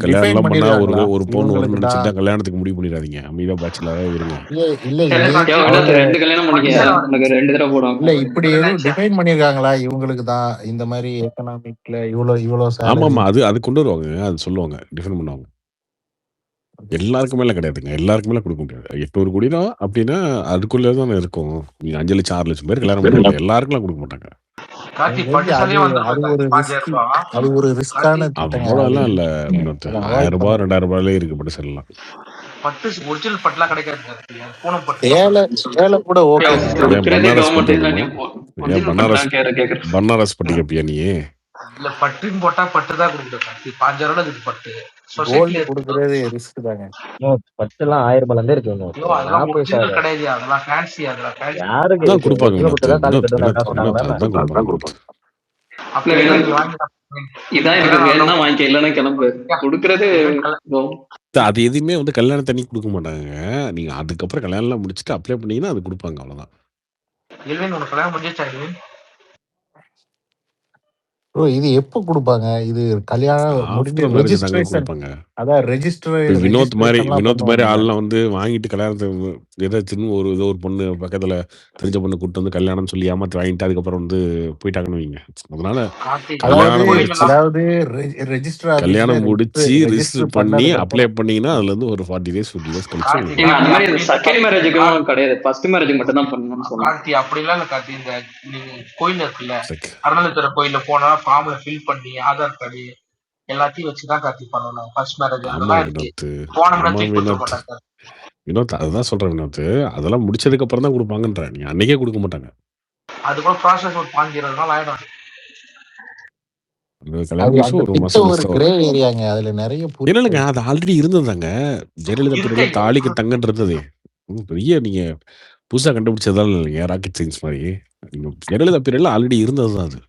கல்யாணம் பண்ணா ஒரு பொண்ணு ஒரு நினைச்சுட்டா கல்யாணத்துக்கு முடிவு பண்ணிடாதீங்க. அமைதியா பேச்சுலரா இருங்க. இல்ல இப்படி எதுவும் டிஃபைன் பண்ணிருக்காங்களா இவங்களுக்கு தான் இந்த மாதிரி எக்கனாமிக்ல இவ்வளவு? ஆமாமா அது கொண்டு வருவாங்க. அது சொல்லுவாங்க, டிஃபைன் பண்ணுவாங்க. எல்லாருக்குமே எல்லாம் கிடையாதுங்க. எல்லாருக்குமே கொடுக்க முடியாது. 800 கோடி தான் அப்படின்னா அதுக்குள்ளதான் இருக்கும். நீங்க 5 லட்சம் 6 லட்சம் பேர் கல்யாணம் பண்ணுவாங்க. எல்லாருக்கும் கொடுக்க மாட்டாங்க. அது ஒரு ரிஸ்கான அவ்வளோலாம் இல்ல. 1000 ரூபாய் 2000 ரூபாயிலே இருக்கு பட்டு செல்லாம். பட்டு ஒரிஜினல் பட்டுலாம் கிடைக்காது கார்த்தி. அது பூனம் பட்டு தான் சேலை சேலை கூட ஓகே. ஏன் கொடுக்கறதே பனாரஸ் பட்டு கவர்மெண்ட் தானே, வேணுமா? ஏன் ஒரிஜினல் பட்டு பனாரஸ் தான் கேக்குறேன். பனாரஸ் பட்டு கேப்பியா நீ? இல்ல பட்டுன்னு போட்டா பட்டு தான் கொடுக்குது கார்த்தி. 5000 இதுக்கு பட்டு கோல்டு சொசைட்டில கொடுக்கறது ரிஸ்க் தாங்க. பட்டுலாம் 1000 ரூபாயில இருக்கு. ஐயோ அதெல்லாம் ஒரிஜினல் கிடையாது, அதெல்லாம் ஃபேன்சி. அதெல்லாம் ஃபேன்சி யாருக்கு அதான் இருக்கு? கொடுப்பாங்க ஒரிஜினல் பட்டு வினோத். தான் தாலி வினோத் கட்டணும் வினோத் சொன்னாங்களா? வினோத் அதுதான் கொடுப்பாங்க வினோத். அப்படி இல்ல, நீங்க வாங்கி இதான் எனக்கு வேணும்னா வாங்கிக்க, இல்லைன்னா கிளம்பு. கொடுக்கறது அது எதுவுமே வந்து கல்யாண தண்ணி கொடுக்க மாட்டாங்க. நீங்க அதுக்கப்புறம் கல்யாணம் முடிச்சுட்டு அப்ளை பண்ணீங்கன்னா அது கொடுப்பாங்க, அவ்வளவுதான். எல்வின் உனக்கு கல்யாணம் முடிஞ்சிச்சா எல்வின்? ப்ரோ இது எப்போ கொடுப்பாங்க? இது கல்யாணம் முடிஞ்சு ஆஃப்டர் மேரேஜ் தாங்க ரெஜிஸ்ட்ரேஷன், கொடுப்பாங்க. அதான் வினோத் மாதிரி ரெஜிஸ்ட்ரேஷன்லாம் ஆள்லாம் வந்து வாங்கிட்டு கல்யாணத்துக்கு ஏதாச்சும் ஏதோ ஒரு பொண்ணு பக்கத்துல தெரிஞ்ச பொண்ணு கூப்பிட்டு வந்து கல்யாணம் சொல்லி ஏமாத்தி வாங்கிட்டு அதுக்கப்புறம் வந்து போயிட்டாங்கன்னு வைங்க. அதனால அதாவது ரெஜிஸ்டர் கல்யாணம் முடிச்சு ரெஜிஸ்டர் பண்ணி அப்ளை பண்ணீங்கன்னா அதுல இருந்து ஒரு 40 days 50 days கழிச்சு அந்த மாதிரி செகண்ட் மேரேஜுக்கும் கிடையாது, ஃபர்ஸ்ட் மேரேஜுக்கு மட்டும் தான் பண்ணணும்னு சொன்னாங்க. கார்த்தி அப்படிலாம் இல்ல கார்த்தி. இந்த நீங்க கோயில் இருக்குல்ல, அருணாச்சல கோயில போனா ஃபார்ம்ல ஃபில் பண்ணி ஆதார் கார்டு எல்லாத்தையும் வச்சுதான் கார்த்தி பண்ணணும் ஃபர்ஸ்ட் மேரேஜ். அதெல்லாம் இருக்கு. போனோம்னா செக் பண்ண மாட்டாங்க வினோத். அதுதான் சொல்றேன் வினோத், அதெல்லாம் முடிச்சதுக்கு அப்புறம் தான் கொடுப்பாங்கன்ற. நீ அன்னைக்கே கொடுக்க மாட்டாங்க. அது கூட ப்ராசஸ் ஒரு 5-20 நாள் ஆயிடும். அது ஆல்ரெடி இருந்ததாங்க. ஜெயலலிதா பீரியட்ல தாலிக்கு தங்கன்னு இருந்தது. பெரிய நீங்க புதுசா கண்டுபிடிச்சதால இல்லைங்க, ராக்கெட் சயின்ஸ் மாதிரி. நீங்க ஜெயலலிதா பீரியட்ல ஆல்ரெடி இருந்தது தான் அது.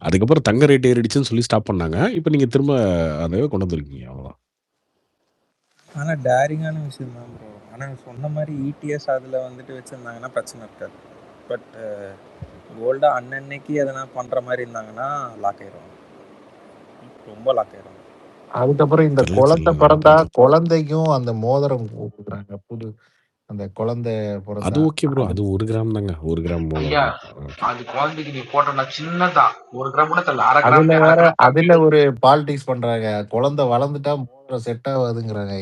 அதுக்கப்புறம் தங்க ரேட் ஏறிடுச்சுன்னு சொல்லி ஸ்டாப் பண்ணாங்க. இப்போ நீங்க திரும்ப அதவே கொண்டு வந்திருக்கீங்க, அவ்வளோதான். ஆனால் டேரிங்கான விஷயம் தான் ப்ரோ. ஆனால் சொன்ன மாதிரி இடிஎஸ் அதில் வந்துட்டு வச்சுருந்தாங்கன்னா பிரச்சனை இருக்காது. பட் கோல்டாக அன்னன்னைக்கு எதனா பண்ணுற மாதிரி இருந்தாங்கன்னா லாக் ஆயிடுவாங்க, ரொம்ப லாக் ஆயிடுவாங்க. அதுக்கப்புறம் இந்த குழந்தை பிறந்தா குழந்தைக்கும் அந்த மோதிரம் கொடுக்குறாங்க, புது அந்த குழந்தை பிறந்தா. அது ஓகே ப்ரோ, அது 1 கிராம் தாங்க, 1 கிராம் மோதிரம். அது குழந்தைக்கு நீ போட்டா சின்னதா 1 கிராம் கூட தெரியல, 1/2 அதுல கிராம். வேற அதுல ஒரு பாலிடிக்ஸ் பண்றாங்க, குழந்தை வளர்ந்துட்டா மோதிரம் செட் ஆகாதுங்கிறாங்க.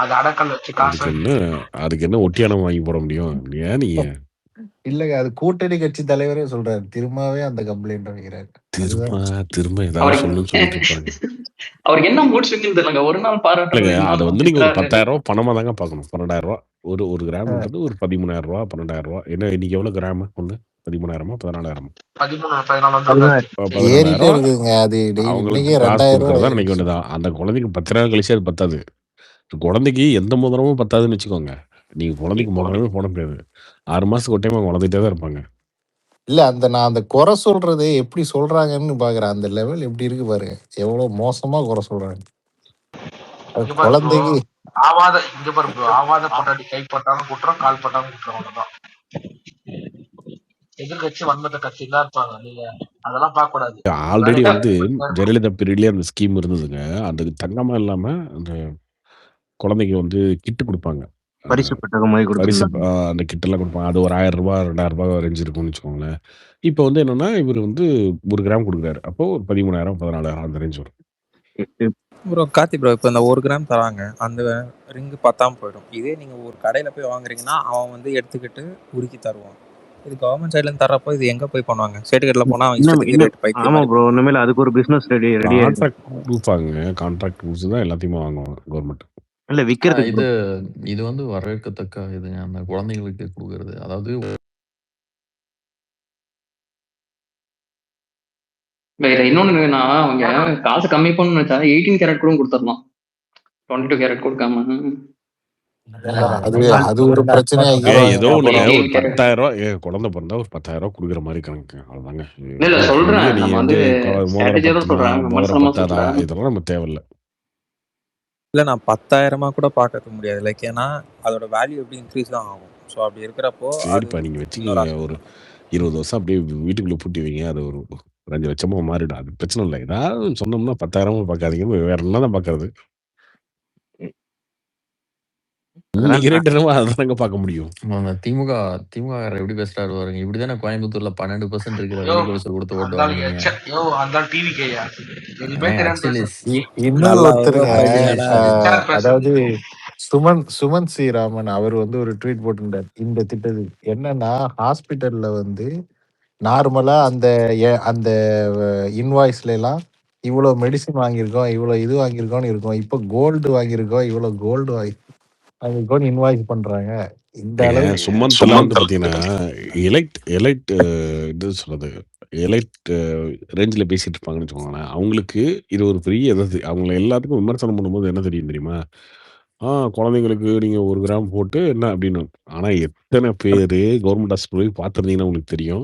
அது அடக்கல் வச்சு காசு அதுக்கு என்ன ஒட்டியானம் வாங்கி போட முடியும்? ஏன் நீங்க இல்லங்க, அது கூட்டணி கட்சி தலைவரே சொல்றாரு, திரும்பவே அந்த கம்ப்ளைண்ட் வைக்கிறாரு. திரும்ப ஏதாவது சொல்லணும்னு சொல்லிட்டு இருப்பாங்க. அவருக்கு என்ன மூட் ஸ்விங் தெரியலங்க. ஒரு நாள் பாராட்டுங்க, அதை வந்து நீங்க ஒரு 10,000 ரூபாய் பணமா தாங்க பார்க்கணும். 12,000 ரூபாய் ஒரு கிராம்ன்றது ஒரு 13,000 ரூபாய் 12,000 ரூபாய். என்ன இன்னைக்கு எவ்வளவு கிராம்? ஒண்ணு 13,000 14,000? அவங்களுக்கு காசு கொடுக்கறதா நினைக்க வேண்டியதான். அந்த குழந்தைக்கு 10,000 கழிச்சு அது பத்தாது. குழந்தைக்கு எந்த முதலமும் பத்தாதுன்னு வச்சுக்கோங்க. நீங்க குழந்தைக்கு முதலமே போட முடியாது. 6 மாசத்துக்கு ஒரு டைம் குழந்தைட்டே தான் இருப்பாங்க. இல்ல நான் அந்த குறை சொல்றது எப்படி சொல்றாங்கன்னு பாக்குறேன். அந்த லெவல் எப்படி இருக்கு பாருங்க, எவ்வளவு மோசமா குறை சொல்றாங்க. குழந்தைக்கு ஆவாத பொட்டாடி கை பட்டாலும் குற்றம், கால் பட்டாலும் குற்றம். அவ்வளவுதான். எதிர்கட்சி வன்மத்தை கட்சி தான் இருப்பாங்க. நீங்க அதெல்லாம் பார்க்க கூடாது. ஆல்ரெடி வந்து ஜெயலலிதா பீரியட்லயே அந்த ஸ்கீம் இருந்ததுங்க. அது தங்கமா இல்லாம அந்த குழந்தைக்கு வந்து கிட்டு கொடுப்பாங்க, பரிசு பெட்டகம் மாதிரி கொடுப்பாங்க. அந்த கிட்டெல்லாம் கொடுப்பாங்க. அது ஒரு 1,000 ரூபாய் 2,000 ரூபாய் ரேஞ்ச் இருக்கும்னு வச்சுக்கோங்களேன். இப்போ வந்து என்னன்னா இவர் வந்து 1 கிராம் கொடுக்குறாரு, அப்போ ஒரு 13,000 14,000 அந்த ரேஞ்ச் வரும். ப்ரோ கார்த்தி ப்ரோ, இப்போ இந்த 1 கிராம் தராங்க, அந்த ரிங்கு பத்தாம போயிடும். இதே நீங்க ஒரு கடையில போய் வாங்குறீங்கன்னா அவன் வந்து எடுத்துக்கிட்டு உருக்கி தருவான். இது கவர்மெண்ட் சைடுல இருந்து தரப்போ இது எங்க போய் பண்ணுவாங்க? ஸ்டேட்ல போனா ஆமா ப்ரோ, இனிமேல் அதுக்கு ஒரு பிசினஸ் ரெடி கான்ட்ராக்ட் கொடுப்பாங்க. கான்ட்ராக்ட் கொடுத்து தான் எல்லாத்தையுமே வாங்குவாங்க கவர்மெண்ட். இல்ல விக்கிறது. இது வந்து வரவேற்கத்தக்க இதுங்க, அந்த குழந்தைங்களுக்கு கொடுக்கறது. அதாவது வேற இன்னொன்னு என்னன்னா, அவங்க காசு கம்மி பண்ணணும்னு நினைச்சா 18 கேரட் கூட கொடுத்துடலாம், 22 கேரட் கொடுக்காம. அது ஒரு பிரச்சனை. ஏதோ ஒரு 10,000 ரூபாய் குழந்தை பிறந்தா ஒரு 10,000 ரூபாய் கொடுக்குற மாதிரி கணக்கு, அவ்வளவுதாங்க. இல்ல சொல்றேன், நீங்க வந்து இதெல்லாம் நம்ம தேவையில்லை. இல்லை, நான் 10,000 கூட பார்க்க முடியாது. லைக் ஏன்னா அதோட வேல்யூ எப்படி இன்க்ரீஸ் தான் ஆகும். ஸோ அப்படி இருக்கிறப்போ சரிப்பா, நீங்க வச்சுக்கோங்க. ஒரு 20 வருஷம் அப்படியே வீட்டுக்குள்ள பூட்டி வைங்க, அது ஒரு 5 லட்சமா மாறிடும். அது பிரச்சனை இல்லை. ஏதாவது சொன்னோம்னா 10,000 பார்க்காதீங்க, வேற என்ன தான் பார்க்கறது. அதானங்க பார்க்க முடியும். திமுக எப்படி பேசுறாரு பாருங்க. இப்படிதானே கோயம்புத்தூர்ல 12% இருக்கிற வெளிக்கொலுசு கொடுத்து ஓட்டு வாங்குவீங்க. இன்னொரு ஒருத்தருங்க, அதாவது சுமன் சி ராமன் அவர் வந்து ஒரு ட்வீட் போட்டிருந்தார் இந்த திட்டத்துக்கு. என்னன்னா ஹாஸ்பிட்டல்ல வந்து நார்மலா அந்த இன்வாய்ஸ்ல எல்லாம் இவ்வளவு மெடிசின் வாங்கியிருக்கோம், இவ்வளவு இது வாங்கியிருக்கோம்னு இருக்கும். இப்போ கோல்டு வாங்கியிருக்கோம், இவ்வளவு கோல்டு அதுக்கு கூட இன்வாய்ஸ் பண்றாங்க. இந்த ஏங்க அளவுக்கு சுமந்த்லாம் வந்து பார்த்தீங்கன்னா, எலைட் என்ன சொல்றது? எலைட் ரேஞ்சில பேசிட்டு இருப்பாங்கன்னு வச்சுக்கோங்களேன். அவங்களுக்கு இது ஒரு பெரிய இது. அவங்கள எல்லாத்துக்கும் விமர்சனம் பண்ணும்போது என்ன தெரியும் தெரியுமா? குழந்தைங்களுக்கு நீங்க 1 கிராம் போட்டு என்ன அப்படின்னு. ஆனா எத்தன பேரு கவர்மெண்ட் ஹாஸ்பிட்டல் போய் பார்த்துருந்தீங்கன்னா உங்களுக்கு தெரியும்.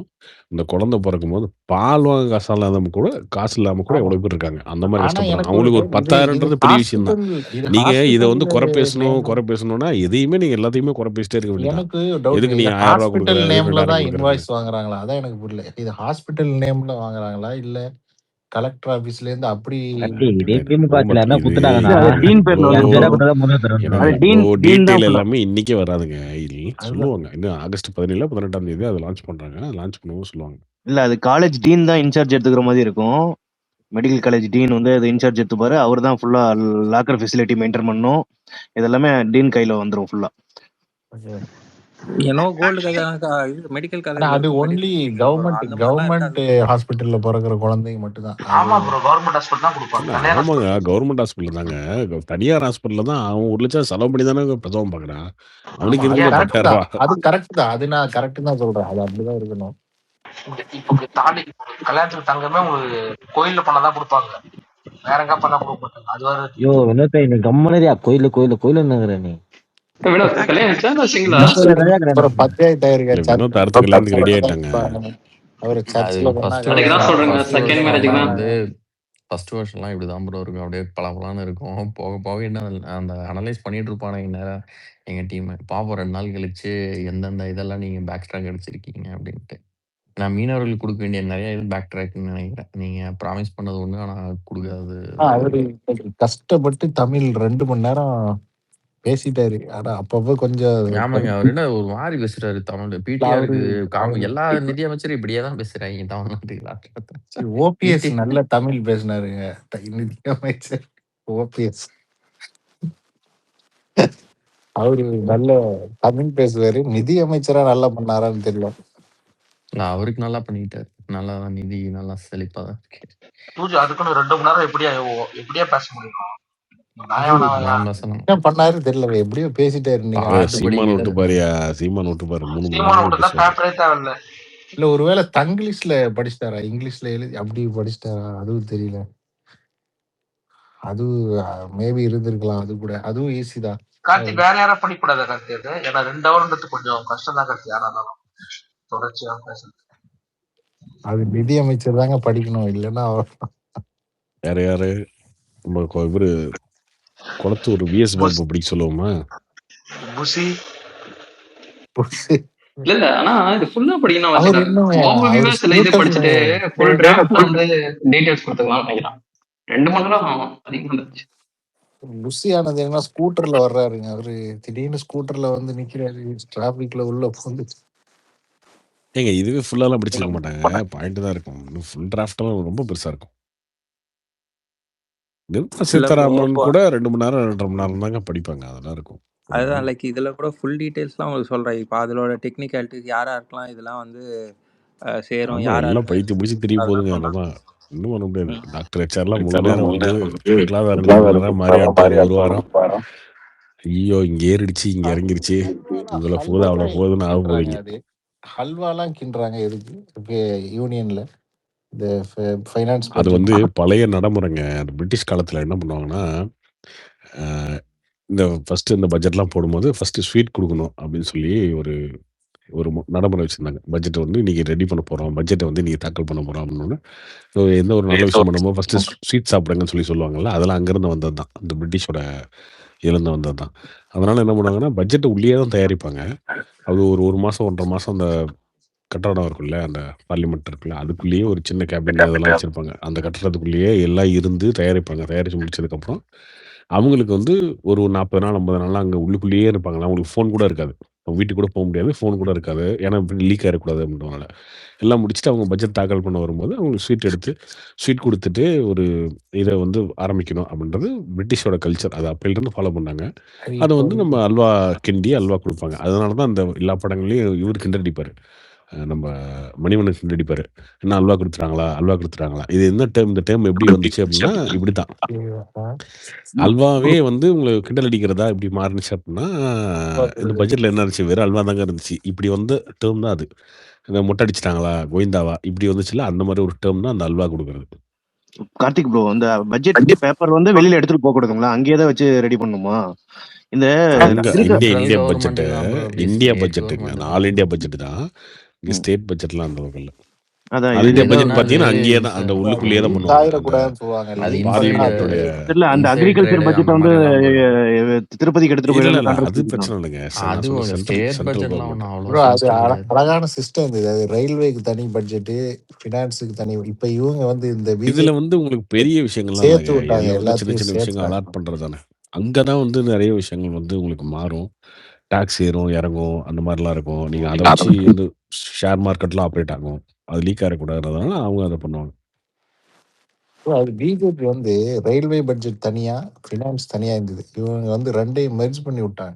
இந்த குழந்தை பொறக்கும்போது பால் வாங்க காசு இல்லாம கூட ஆமா. எவ்வளோ பேர் இருக்காங்க. அந்த மாரி ஆனா கஷ்டப்படுறாங்க. எனக்கு அவங்களுக்கு ஒரு இது இது 10,000ன்றது பெரிய விஷயம் தான். நீங்க இத வந்து ஹாஸ்பிட்டல் குறை நேம்ல பேசணும்னா, எதையுமே நீங்க எல்லாத்தையுமே குறை பேசிட்டே இருக்க வேண்டியது தான். எனக்கு டவுட். எதுக்கு நீ இது ரூ. 1000 ஹாஸ்பிட்டல் குடுக்குற? எதுக்கு நேம்ல 2000 தான் குடுக்குறன்னு. இன்வாய்ஸ் வாங்குறாங்களா? அதான் எனக்கு புரியல. இது ஹாஸ்பிட்டல் நேம்ல வாங்குறாங்களா? இல்ல கலெக்டர் ஆபீஸ்ல இருந்து அப்படி இதே இல்ல திமுக ஆட்சியில ரொம்ப யாருன்னா இது குத்துட்டாங்கன்னா இல்ல அது எனக்கு டீன் இவ்ளோ பேர்ல நீ வந்துரும் 5000 ப்ரோ. கொடுத்தா முதல் எனக்கு தருவாங்க. அது இவ்ளோ டீன் டீன் தான் டீட்டெயில் ஃபுல்லா. எல்லாமே இன்னைக்கே வராதுங்க. அதுதான் சொல்லுவாங்க. இன்னும் ஆகஸ்ட் 17 18ஆம் தேதி அத லான்ச் பண்றாங்க. லான்ச் பண்ணும்போது சொல்லுவாங்க. இல்ல அது காலேஜ் டீன் தான் இன்சார்ஜ் எடுத்துக்கிற மாதிரி இருக்கும். மெடிக்கல் காலேஜ் டீன் வந்து அது இன்சார்ஜ் எடுத்துப்பாரு. அவர் தான் ஃபுல்லா லாக்கர் ஃபெசிலிட்டி மெயின்டைன் பண்ணணும். இதெல்லாமே டீன் கையில வந்துரும் ஃபுல்லா. ஏன்னோ கோல்டு இது மெடிக்கல் ஆனா காலேஜ்ல அது இருக்க மாதிரி ஒன்லி இல்ல bro. கவர்மெண்ட் அந்த மாதிரிலாம் இருக்காது bro. ஹாஸ்பிட்டல்ல பிறக்கிற குழந்தைங்க மட்டும் தான். அது ஆமா ப்ரோ, கவர்மெண்ட் ஹாஸ்பிட்டல் தான் கொடுப்பாங்க. இல்ல தனியார் ஆமாங்க. ஹாஸ்பிட்டல் கவர்மெண்ட் ஹாஸ்பிட்டல் தாங்க. தனியார் ஹாஸ்பிட்டல்ல தான் அவன் 1,00,000 செலவு பண்ணி தானே பிரசவம் பார்க்குறான். ஆமா. அவனுக்கு அது எதுக்குங்க ஏன் கரெக்ட் தான். 10,000? அது கரெக்ட் தான். அது நான் கரெக்ட் தான் சொல்றேன். அது அப்படிதான் இருக்கணும். இப்ப தாலி கல்யாணத்துக்கு தங்கமே உங்களுக்கு கோயில்ல பண்ணதான் கொடுப்பாங்க. வேற எங்க பண்ணா கொடுக்க மாட்டாங்க. அது வேற யோ இருக்கு. வினோத்தை நீ கம்மனரியா கோயில என்னங்கிற நீ வினோத் கல்யாணம் ஆச்சா இல்ல சிங்கிளா? இந்த கோயில நிறையா கிடையாது. அப்புறம் பஞ்சாயத்து இல்ல ஆயிருக்க வினோத் அடுத்த கல்யாணத்துக்கு ரெடி ஆயிட்டாங்க. அவர் அது சர்ச்ல ஃபர்ஸ்ட் அதுக்கு தான் வருஷம் பண்ணாங்க. சொல்றேங்க, ஃபர்ஸ்ட் செகண்ட் மேரேஜுக்கு வருஷம்லாம் தான். வந்து ஃபர்ஸ்ட் வருஷம்லாம் இப்படிதான் ப்ரோ இருக்கும். அப்படியே பளபளன்னு இருக்கும். போக போக என்ன அந்த அனலைஸ் பண்ணிட்டு இருப்பானுங்க நேரம் எங்க டீம். பாப்போம் 2 நாள் கழிச்சு எந்தெந்த இதெல்லாம் நீங்க பேக் ட்ராக் அடிச்சிருக்கீங்க அப்படின்ட்டு. நான் மீனவர்களுக்கு கொடுக்க வேண்டிய நிறைய இது பேக் ட்ராக்ன்னு நினைக்கிறேன். நீங்க ப்ராமிஸ் பண்ணது ஒண்ணு, ஆனா கொடுக்காதது அவரு கஷ்டப்பட்டு தமிழ் 2 மணி நேரம் பேசிட்டாரு. ஆனா அப்பப்ப கொஞ்சம் ஆமாங்க. அவர் என்ன ஒரு மாரி பேசுறாரு தமிழ். அவரு பிடிஆருக்கு அவரு எல்லா நிதியமைச்சரும் இப்படியே தான் பேசுறாங்க தமிழ்நாட்டுக்கு. ஓபிஎஸ் பிடி நல்ல தமிழ் பேசினாருங்க. நிதியமைச்சர் ஓபிஎஸ் அவரு நல்ல தமிழ் பேசுவாரு. நிதி அமைச்சரா நல்லா பண்ணாரான்னு தெரியல. நான் அவருக்கு நல்லா பண்ணிட்டாரு. நல்லா நிதி நல்லா செழிப்பா தான் இருக்கு. பூஜை அதுக்குன்னு 2 மணி நேரம் எப்படியா பேச முடியும்? அது நான் பேசணும். என்ன பண்ணாரு தெரியல. எப்படியோ பேசிட்டாரு இன்னைக்கு. பாட்டு சீமான் படிக்கிற விட்டு பாருயா. சீமான் விட்டு பாரு. 3 மணி சீமான நேரம் விட்டு தான் பேசுவாரு. பேப்பரே தேவையில்ல. இல்ல ஒருவேளை தங்கிலீஷ்ல படிச்சிட்டாரா, இங்கிலீஷ்ல எழுதி அப்படி படிச்சிட்டாரா அதுவும் தெரியல. அது மேபி இருந்திருக்கலாம். அது கூட அதுவும் ஈஸி தான். கார்த்தி வேற யாரும் பண்ணிக்கூடாதா கார்த்தி? அது ஏன்னா 2 ஹவர்ன்றது கொஞ்சம் கஷ்டம் தான் கார்த்தி. யாரா இருந்தாலும் தொடர்ச்சியா பேசுறது. அது நிதி அமைச்சர் தாங்க படிக்கணும். இல்லைன்னா யாரு நம்ம இவரு குளத்தூர் விஎஸ் பாபு படிக்க சொல்லுவோமா? புசி இல்ல ஆனா இது ஃபுல்லா படிக்கணும் அவர் அவசியம் இல்ல. இன்னும் ஓவர்வியூவே அவர் சில இது ஸ்கூட்டர்ல படிச்சுட்டு ஃபுல் டிராஃப்ட்ல வந்து டீடைல்ஸ் கொடுத்துக்கலாம்னு நினைக்கிறேன். 2 மணி நேரம் அதிகமா இருந்துச்சு. புஷி ஆனது என்ன ஸ்கூட்டர்ல வர்றாருங்க. அவரு திடீர்னு ஸ்கூட்டர்ல வந்து நிக்கிறாரு. டிராபிக்ல உள்ள போந்து ஏங்க இதுவே ஃபுல்லாலாம் படிச்சிருக்க மாட்டாங்க. பாயிண்ட் தான் இருக்கும். இன்னும் ஃபுல் டிராஃப்ட்லாம் ரொம்ப பெருசா இருக்கும். நிர்மலா சீதாராமன் கூட 2 மணி நேரம் 2.5 மணி நேரம் தாங்க படிப்பாங்க. அதெல்லாம் இருக்கும். அதுதான் லைக் இதுல கூட ஃபுல் டீடைல்ஸ்லாம் உங்களுக்கு சொல்றேன். இப்போ அதோட டெக்னிக்காலிட்டிஸ் யாரா இருக்கலாம், இதெல்லாம் வந்து சேரும், ஆமா யாரா எல்லாம் இருக்கலாம் பைத்தியம் முடிச்சு திரும்பி அதெல்லாம் போகுதுங்க. சொன்னாங்க. அவ்வளோதான். ஒண்ணும் பண்ண முடியாது. டாக்டர் ஹெச்ஆர்லாம் முழு நேரம் வந்து எடுக்கலாம். 2 மணி நேரம் மாரியாட்ட ஒரு வாரம். ஐயோ இங்க ஏறிடுச்சு, இங்க இறங்கிருச்சு, இவ்வளோ போகுது அவ்வளோ போகுதுன்னு ஆக போகுதுங்க. அது ஹல்வாலாம் கிண்டுறாங்க எதுக்கு யூனியன்ல இந்த ஃபைனான்ஸ் அது வந்து பழைய நடைமுறைங்க. பிரிட்டிஷ் காலத்துல என்ன பண்ணுவாங்கன்னா, இந்த ஃபர்ஸ்ட் இந்த பட்ஜெட்லாம் போடும்போது ஃபர்ஸ்ட் ஸ்வீட் கொடுக்கணும் அப்படின்னு சொல்லி ஒரு நடைமுறை வச்சிருந்தாங்க. பட்ஜெட் வந்து இன்னைக்கு ரெடி பண்ண போறோம். பட்ஜெட்டை வந்து இன்னைக்கு தாக்கல் பண்ண போறோம் அப்படின்னு. ஸோ எந்த ஒரு நல்ல விஷயம் பண்ணும்போது ஃபர்ஸ்ட் ஸ்வீட் சாப்பிடுங்கன்னு சொல்லுவாங்கல்ல. அதெல்லாம் அங்கிருந்து வந்தது தான். இந்த பிரிட்டிஷோட இருந்து வந்தது தான். அதனால என்ன பண்ணுவாங்கன்னா, பட்ஜெட்டை உள்ளேயே தான் தயாரிப்பாங்க. அது ஒரு மாசம் 1.5 மாசம் அந்த கட்டடம் இருக்குல்ல, அந்த பார்லிமெண்ட் இருக்குல்ல, அதுக்குள்ளேயே ஒரு சின்ன கேபின் அதெல்லாம் வச்சிருப்பாங்க. அந்த கட்டடத்துக்குள்ளேயே எல்லாம் இருந்து தயாரிப்பாங்க. தயாரிச்சு முடிச்சதுக்கப்புறம் அவங்களுக்கு வந்து ஒரு 40 நாள் 50 நாள்லாம் அங்கே உள்ளுக்குள்ளேயே இருப்பாங்களா. அவங்களுக்கு ஃபோன் கூட இருக்காது. வீட்டுக்கு கூட போக முடியாது. ஃபோன் கூட இருக்காது. ஏன்னா லீக் ஆகிடக்கூடாது அப்படின்றதுனால. எல்லாம் முடிச்சுட்டு அவங்க பட்ஜெட் தாக்கல் பண்ண வரும்போது அவங்களுக்கு ஸ்வீட் கொடுத்துட்டு ஒரு இதை வந்து ஆரம்பிக்கணும் அப்படின்றது பிரிட்டிஷோட கல்ச்சர். அதை அப்பையிலேருந்து ஃபாலோ பண்ணாங்க. அதை வந்து நம்ம அல்வா கிண்டி அல்வா கொடுப்பாங்க. அதனால தான் அந்த எல்லா படங்கள்லையும் இவர் கிண்டடிப்பார். நம்ம மணிவண்ணன் நடிப்பாரு. என்ன அல்வா குடுத்துட்டாங்களா? அல்வா குடுத்துட்டாங்களா? இது என்ன டேர்ம் இந்த டேர்ம் எப்படி வந்துச்சு அப்படின்னா, இப்படித்தான். அல்வாவே வந்து உங்களுக்கு கிண்டல் அடிக்கிறதா இப்படி மாறுனுச்சு அப்படின்னா, இந்த பட்ஜெட்ல என்ன இருந்துச்சு? வெறும் அல்வா தாங்க இருந்துச்சு. இப்படி வந்த டேர்ம் தான் அது. இந்த மொட்டை அடிச்சுட்டாங்களா? கோவிந்தாவா? இப்படி வந்துச்சுல்ல, அந்த மாரி ஒரு டேர்ம் தான் அந்த அல்வா குடுக்குறது. கார்த்திக் ப்ரோ, இந்த பட்ஜெட் பேப்பர் வந்து வெளியில எடுத்துட்டு போக கூடாதுங்களா? அங்கேயே தான் வச்சு ரெடி பண்ணுமா? இந்த அங்க இந்தியா பட்ஜெட் இந்தியா பட்ஜெட்டுங்க. கவர்மெண்ட் ஆல் இந்தியா பட்ஜெட் தான். இங்க ஸ்டேட் பட்ஜெட்லாம் அந்த அளவுக்கு இல்ல. அதான் ஆல் இந்தியா இது பட்ஜெட் பாத்தீங்கன்னா அங்கேயே தான் அந்த உள்ளுக்குள்ளேயே தான் பண்ணுவாங்க. ஆயிரக்கூடாதுன்னு சொல்லுவாங்க. அது பார்லிமெண்டோட இல்ல அந்த அக்ரிகல்ச்சர் பட்ஜெட் வந்து திருப்பதிக்கு எடுத்துட்டு இல்ல போயிடலாம். அது பிரச்சனை இல்லைங்க. அது ஸ்டேட் பட்ஜெட்லாம் ஒன்றும் ப்ரோ, அவ்வளோ அது அழகான சிஸ்டம் இது. அது ரயில்வேக்கு தனி பட்ஜெட், ஃபினான்ஸுக்கு தனி. இப்ப இவங்க வந்து இந்த இதுல வந்து உங்களுக்கு பெரிய விஷயங்கள்லாம் சேர்த்து இல்லைங்க. விட்டாங்க, இதுல வந்து சின்ன எல்லாத்தையும் சின்ன விஷயங்கள் அலாட் பண்றது தானே. அங்கதான் வந்து நிறைய விஷயங்கள் வந்து உங்களுக்கு மாறும். டாக்ஸ் ஏறும் இறங்கும் அந்த மாதிரிலாம் இருக்கும். நீங்க அதை வச்சு வந்து ஷேர் மார்க்கெட்லாம் ஆப்ரேட் ஆகும். அது லீக் ஆகக்கூடாதுனால அவங்க அதை பண்ணுவாங்க. அது பிஜேபி வந்து ரயில்வே பட்ஜெட் தனியா, ஃபினான்ஸ் தனியா இருந்தது. இவங்க வந்து ரெண்டையும் மெர்ஜ் பண்ணி விட்டாங்க.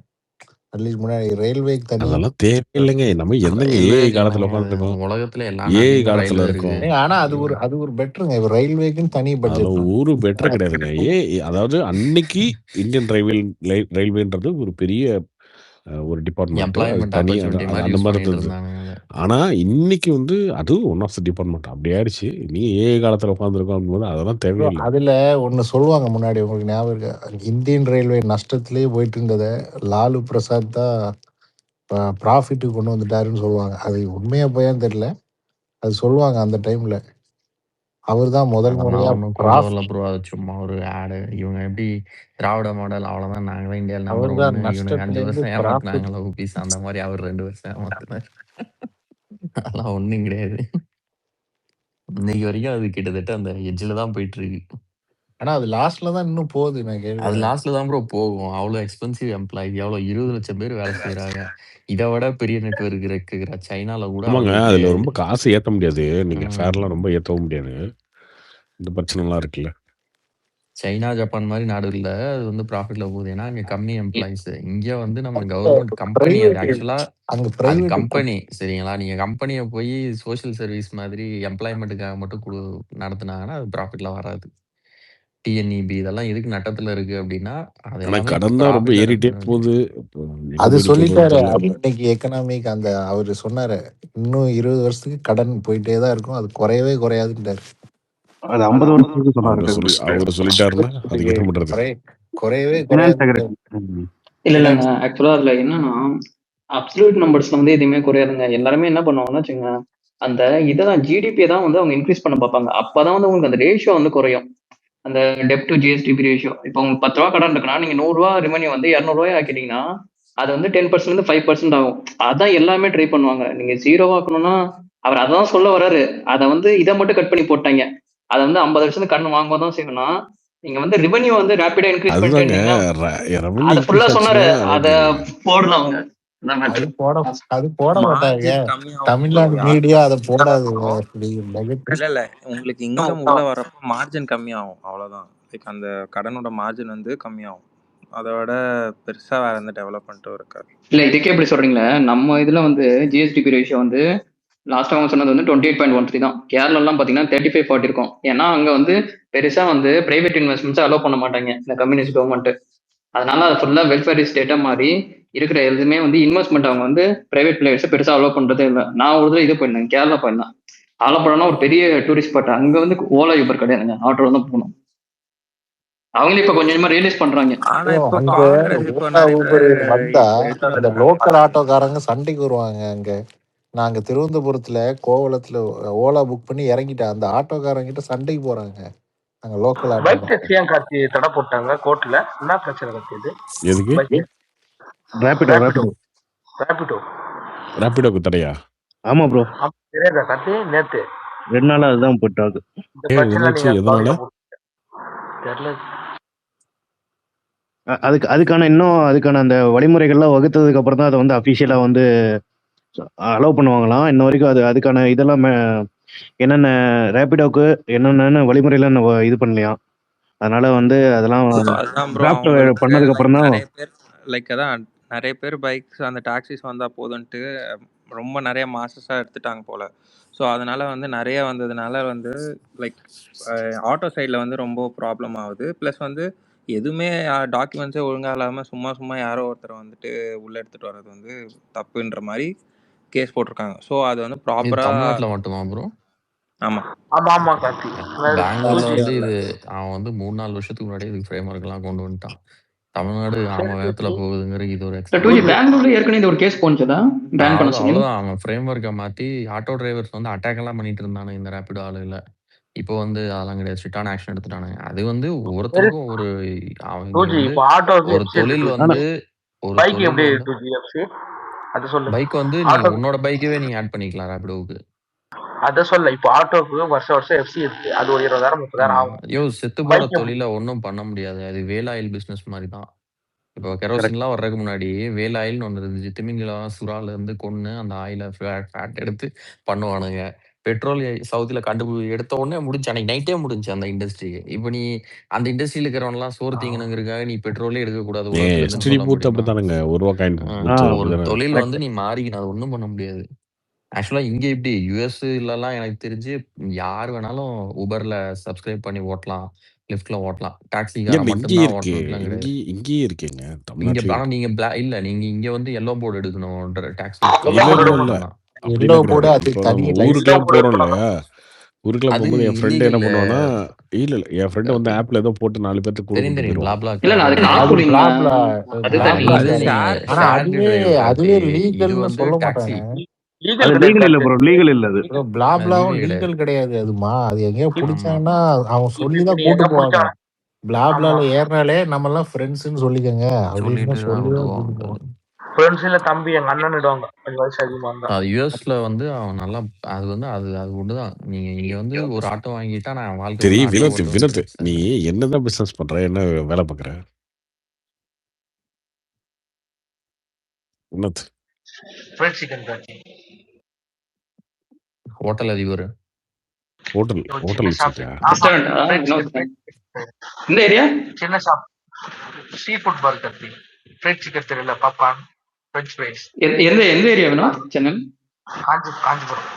அட்லீஸ்ட் முன்னாடி ரயில்வேக்கு தனி. அதெல்லாம் தேவையில்லைங்க. நம்ம என்னங்க ஏஐ காலத்துல உட்காந்துருக்கோம். உலகத்துல எல்லா ஏஐ காலத்துல இருக்கும். ஆனா அது ஒரு பெட்டருங்க. இப்ப ரயில்வேக்குன்னு தனி பட்ஜெட். ஒரு பெட்டர் கிடையாதுங்க. அதாவது அன்னைக்கு இந்தியன் ரயில்வேன்றது ஒரு பெரிய ஒரு டிபார்ட்மெண்ட் தனி அந்த மாதிரி இருந்தது. ஆனா இன்னைக்கு வந்து அது ஒன் ஆஃப் த டிபார்ட்மெண்ட் அப்படி ஆயிடுச்சு. நீ ஏஐ காலத்துல உட்காந்துருக்கோம் அப்படிங்கும்போது அதெல்லாம் தேவையில்லை. அதுல ஒண்ணு சொல்லுவாங்க முன்னாடி, உங்களுக்கு ஞாபகம் இருக்கு? இந்தியன் ரயில்வே நஷ்டத்திலேயே போயிட்டு இருந்தத லாலு பிரசாத் தான் ப்ராஃபிட்டுக்கு கொண்டு வந்துட்டாருன்னு சொல்லுவாங்க. அது உண்மையா போயான்னு தெரியல. அது சொல்லுவாங்க அந்த டைம்ல. அவர் தான் முதல் முறையா ப்ரோ. அது சும்மா ஒரு ஆடு. இவங்க எப்படி திராவிட மாடல் அவ்வளவுதான், நாங்க தான் இந்தியாவில் நம்பர் 1. இவனுக்கு 5 வருஷம் ஏமாத்தினாங்களா பீஸ், அந்த மாதிரி அவர் 2 வருஷம் ஏமாத்தினார். அதெல்லாம் ஒண்ணும் கிடையாது. இன்னைக்கு வரைக்கும் அது கிட்டத்தட்ட அந்த எட்ஜில் தான் போயிட்டு இருக்கு. ஆனா அது லாஸ்ட்ல தான் இன்னும் போகுது. நான் கேள்வி அது லாஸ்ட்ல தான் ப்ரோ போகும். அவ்வளவு எக்ஸ்பென்சிவ் எம்ப்ளாயி, எவ்வளவு 20 லட்சம் பேர் வேலை செய்யறாங்க. இதை விட பெரிய நெட்வொர்க் இருக்கிற சைனால கூட ஆமாங்க. அதுல ரொம்ப காசு ஏத்த முடியாது. நீங்க ஃபேர்லாம் ரொம்ப ஏத்தவும் முடியாது. இந்த பிரச்சனை எல்லாம் இருக்குல்ல. சைனா ஜப்பான் மாதிரி நாடுகள்ல அது வந்து ப்ராஃபிட்ல போகுது. ஏன்னா அங்க கம்மி எம்ப்ளாயிஸ். இங்க வந்து நம்ம கவர்மெண்ட் கம்பெனி, அது ஆக்சுவலா அது கம்பெனி, சரிங்களா? நீங்க கம்பெனியை போய் சோசியல் சர்வீஸ் மாதிரி எம்ப்ளாய்மெண்ட்டுக்காக மட்டும் நடத்துனாங்கன்னா அது ப்ராஃபிட்ல வராது. டிஎன்இபி இதெல்லாம் எதுக்கு நட்டத்துல இருக்கு அப்படின்னா, ஆனா கடன் தான் ரொம்ப ஏறிட்டே போகுது. அது சொல்லிட்டாரு இன்னைக்கு எக்கனாமிக். அந்த அவரு சொன்னாரு, இன்னும் 20 வருஷத்துக்கு கடன் போயிட்டே தான் இருக்கும், அது குறையவே குறையாதுன்றாரு. அது 50 வருஷத்துக்கு சொன்னாரு. அவரு சொல்லிட்டாருன்னா அதுக்கு என்ன பண்றது? குறையவே குறையாது. இல்லங்க, ஆக்சுவலா அதுல என்னன்னா அப்சல்யூட் நம்பர்ஸ்ல வந்து எதுவுமே குறையாதுங்க. எல்லாருமே என்ன பண்ணுவாங்கன்னு வச்சுங்க, அந்த இதெல்லாம் ஜிடிபியை தான் வந்து அவங்க இன்க்ரீஸ் பண்ண பார்ப்பாங்க. அப்பதான் வந்து உங்களுக்கு அந்த ரேஷியோ வந்து குறையும். அந்த டெப்ட் டு ஜிஎஸ்டிபி ரேஷியோ. இப்போ உங்களுக்கு 10 ரூபா கடன் இருக்குன்னா நீங்க 100 ரூபா ரெவன்யூ வந்து 200 ரூபாய் ஆக்கிட்டீங்கன்னா அது வந்து 10% 5% ஆகும். அதான் எல்லாமே ட்ரை பண்ணுவாங்க. நீங்க 0 ஆக்கணும்னா அவர் அதான் சொல்ல வர்றாரு. அதை வந்து இதை மட்டும் கட் பண்ணி போட்டாங்க. அதை வந்து 50 வருஷம் கடன் வாங்கும்போது தான் செய்யணும்னா நீங்க வந்து ரெவன்யூ வந்து ரேபிடா இன்க்ரீஸ் பண்ணிட்டீங்கன்னா அது ஃபுல்லா சொன்னாரு. அதை போடலாம் அவங்க. அது போட மாட்டாங்க. தமிழ்நாடு மீடியா அதை போடாது. இல்ல உங்களுக்கு இன்கம் உள்ள வரப்ப மார்ஜின் கம்மியாகும், அவ்வளவுதான். லைக் அந்த கடனோட மார்ஜின் வந்து கம்மியாகும். அதோட பெருசா வேற எந்த டெவலப்மெண்ட்டும் இருக்காது. இல்ல இதுக்கே எப்படி சொல்றீங்களே, நம்ம இதுல வந்து ஜிஎஸ்டிபி ரேஷியோ வந்து லாஸ்ட் அவங்க சொன்னது வந்து 28.13 தான். கேரளாலாம் பாத்தீங்கன்னா 35-40 இருக்கும். ஏன்னா அங்க வந்து பெருசா வந்து பிரைவேட் இன்வெஸ்ட்மெண்ட்ஸ் அலோவ் பண்ண மாட்டாங்க இந்த கம்யூனிஸ்ட் கவர்மெண்ட். அதனால அது ஃபுல்லா வெல்ஃபேர் ஸ்டேட்டா மாதிரி இருக்கிற எதுவுமே வந்து இன்வெஸ்ட்மெண்ட் அவங்க வந்து பிரைவேட் பிளேயர்ஸ் பெருசா அலோவ் பண்றதே இல்லை. நான் ஒரு தடவை இது போயிருந்தேன், கேரளா போயிருந்தேன். ஆலப்புழானா ஒரு பெரிய டூரிஸ்ட் ஸ்பாட். அங்க வந்து ஓலா யூபர் கிடையாதுங்க, ஆட்டோல தான் போகணும். அவங்களே இப்ப கொஞ்சமா ரியலைஸ் பண்றாங்க. லோக்கல் ஆட்டோக்காரங்க சண்டைக்கு வருவாங்க. அங்க நாங்க திருவனந்தபுரத்துல கோவளத்துல ஓலா புக் பண்ணி இறங்கிட்டேன். அந்த ஆட்டோக்காரங்க கிட்ட சண்டைக்கு போறாங்க. அங்க லோக்கல் பைக் டேக்ஸி ஏன் கார்த்தி தடை போட்டாங்க கோர்ட்ல? என்ன பிரச்சனை கார்த்தி இது? எதுக்கு? ரேபிடோக்கு தடையா? ஆமா ப்ரோ. தெரியாதா கார்த்தி? நேத்து 2 நாளா அதுதான் போட்டாது. அதுக்கான அந்த வழிமுறைகள்லாம் வகுத்ததுக்கு அப்புறம் தான் அதை வந்து அபிஷியலா வந்து அலோவ் பண்ணுவாங்களாம். இன்ன வரைக்கும் அதுக்கான இதெல்லாம் என்னென்ன ரேபிடோக்கு என்னென்ன வழிமுறையெல்லாம் இது பண்ணலையாம். அதனால வந்து அதெல்லாம் பண்ணதுக்கு அப்புறம் தான் லைக் அதான் நிறைய பேர் பைக்ஸ் அந்த டாக்ஸிஸ் வந்தா போதுன்ட்டு ரொம்ப நிறைய மாசஸாக எடுத்துட்டாங்க போல். ஸோ அதனால் வந்து நிறைய வந்ததுனால வந்து லைக் ஆட்டோ சைடில் வந்து ரொம்ப ப்ராப்ளம் ஆகுது. ப்ளஸ் வந்து எதுவுமே டாக்குமெண்ட்ஸே ஒழுங்காக இல்லாமல் சும்மா சும்மா யாரோ ஒருத்தர் வந்துட்டு உள்ளே எடுத்துகிட்டு வர்றது வந்து தப்புன்ற மாதிரி கேஸ் போட்டிருக்காங்க. ஸோ அது வந்து இது ப்ராப்பராக. தமிழ்நாட்டுல மட்டுமா ப்ரோ? ஆமாம். ஆமா கார்த்தி. பெங்களூர்ல வந்து கேரளால. இது அவன் வந்து 3-4 வருஷத்துக்கு முன்னாடியே இதுக்கு ஃப்ரேம் ஒர்க் எல்லாம் கொண்டு வந்துட்டான். தமிழ்நாடு அவன் வேகத்துல போகுதுங்கிற இது ஒரு டூஜி பெங்களூர்ல ஏற்கனவே இந்த ஒரு கேஸ் போனுச்சுதா பேன் பண்ண சொல்லி. அவ்வளவுதான் அவன் ஃப்ரேம் ஒர்க்கை மாத்தி ஆட்டோ டிரைவர்ஸ் வந்து அட்டாக் எல்லாம் பண்ணிட்டு இருந்தானு இந்த ரேபிடோ ஆளுல. இப்போ வந்து அதெல்லாம் கிடையாது, ஸ்ட்ரிக்டான ஆக்ஷன் எடுத்துட்டானுங்க. அது வந்து ஒவ்வொருத்தருக்கும் ஒரு அவங்க வந்து ஒரு தொழில் வந்து ஒரு பைக் தொழில் எப்படி வந்து டூஜி எஃப்சி அது சொல்லு. பைக் வந்து நீ உன்னோட பைக்கவே நீங்க ஆட் பண்ணிக்கலாம் ரேபிடோவுக்கு. அத சொல்ல இப்போ ஆட்டோக்கு வருஷம் எஃப்சி இருக்கு. அது ஒரு 20,000 30,000 ஆகும். ஐயோ செத்து போற தொழில ஒன்றும் பண்ண முடியாது. அது வேல் ஆயில் பிசினஸ் மாதிரி தான். இப்போ கெரோசின்லாம் வர்றதுக்கு முன்னாடி வேல் ஆயில்னு ஒன்று இருந்துச்சு. திமிங்கலம் சுறால இருந்து கொன்று அந்த ஆயில ஃபேட் எடுத்து பண்ணுவானுங்க. பெட்ரோல் சவுதியில் எடுத்த உடனே முடிஞ்சு, அன்னைக்கு நைட்டே முடிஞ்சு அந்த இண்டஸ்ட்ரி. இப்போ நீ அந்த இண்டஸ்ட்ரியில் இருக்கிறவன்லாம் சோறு தீங்கணுங்கிறதுக்காக நீ பெட்ரோலே எடுக்கக்கூடாது உலகத்துல இருந்து சொல்ல முடியுமா? ஒரு தொழில் வந்து நீ மாறிக்கணும், அது ஒன்றும் பண்ண முடியாது. ஆக்சுவலா இங்க இப்படி யூஎஸ்லாம் எனக்கு தெரிஞ்சு யார் வேணாலும் உபர்ல சப்ஸ்கிரைப் பண்ணி ஓட்டலாம், லிஃப்ட்ல ஓட்டலாம். டாக்ஸிக்காரன் மட்டும்தான் ஓட்டணும்லாம் கிடையாது. இங்கேயே இருக்கீங்க இங்க தமிழ்நாட்டிலே ஆனா நீங்க இல்ல நீங்க இங்க வந்து எல்லோ போர்டு எடுக்கணும் டாக்ஸி எல்லோ போர்டு அது தனி ஊருக்குலாம் போறோம் இல்லையா, ஊருக்குலாம் அது போகும்போது என் ஃப்ரெண்டு என்ன இல்லீகல். பண்ணுவானா, இல்ல என் ஃப்ரெண்டு வந்து ஆப்ல ஏதோ போட்டு 4 பேருக்கு கூட தெரியும் தெரியும் போயிருவான். இல்ல அது காசு அது கொடுங்க. அது தனி. அது நீங்க ஆனா ஷேர் அதுவே டிரைவ். இது லீகல்னு வந்து சொல்ல டாக்ஸி. மாட்டாங்க. அது லீகல் இல்ல ப்ரோ, லீகல் இல்ல அது. ப்ரோ பிளாப்லாவும் லீகல் லீகல் கிடையாது அதுமா. அது எங்கேயோ ஆமா பிடிச்சாங்கன்னா அவன் சொல்லிதான் கூட்டு போவாங்க. பிளாப்லால ஏறினாலே நம்ம எல்லாம் ஃப்ரெண்ட்ஸ்ன்னு சொல்லிக்கங்க அப்படின்னு சொல்லிட்டு தான் சொல்லிதான் கூட்டு விடுவாங்க. போவாங்க. ஃப்ரெண்ட்ஸ்ல தம்பி எங்க அண்ணன் இடுவாங்க. 5 வயசு அதிகமா இருந்தா. அது யூஎஸ்ல வந்து அவன் நல்லா அது வந்து அது அது ஒண்ணுதான். நீங்க இங்க வந்து ஒரு ஆட்டோ வாங்கிட்டா நான் வாழ்க்கை சரி ஃபுல்லா ஆட்டோ வினோத், ஓட்டுவேன். நீ என்னதான் பிசினஸ் பண்ற, என்ன வேலை பார்க்குற Vinoth? Fried chicken Karthi. Hotel அதிபர். ஹோட்டல் வச்சிருக்கியா? இந்த ஏரியா சின்ன ஷாப் சீ ஃபுட் பார் கார்த்தி. ஃப்ரெண்ட் சிக்கன் தெரியல, பாப்கார்ன், ஃப்ரெஞ்ச் ஃப்ரைஸ். எந்த ஏரியா வேணும்? சென்னை காஞ்சிபுரம்.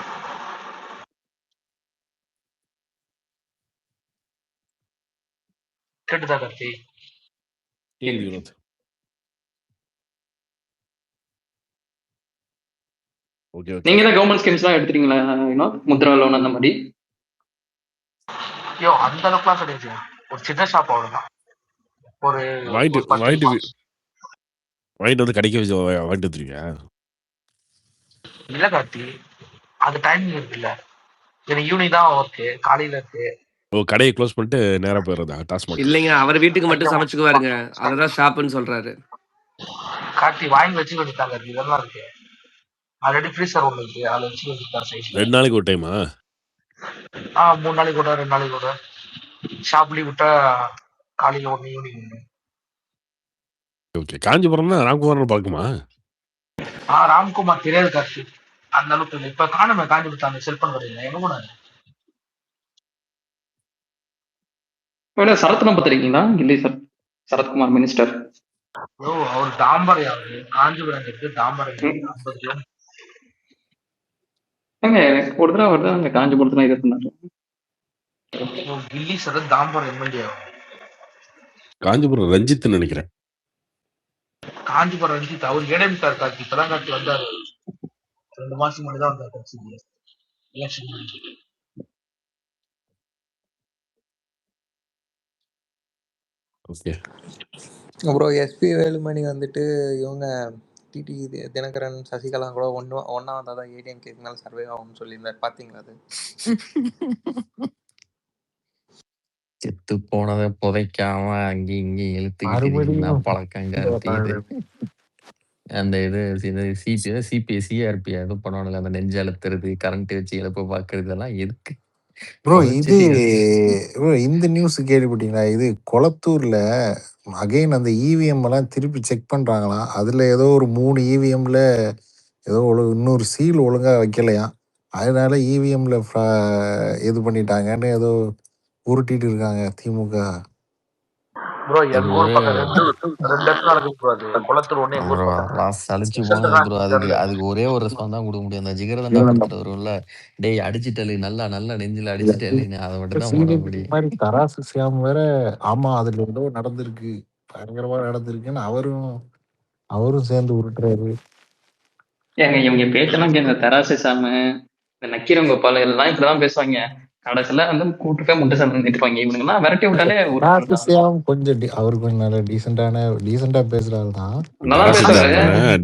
கேட்டுதா கார்த்தி? கேள்வி வினோத். நீங்க தான் கவர்மெண்ட் ஸ்கீம்ஸ்லாம் எடுத்துட்டீங்களா வினோத்? முத்ரா லோன் அந்த மாதிரி? ஐயோ அந்த அளவுக்குலாம் கிடையாது. ஒரு சின்ன ஷாப் அவ்வளவுதான். ஒரு வாங்கிட்டு வந்து கடைக்கு வச்சு வாங்கிட்டு வந்துருவியா? இல்ல கார்த்தி, அது டைமிங் இருக்குல்ல. எனக்கு ஈவினிங் தான் ஒர்க்கு, காலையில இருக்கு. ஓ, கடையை க்ளோஸ் பண்ணிட்டு நேரா போயிடுறதா டாஸ்மாக்? இல்லைங்க, அவர் வீட்டுக்கு மட்டும் சமைச்சுக்குவாருங்க. அததான் ஷாப்னு சொல்றாரு. கார்த்தி வாங்கி வச்சு கொடுத்தாங்க, இதெல்லாம் இருக்கு. ஆல்ரெடி ஃப்ரீசர் ஒன்று இருக்கு, அதில் வச்சு கொடுத்தாரு சைஸ்ல. 2 நாளைக்கு ஒரு டைமா? 3 நாளைக்கு கூட 2 நாளைக்கு கூட. ஷாப் லீவ் விட்டா காலையில 1 ஈவினிங் 1. ஓகே. காஞ்சிபுரம்னா ராம்குமார் பார்க்குமா? ராம்குமார் தெரியாது கார்த்தி, அந்த அளவுக்கு இல்லை. இப்ப காணுமே காஞ்சிபுரத்தாங்க செல்பன் கடையில் எங்க கூட சரத் நம்ப தெரியுங்களா? இல்லை சார், சரத்குமார் மினிஸ்டர். அவர் தாம்பரம் யாரு? காஞ்சிபுரம் இருக்கு, தாம்பரம் 50 கிலோமீட்டர். ஒரு தடவை வருது அங்க காஞ்சிபுரத்துல இது பண்ணாரு. கில்லி சரத் தாம்பரம் எம்எல்ஏ. காஞ்சிபுரம் ரஞ்சித் நினைக்கிறேன். காஞ்சிபுரம் ரஞ்சித் அவர் இடைமிட்டார் கார்த்தி. இப்பதான் கார்த்தி வந்தாரு, 2 மாசம் முன்னாடி தான் வந்தார் கட்சிக்கு எலெக்ஷன். ஓகே. அப்புறம் எஸ்பி வேலுமணி வந்துட்டு இவங்க டிடி தினகரன் சசிகலா கூட ஒன்னா வந்தால் தான் ஏடிஎம் கேட்கனால சர்வே ஆகும்னு சொல்லியிருந்தாரு. பார்த்தீங்களா அது? செத்து போனதை புதைக்காம அங்கேயும் இங்கேயும் இழுத்துக்கிட்டு பழக்கங்க. அந்த இது சிஆர்பி எதுவும் பண்ணுவானுங்க, அந்த நெஞ்சு அழுத்துறது, கரண்ட் வச்சு எழுப்ப பாக்குறது, இதெல்லாம் எதுக்கு ப்ரோ? இந்த நியூஸ் கேள்விப்பட்டீங்களா? இது கொளத்தூர்ல அகைன் அந்த இவிஎம் எல்லாம் திருப்பி செக் பண்றாங்களாம். அதுல ஏதோ ஒரு 3 இவிஎம்ல ஏதோ இன்னொரு சீல் ஒழுங்கா வைக்கலையா, அதனால இவிஎம்ல இது பண்ணிட்டாங்கன்னு ஏதோ உருட்டிட்டு இருக்காங்க திமுக. ப்ரோ எங்க ஊர் அது பக்கம் ரெண்டு இடத்துல நடக்குது ப்ரோ. அது குளத்தூர் ஒண்ணு எங்க ஊர் ப்ரோ பக்கத்துல. அதெல்லாம் சலிச்சு போனது ப்ரோ. அதுக்கு அதுக்கு ஒரே ஒரு ரெஸ்பான்ஸ் தான் கொடுக்க முடியும். அந்த ஜிகர்தண்டா படத்துல வரும்ல, டேய் அடிச்சிட்டலு நல்லா நல்லா நெஞ்சில அடிச்சிட்டலுன்னு, அதை மட்டும் தான் பண்ண இந்த முடியும். மாதிரி தராசு சியாம் வேற, ஆமா அதுல ஏதோ நடந்திருக்கு, பயங்கரமா நடந்திருக்குன்னு அவரும் சேர்ந்து உருட்டுறாரு. ஏங்க இவங்க பேச்செல்லாம் கேங்க, தராசு சாமு, இந்த நக்கீரன் கோபால் எல்லாம் இப்படிதான் பேசுவாங்க. கடைசியில வந்து கூட்டு போய் முட்டை சண்டை நிறுத்துவாங்க. இவனுங்கெல்லாம் விரட்டி விட்டாலே தராசு உருட்டுறதுதான். சியாம் கொஞ்சம் அவரு கொஞ்சம் நல்லா டீசெண்டா பேசுறாரு தான். நல்லா தராசு பேசுறாரு,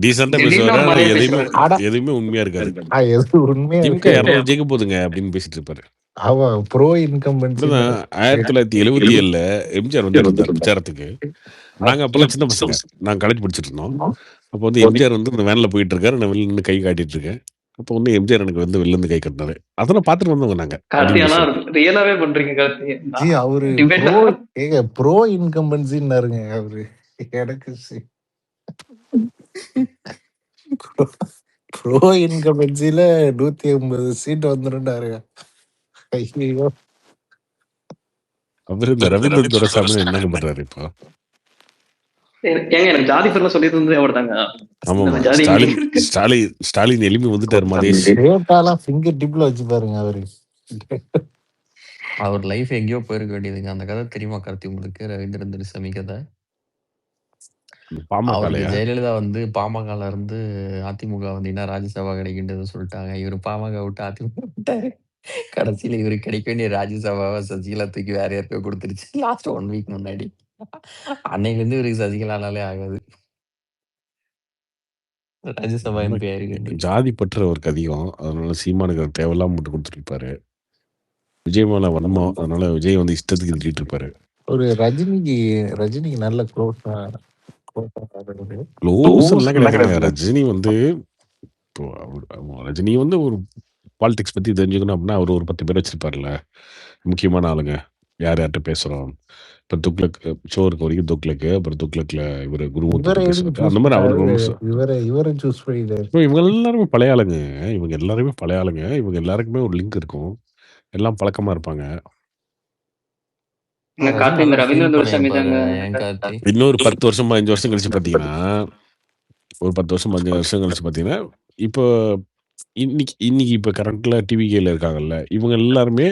டீசெண்டா திடீர்னு பேசுவாரு. ஒரு ஆனா மாதிரியே எதையுமே பேசுறாரு. எதுவுமே உண்மையா இருக்காது. எது உண்மையா திமுக இருக்கு, 200 ஜெயிக்க போதுங்க அப்படின்னு பேசிட்டு இருப்பாரு. அவ ப்ரோ இன்கம்பன்சி. இப்படிதான் 1977 எம்ஜிஆர் வந்துட்டு இருந்தார் பிரச்சாரத்துக்கு. நாங்க அப்பெல்லாம் சின்ன பசங்க, நாங்க காலேஜ் படிச்சுட்டு இருந்தோம். அப்போ வந்து எம்ஜிஆர் வந்து இந்த வேன்ல போயிட்டு இருக்காரு, நான் வெளில நின்று கை காட்டிட்டு இருக்கேன். அப்போ வந்து எம்ஜிஆர் எனக்கு வந்து வெளில இருந்து கை கட்டினாரு. அதெல்லாம் பார்த்துட்டு வந்தவங்க நாங்க அப்படின்னு கார்த்தியானா பேசுவாரு. ரியலாவே பண்றீங்க கார்த்தி. ஜி அவரு ப்ரோ இன்கம்பன்சின்னாருங்க அவரு. எனக்கு ப்ரோ இன்கம்பன்சில 180 சீட் வந்துருந்தாரு. ஐயோ, அவரு இந்த ரவீந்திரன் துரைசாமி என்னங்க பண்றாரு இப்போ? ஏங்க எனக்கு ஜாதி பேர்ல சொல்லிட்டு இருந்தது அவர் தாங்க. ஆமாமா, ஜாதி ஸ்டாலின் எலும்பி வந்துட்டாரு மதேஷ். டேட்டாலாம் ஃபிங்கர் டிப்ல வச்சு பாருங்க அவரு. அவர் லைஃப் எங்கேயோ போயிருக்க வேண்டியதுங்க. அந்த கதை தெரியுமா கார்த்தி உங்களுக்கு? ரவீந்திரன் துரைசாமி கதை. அவருக்கு ஜெயலலிதா வந்து பாமகல இருந்து அதிமுக வந்தீங்கன்னா ராஜ்யசபா கிடைக்கின்றது சொல்லிட்டாங்க. இவர் பாமக விட்டு அதிமுக விட்டாரு. கடைசியில இவருக்கு கிடைக்க வேண்டிய ராஜ்யசபாவை சசிகலா தூக்கி வேற யாருக்கோ கொடுத்துருச்சு லாஸ்ட் 1 வீக் முன்னாடி. அன்னையில இருந்து இவருக்கு சசிகலானாலே ஆகாது. ராஜ்யசபா எம்பி ஆயிருக்கு. ஜாதி பற்று அவருக்கு அதிகம், அதனால சீமானுக்கு தேவையில்லாம போட்டு கொடுத்துருப்பாரு. விஜய் மேல வன்மம், அதனால விஜய் வந்து இஷ்டத்துக்கு திட்டிட்டு இருப்பாரு. ஒரு ரஜினிக்கு நல்ல க்ளோஸ் எல்லாம் கிடையாதுங்க. ரஜினி வந்து இப்போ ரஜினி வந்து ஒரு பாலிடிக்ஸ் பத்தி தெரிஞ்சுக்கணும் அப்படின்னா அவர் ஒரு 10 பேர் வச்சிருப்பாருல்ல, முக்கியமான ஆளுங்க. யார்கிட்ட பேசுறோம், இப்போ துக்ளக் ஷோ இருக்க வரைக்கும் துக்ளக்கு, அப்புறம் துக்ளக்ல இவர் குருமூர்த்தி பேசுவாரு. அந்த மாதிரி அவர் இவரை சூஸ் பண்ணிட்டாரு. இவங்க எல்லாருமே பழைய ஆளுங்க. இவங்க எல்லாருக்குமே ஒரு லிங்க் இருக்கும், எல்லாம் பழக்கமா இருப்பாங்க. இன்னொரு 10 வருஷம் 15 வருஷம் கழிச்சு பாத்தீங்கன்னா, ஒரு 10 வருஷம் 15 வருஷம் கழிச்சு பாத்தீங்கன்னா, இப்போ இன்னைக்கு இப்போ கரண்ட்ல டிவிகேல இருக்காங்கல்ல, இவங்க எல்லாருமே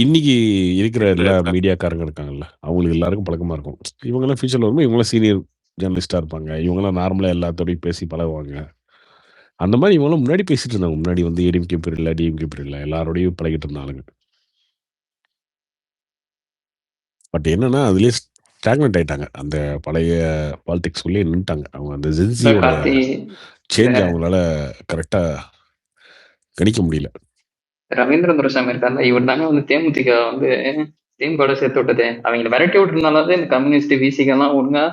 இன்னைக்கு இருக்கிற எல்லா மீடியாக்காரங்க இருக்காங்கல்ல, அவங்களுக்கு எல்லாருக்கும் பழக்கமா இருக்கும். இவங்கெல்லாம் ஃபியூச்சர்ல வரும்போது இவங்களாம் சீனியர் ஜேர்னலிஸ்டா இருப்பாங்க. இவங்கெல்லாம் நார்மலா எல்லாத்தோடையும் பேசி பழகுவாங்க. அந்த மாதிரி இவங்கெல்லாம் முன்னாடி பேசிட்டு இருந்தாங்க. முன்னாடி வந்து ஏடிஎம்கே பீரியட்ல, டிஎம்கே பீரியட்ல எல்லாரோடையும் பழகிட்டு இருந்தாங்க. பட் என்னன்னா அதுலயே ஸ்டாக்னட் ஆயிட்டாங்க. அந்த பழைய பாலிடிக்ஸ் உள்ளே நின்னுட்டாங்க. அவங்க அந்த ஜென்சியோட சேஞ்ச் அவங்களால கரெக்டா கணிக்க முடியல. ரவீந்திரன் துரைசாமி இருக்காருல்ல, இவர் தாங்க வந்து தேமுதிக வந்து திமுக சேர்த்து விட்டதே. அவங்க விரட்டி விட்டுருந்தாலும் இந்த கம்யூனிஸ்ட் விசிகெல்லாம் ஒழுங்கா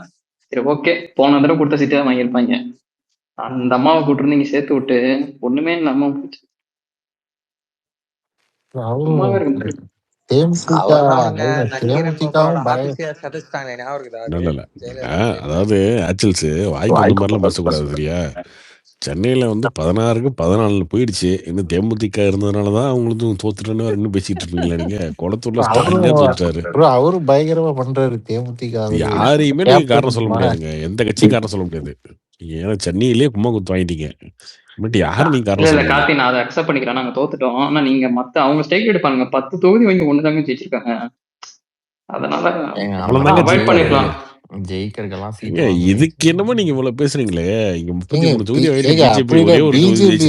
சரி ஓகே போன தடவை கொடுத்த சீட்டை தான் வாங்கியிருப்பாங்க. அந்த அம்மாவை கூட்டு நீங்க சேர்த்து விட்டு ஒண்ணுமே இல்லாம போச்சு. அதாவது ஆக்சுவல்ஸ் வாய்க்கு வந்த மாதிரிலாம் பேசக்கூடாது சரியா? சென்னையில வந்து 16க்கு 14 போயிடுச்சு. இன்னும் தேமுதிக இருந்ததுனாலதான் அவங்களுக்கும் தோத்துட்டோன்னு இன்னும் பேசிட்டு இருப்பீங்களா நீங்க? குளத்தூர்ல ஸ்டாலின் தோத்துட்டாரு. அவரு பயங்கரமா பண்றாரு தேமுதிக. யாரையுமே நீங்க காரணம் சொல்ல முடியாதுங்க, எந்த கட்சியும் காரணம் சொல்ல முடியாது. ஏன்னா சென்னையிலேயே கும்மா குத்து வாங்கிட்டீங்க. யாரு நீங்க காரணம் கார்த்தி, நான் அதை அக்செப்ட் பண்ணிக்கிறேன், நாங்க தோத்துட்டோம். ஆனா நீங்க மத்த அவங்க ஸ்டேக் எடுப்பாங்க 10 தொகுதி வாங்கி ஒண்ணுதாங்க ஜெயிச்சிருக்காங்க. அதனால அவாய்ட் பண்ணிக்கலாம். இதுக்கு என்னமோ நீங்க இவ்வளவு பேசுறீங்களே, இங்க 33 தொகுதி பிஜேபி ஒரே ஒரு தொகுதி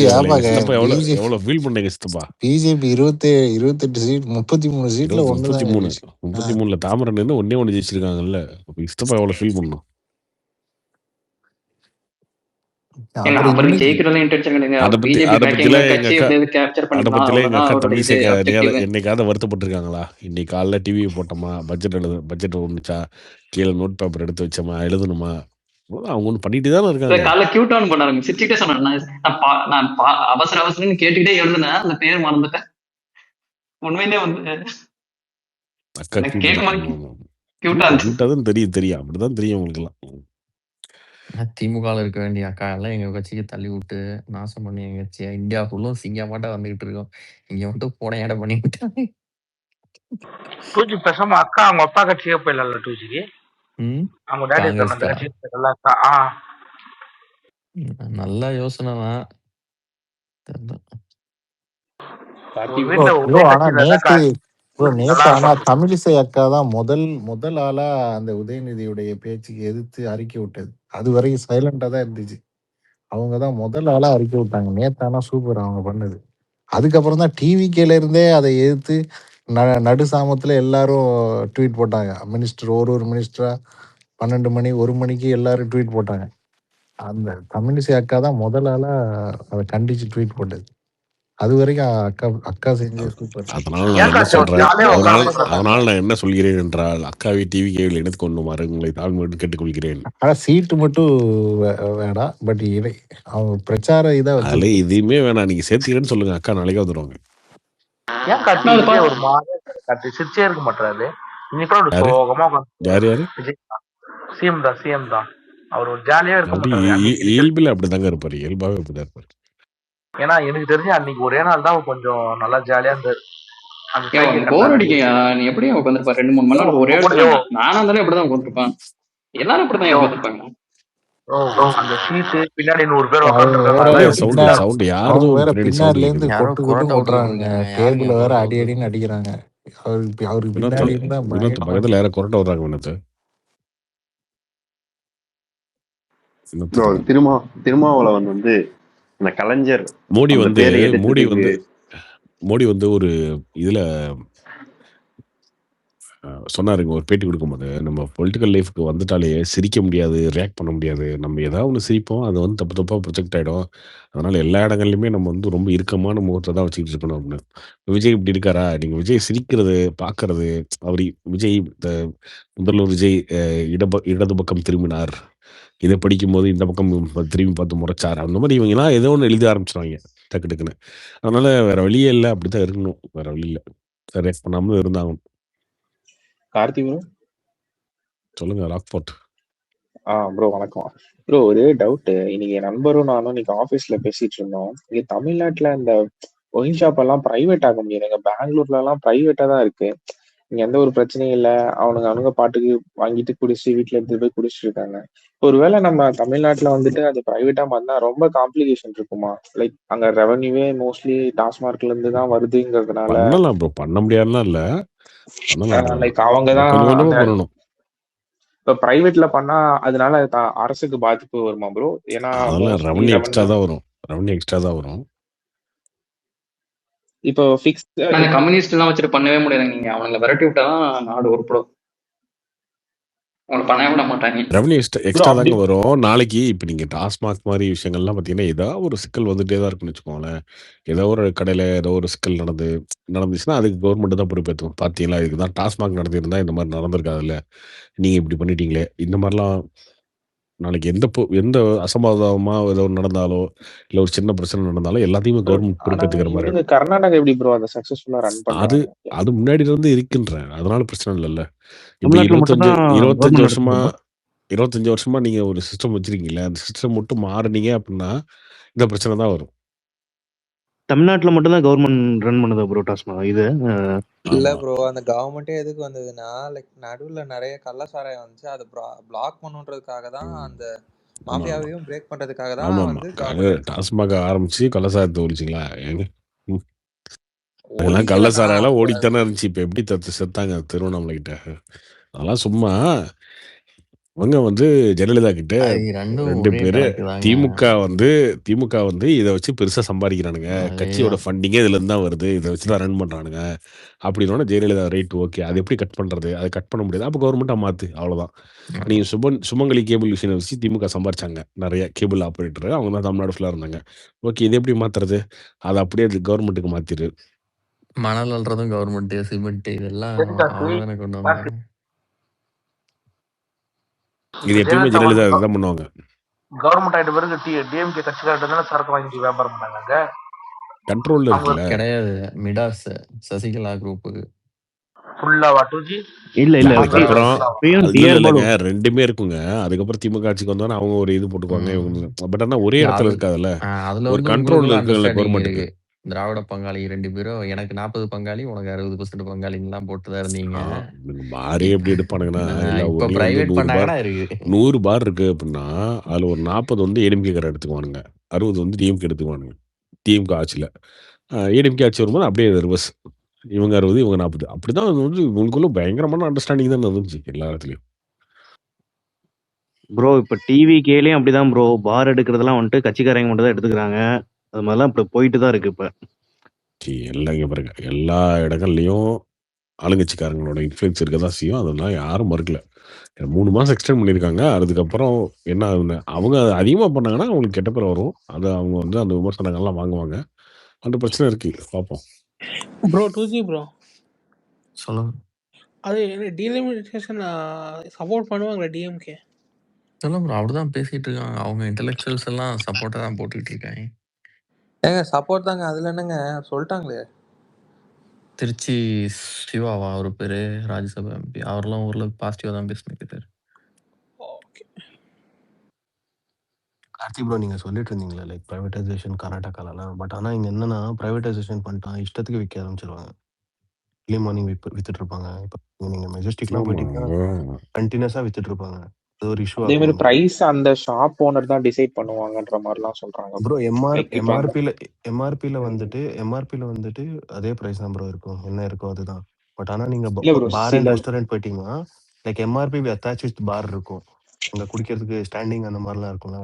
எவ்வளவு ஃபீல் பண்ணீங்க சித்தப்பா? பிஜேபி 28 சீட் 33 சீட்ல 33ல தாமரை நின்று ஒண்ணு ஜெயிச்சிருக்காங்கல்ல, சித்தப்பா எவ்வளவு ஃபீல் பண்ணும்? அதை பத்தில எங்க அக்கா தமிழிசை என்னைக்காவது வருத்தப்பட்டிருக்காங்களா? இன்னைக்கு காலைல டிவி போட்டோமா, பட்ஜெட் ஒண்ணுச்சா, கீழே நோட் பேப்பர் எடுத்து வச்சோமா, எழுதணுமா, அவங்க ஒண்ணு பண்ணிட்டு தானே இருக்காங்க. காலைல கியூட் ஆன் பண்ணாங்க, சிரிச்சுட்டே சொன்னாங்க. நான் அவசர அவசரம்னு கேட்டுக்கிட்டே எழுதுனேன், அந்த பேர் மறந்துட்டேன். உண்மையிலே வந்து அக்கா கியூட்டாதான் தெரியும், அப்படிதான் தெரியும் உங்களுக்கு எல்லாம். திமுக இருக்க வேண்டிய அக்கா எல்லாம் எங்க கட்சிக்கு தள்ளி விட்டு நாசம் பண்ணி எங்க கட்சியா இந்தியா ஃபுல்லும் சிங்கமாட்டா வந்துகிட்டு இருக்கோம். இங்க மட்டும் போன இடம் பண்ணி விட்டாங்க. பேசாம அக்கா அவங்க அப்பா கட்சியே போயிடல. டூஜிக்கு ம். அவங்க டாடி இருக்காங்க அந்த காங்கிரஸ்கா? சீஃப் எல்லாம் நல்ல யோசனை தான். தெரியல. ஒரு ப்ரோ வீட்டுல ப்ரோ ஒரே ஆனா கட்சியில தான் நேத்து ப்ரோ நல்லா நேத்து ஆனா இருக்கும். தமிழிசை அக்கா தான் முதல் ஆளா அந்த உதயநிதியுடைய பேச்சுக்கு எதிர்த்து அறிக்கை விட்டது. அது வரைக்கும் சைலண்டா தான் இருந்துச்சு. அவங்க தான் முதல் ஆளா அறிக்கை விட்டாங்க. நேத்து ஆனா சூப்பர் அவங்க பண்ணது. அதுக்கப்புறம் தான் டிவிகேல இருந்தே அதை எதிர்த்து நடு சாமத்துல எல்லாரும் ட்வீட் போட்டாங்க. மினிஸ்டர் ஒரு மினிஸ்டரா 12 மணி 1 மணிக்கு எல்லாரும் ட்வீட் போட்டாங்க. அந்த தமிழிசை அக்கா தான் முதல் ஆளா அதை கண்டிச்சு ட்வீட் போட்டது. அது வரைக்கும் அக்கா செஞ்ச சூப்பர். அதனால நான் என்ன சொல்றேன், அதனால நான் என்ன சொல்கிறேன் என்றால், அக்காவை டிவி கேவில் இணைத்துக் கொண்டுமாறு உங்களை தாழ்மையோடு கேட்டுக்கொள்கிறேன். ஆனா சீட்டு மட்டும் வேணாம். பட் அவங்க பிரச்சார இதை அதுல வச்சு எதுவுமே வேணாம். நீங்க சேர்த்துக்கிறேன்னு சொல்லுங்க, அக்கா நாளைக்கே வந்துடுவாங்க. ஏன் கார்த்தி விஜய் ஒரு மாதிரி கார்த்தி சிரிச்சே இருக்க மாட்டாரு. இன்னைக்கு கூட ஒரு யாரு சோகமா யாரு யாரு விஜய் சிஎம் தான் அவர் ஒரு ஜாலியா இருக்க அப்படி மாட்டாரு அன்னைக்கு. இயல்பில் அப்படிதாங்க இருப்பாரு. இயல்பாவே அப்படிதான் இருப்பாரு. ஏன்னா எனக்கு தெரிஞ்சு அன்னைக்கு ஒரே நாள் தான் கொஞ்சம் நல்லா ஜாலியா இருந்தாரு. போர் அடிக்கையா நீ எப்படி உட்காந்துருப்பா 2-3 மணி நேரம் ஒரே இடத்துல? நானா இருந்தாலும் இப்படிதான் உட்காந்துருப்பான். எல்லாரும் இப்படிதான் உட்காந்துருப்பாங்க. அந்த சீட்டு பின்னாடி 100 பேர் பின்னாடில இருந்து கொட்டு கொட்டு ஓட்டுறாங்க. டேபிள் வேற அடி அடின்னு அடிக்கிறாங்க. அவருக்கு பின்னாடி இருந்தா பக்கத்துல யார கொரட்டை வர்றாங்க வினோத். திருமாவளவன் வந்து அந்த கலைஞர் மோடி வந்து ஒரு இதுல சொன்னாருங்க, ஒரு பேட்டி கொடுக்கும்போது, நம்ம பொலிட்டிக்கல் லைஃப்க்கு வந்துட்டாலே சிரிக்க முடியாது, ரியாக்ட் பண்ண முடியாது. நம்ம ஏதாவது ஒன்று சிரிப்போம், அது வந்து தப்பு தப்பாக ப்ரொஜெக்ட் ஆகிடும். அதனால எல்லா இடங்கள்லையுமே நம்ம வந்து ரொம்ப இறுக்கமான முகத்தை தான் வச்சுக்கிட்டு இருக்கணும் அப்படின்னு. விஜய் இப்படி இருக்காரா? நீங்கள் விஜய் சிரிக்கிறது பார்க்கறது, அவர் விஜய் முதல்வர் விஜய் இடது பக்கம் திரும்பினார், இதை படிக்கும்போது இந்த பக்கம் திரும்பி பார்த்து முறைச்சார், அந்த மாதிரி இவங்கலாம் ஏதோ ஒன்று எழுத ஆரம்பிச்சிருவாங்க டக்கு டக்குன்னு. அதனால வேற வழியே இல்லை, அப்படித்தான் இருக்கணும், வேற வழி இல்லை. ரியாக்ட் பண்ணாமலும் இருந்தாகணும். கார்த்தி ப்ரோ சொல்லுங்க. ராக்போர்ட் ப்ரோ வணக்கம் ப்ரோ. ஒரு டவுட். இன்னைக்கு என் நண்பரும் நானும் இன்னைக்கு ஆஃபீஸ்ல பேசிட்டு இருந்தோம். இங்க தமிழ்நாட்டுல இந்த ஒயின் ஷாப் எல்லாம் பிரைவேட் ஆக முடியாது. எங்க பெங்களூர்ல எல்லாம் பிரைவேட்டா தான் இருக்கு. இங்க எந்த ஒரு பிரச்சனையும் இல்லை. அவனுங்க பாட்டுக்கு வாங்கிட்டு குடிச்சு வீட்டுல எடுத்துட்டு போய் குடிச்சிட்டு இருக்காங்க. ஒருவேளை நம்ம தமிழ்நாட்டுல வந்துட்டு அது பிரைவேட்டா மாறினா ரொம்ப காம்ப்ளிகேஷன் இருக்குமா? லைக் அங்க ரெவன்யூவே மோஸ்ட்லி டாஸ்மார்க்ல இருந்து தான் வருதுங்கிறதுனால பண்ணலாம் ப்ரோ, பண்ண முடியாதுன்னா இல்ல, லைக் அவங்கதான் இப்ப பிரைவேட்ல பண்ணா அதனால அரசுக்கு பாதிப்பு வருமா ப்ரோ? ஏன்னா ரெவன்யூ எக்ஸ்ட்ரா தான் வரும். இப்போ ஃபிக்ஸ் கம்யூனிஸ்ட் எல்லாம் வச்சுட்டு பண்ணவே முடியாது. நீங்க அவங்களை விரட்டி விட்டாதான் நாடு உருப்படும். பண்ணவே விட மாட்டாங்க. ரெவன்யூ எக்ஸ்ட்ரா தாங்க வரும். நாளைக்கு இப்போ நீங்க டாஸ்மாக் மாதிரி விஷயங்கள்லாம் பார்த்தீங்கன்னா, ஏதாவது ஒரு சிக்கல் வந்துட்டே தான் இருக்குன்னு வச்சுக்கோங்களேன். ஏதோ ஒரு கடையில் ஏதோ ஒரு சிக்கல் நடந்துச்சுன்னா அதுக்கு கவர்மெண்ட் தான் பொறுப்பேற்றுக்கும். பார்த்தீங்களா, இதுக்கு தான் டாஸ்மாக் நடந்திருந்தா இந்த மாதிரி நடந்திருக்காதுல்ல, நீங்க இப்படி பண்ணிட்டீங்களே, இந்த மாதிரிலாம் நாளைக்கு எந்த அசம்பாவிதமா ஏதோ நடந்தாலோ இல்ல ஒரு சின்ன பிரச்சனை நடந்தாலும் எல்லாத்தையுமே கவர்மெண்ட் பொறுப்பேற்றுக்கிற மாதிரி. கர்நாடகா எப்படி ப்ரோ அதை சக்சஸ்ஃபுல்லா ரன் பண்றாங்க? அது முன்னாடி இருந்து இருக்கின்றேன், அதனால பிரச்சனை இல்லைல்ல. இப்போ 25 வருஷமா நீங்க ஒரு சிஸ்டம் வச்சிருக்கீங்களா, அந்த சிஸ்டம் மட்டும் மாறுனீங்க அப்படின்னா இந்த பிரச்சனை தான் வரும். தமிழ்நாட்டுல மட்டும் தான் கவர்மெண்ட் ரன் பண்ணுதா ப்ரோ டாஸ்மாக் இது? இல்ல ப்ரோ, அந்த கவர்மெண்டே எதுக்கு வந்ததுன்னா, லைக் நடுவுல நிறைய கள்ளசாராயம் வந்துச்சு, அதை பிளாக் பண்ணுன்றதுக்காக தான், அந்த மாஃபியாவையும் பிரேக் பண்றதுக்காக தான் வந்து டாஸ்மாக் ஆரம்பிச்சு கள்ளசாரத்தை ஒழிச்சிங்களா? ஏங்க அதெல்லாம் கள்ளசாரெல்லாம் ஓடித்தானே இருந்துச்சு. இப்ப எப்படி செத்தாங்க திருவண்ணாமலை கிட்ட? அதெல்லாம் சும்மா அவங்க வந்து ஜெயலலிதா கிட்ட 2 பேரு திமுக வந்து இதை வச்சு பெருசா சம்பாதிக்கிறானுங்க, கட்சியோட ஃபண்டிங்கே இதுல இருந்து தான் வருது, இதை வச்சுதான் ரன் பண்றானுங்க அப்படின்னு ஜெயலலிதா ரைட் ஓகே, அது எப்படி கட் பண்றது? அதை கட் பண்ண முடியாது, அப்போ கவர்மெண்டா மாத்து, அவ்வளவுதான். நீங்க சுமங்கலி கேபிள் விஷயம் வச்சு திமுக சம்பாரிச்சாங்க, நிறைய கேபிள் ஆபரேட்டர், அவங்க தான் தமிழ்நாடு ஃபுல்லா இருந்தாங்க. ஓகே, இது எப்படி மாத்துறது? அதை அப்படியே கவர்மெண்ட்டுக்கு மாத்திரு. மணல் அல்றதும் கவர்மெண்ட், சிமெண்ட் இதெல்லாம் கொண்டு வந்தாங்க. இது எப்பயுமே ஜெயலலிதா தான் பண்ணுவாங்க. கவர்மெண்ட் ஆயிட்ட பிறகு டிஎம்கே கட்சிக்காரட்ட தானே சரக்கு வாங்கிட்டு வியாபாரம் பண்ணாங்க. கண்ட்ரோல்ல இருக்குல்ல. கிடையாது, மிடாஸ் சசிகலா குரூப் ஃபுல்லாவா 2G இல்ல அதுக்கப்புறம் ரெண்டுமே இருக்குங்க. அதுக்கப்புறம் திமுக ஆட்சிக்கு வந்தோன்னா அவங்க ஒரு இது போட்டுக்குவாங்க. பட் ஆனா ஒரே இடத்துல இருக்காதுல்ல, ஒரு கண்ட்ரோல்ல இருக்குல்ல கவர்மெண்ட்டுக்கு. திராவிட பங்காளி 2 பேரும் எனக்கு 40 பங்காளி, உனக்கு 60% பங்காளின்லாம் போட்டு தான் இருந்தீங்க. பாரே எப்படி எடுப்பானுங்கன்னா, எல்லா இப்ப ஒண்ணையும் வந்து பிரைவேட் 100 பார் பண்ணாங்கடா இருக்கு. 100 பார் இருக்கு அப்படின்னா, அதுல ஒரு 40 வந்து ஏடிஎம்கேக்காரன் எடுத்துக்குவானுங்க. 60 வந்து டிஎம்கே எடுத்துக்குவானுங்க. திமுக ஆட்சியில. ஏடிஎம்கே ஆட்சி வரும்போது அப்படியே ரிவர்ஸ். இவங்க 60, இவங்க 40. அப்படிதான் அது வந்து இவங்களுக்குள்ள பயங்கரமான அண்டர்ஸ்டாண்டிங் தான் இருந்துச்சு எல்லா இடத்துலயும். ப்ரோ இப்ப டிவிகேலயும் அப்படிதான் ப்ரோ. பார் எடுக்கிறதெல்லாம் வந்துட்டு கட்சிக்காரங்க மட்டும் தான் எடுத்துக்கிறாங்க. அது மாதிரிலாம் இப்ப போயிட்டு தான் இருக்கு இப்ப. எல்லாம் இங்க பாருங்க. எல்லா இடங்கள்லயும் ஆளுங்கட்சிக்காரங்களோட இன்ஃப்ளூயன்ஸ் இருக்க தான் செய்யும். அதெல்லாம் யாரும் மறுக்கல. 3 மாசம் எக்ஸ்டெண்ட் பண்ணியிருக்காங்க. அதுக்கப்புறம் என்ன ஆகுதுன்னு அவங்க அதிகமா பண்ணாங்கன்னா, அவங்களுக்கு கெட்ட பேர் வரும். அத அவங்க வந்து அந்த விமர்சனங்கள்லாம் வாங்குவாங்க. அந்த பிரச்சனை இருக்கு. பார்ப்போம். Bro 2G bro. சொல்லுங்க. அது டீலிமிட்டேஷன் சப்போர்ட் பண்ணுவாங்களா டிஎம்கே? இல்ல ப்ரோ. அப்படிதான் பேசிட்டு இருக்காங்க. அவங்க இன்டெலக்சுவல்ஸ் எல்லாம் சப்போர்ட்டா தான் போட்டுட்டு இருக்காங்க. ஏங்க சப்போர்ட் தாங்க. அதுல என்னங்க சொல்லிட்டாங்களே. திருச்சி சிவாவா அவரு பேரு? ராஜ்யசபா எம்பி. அவரெல்லாம் ஓரளவுக்கு பாசிட்டிவா தான் பேசினிருக்காரு. ஓகே. கார்த்தி ப்ரோ நீங்க சொல்லிட்டு இருந்தீங்களே லைக் பிரைவேடைசேஷன் கர்நாடகாலலாம். பட் ஆனா இங்க என்னன்னா பிரைவேடைசேஷன் பண்ணிட்டான் இஷ்டத்துக்கு விற்க ஆரம்பிச்சிருவாங்க. early மார்னிங் வித்துட்டு இருப்பாங்க. இப்போ நீங்க மெஜஸ்டிக்லாம் ஆமா. போயிட்டீங்கன்னா கண்டினியூஸா வித்துட்டு இருப்பாங்க. அது ஒரு இஷ்யூ அதே மாதிரி ஆகும். பிரைஸ் அந்த ஷாப் ஓனர் தான் டிசைட் பண்ணுவாங்கன்ற மாதிரிலாம் சொல்றாங்க ப்ரோ லைக் இப்போ அந்த எம்ஆர்பியில் வந்துட்டு அதே ப்ரைஸ் தான் ப்ரோ இருக்கும். என்ன இருக்கோ அதுதான். பட் ஆனால் நீங்கள் இல்ல ப்ரோ பார் அண்ட் சில ரெஸ்டாரண்ட் போயிட்டீங்கன்னா லைக் எம்ஆர்பி அட்டாச் வித் பார் இருக்கும். அங்கே குடிக்கிறதுக்கு ஸ்டாண்டிங் அந்த மாதிரிலாம் இருக்கும்ல.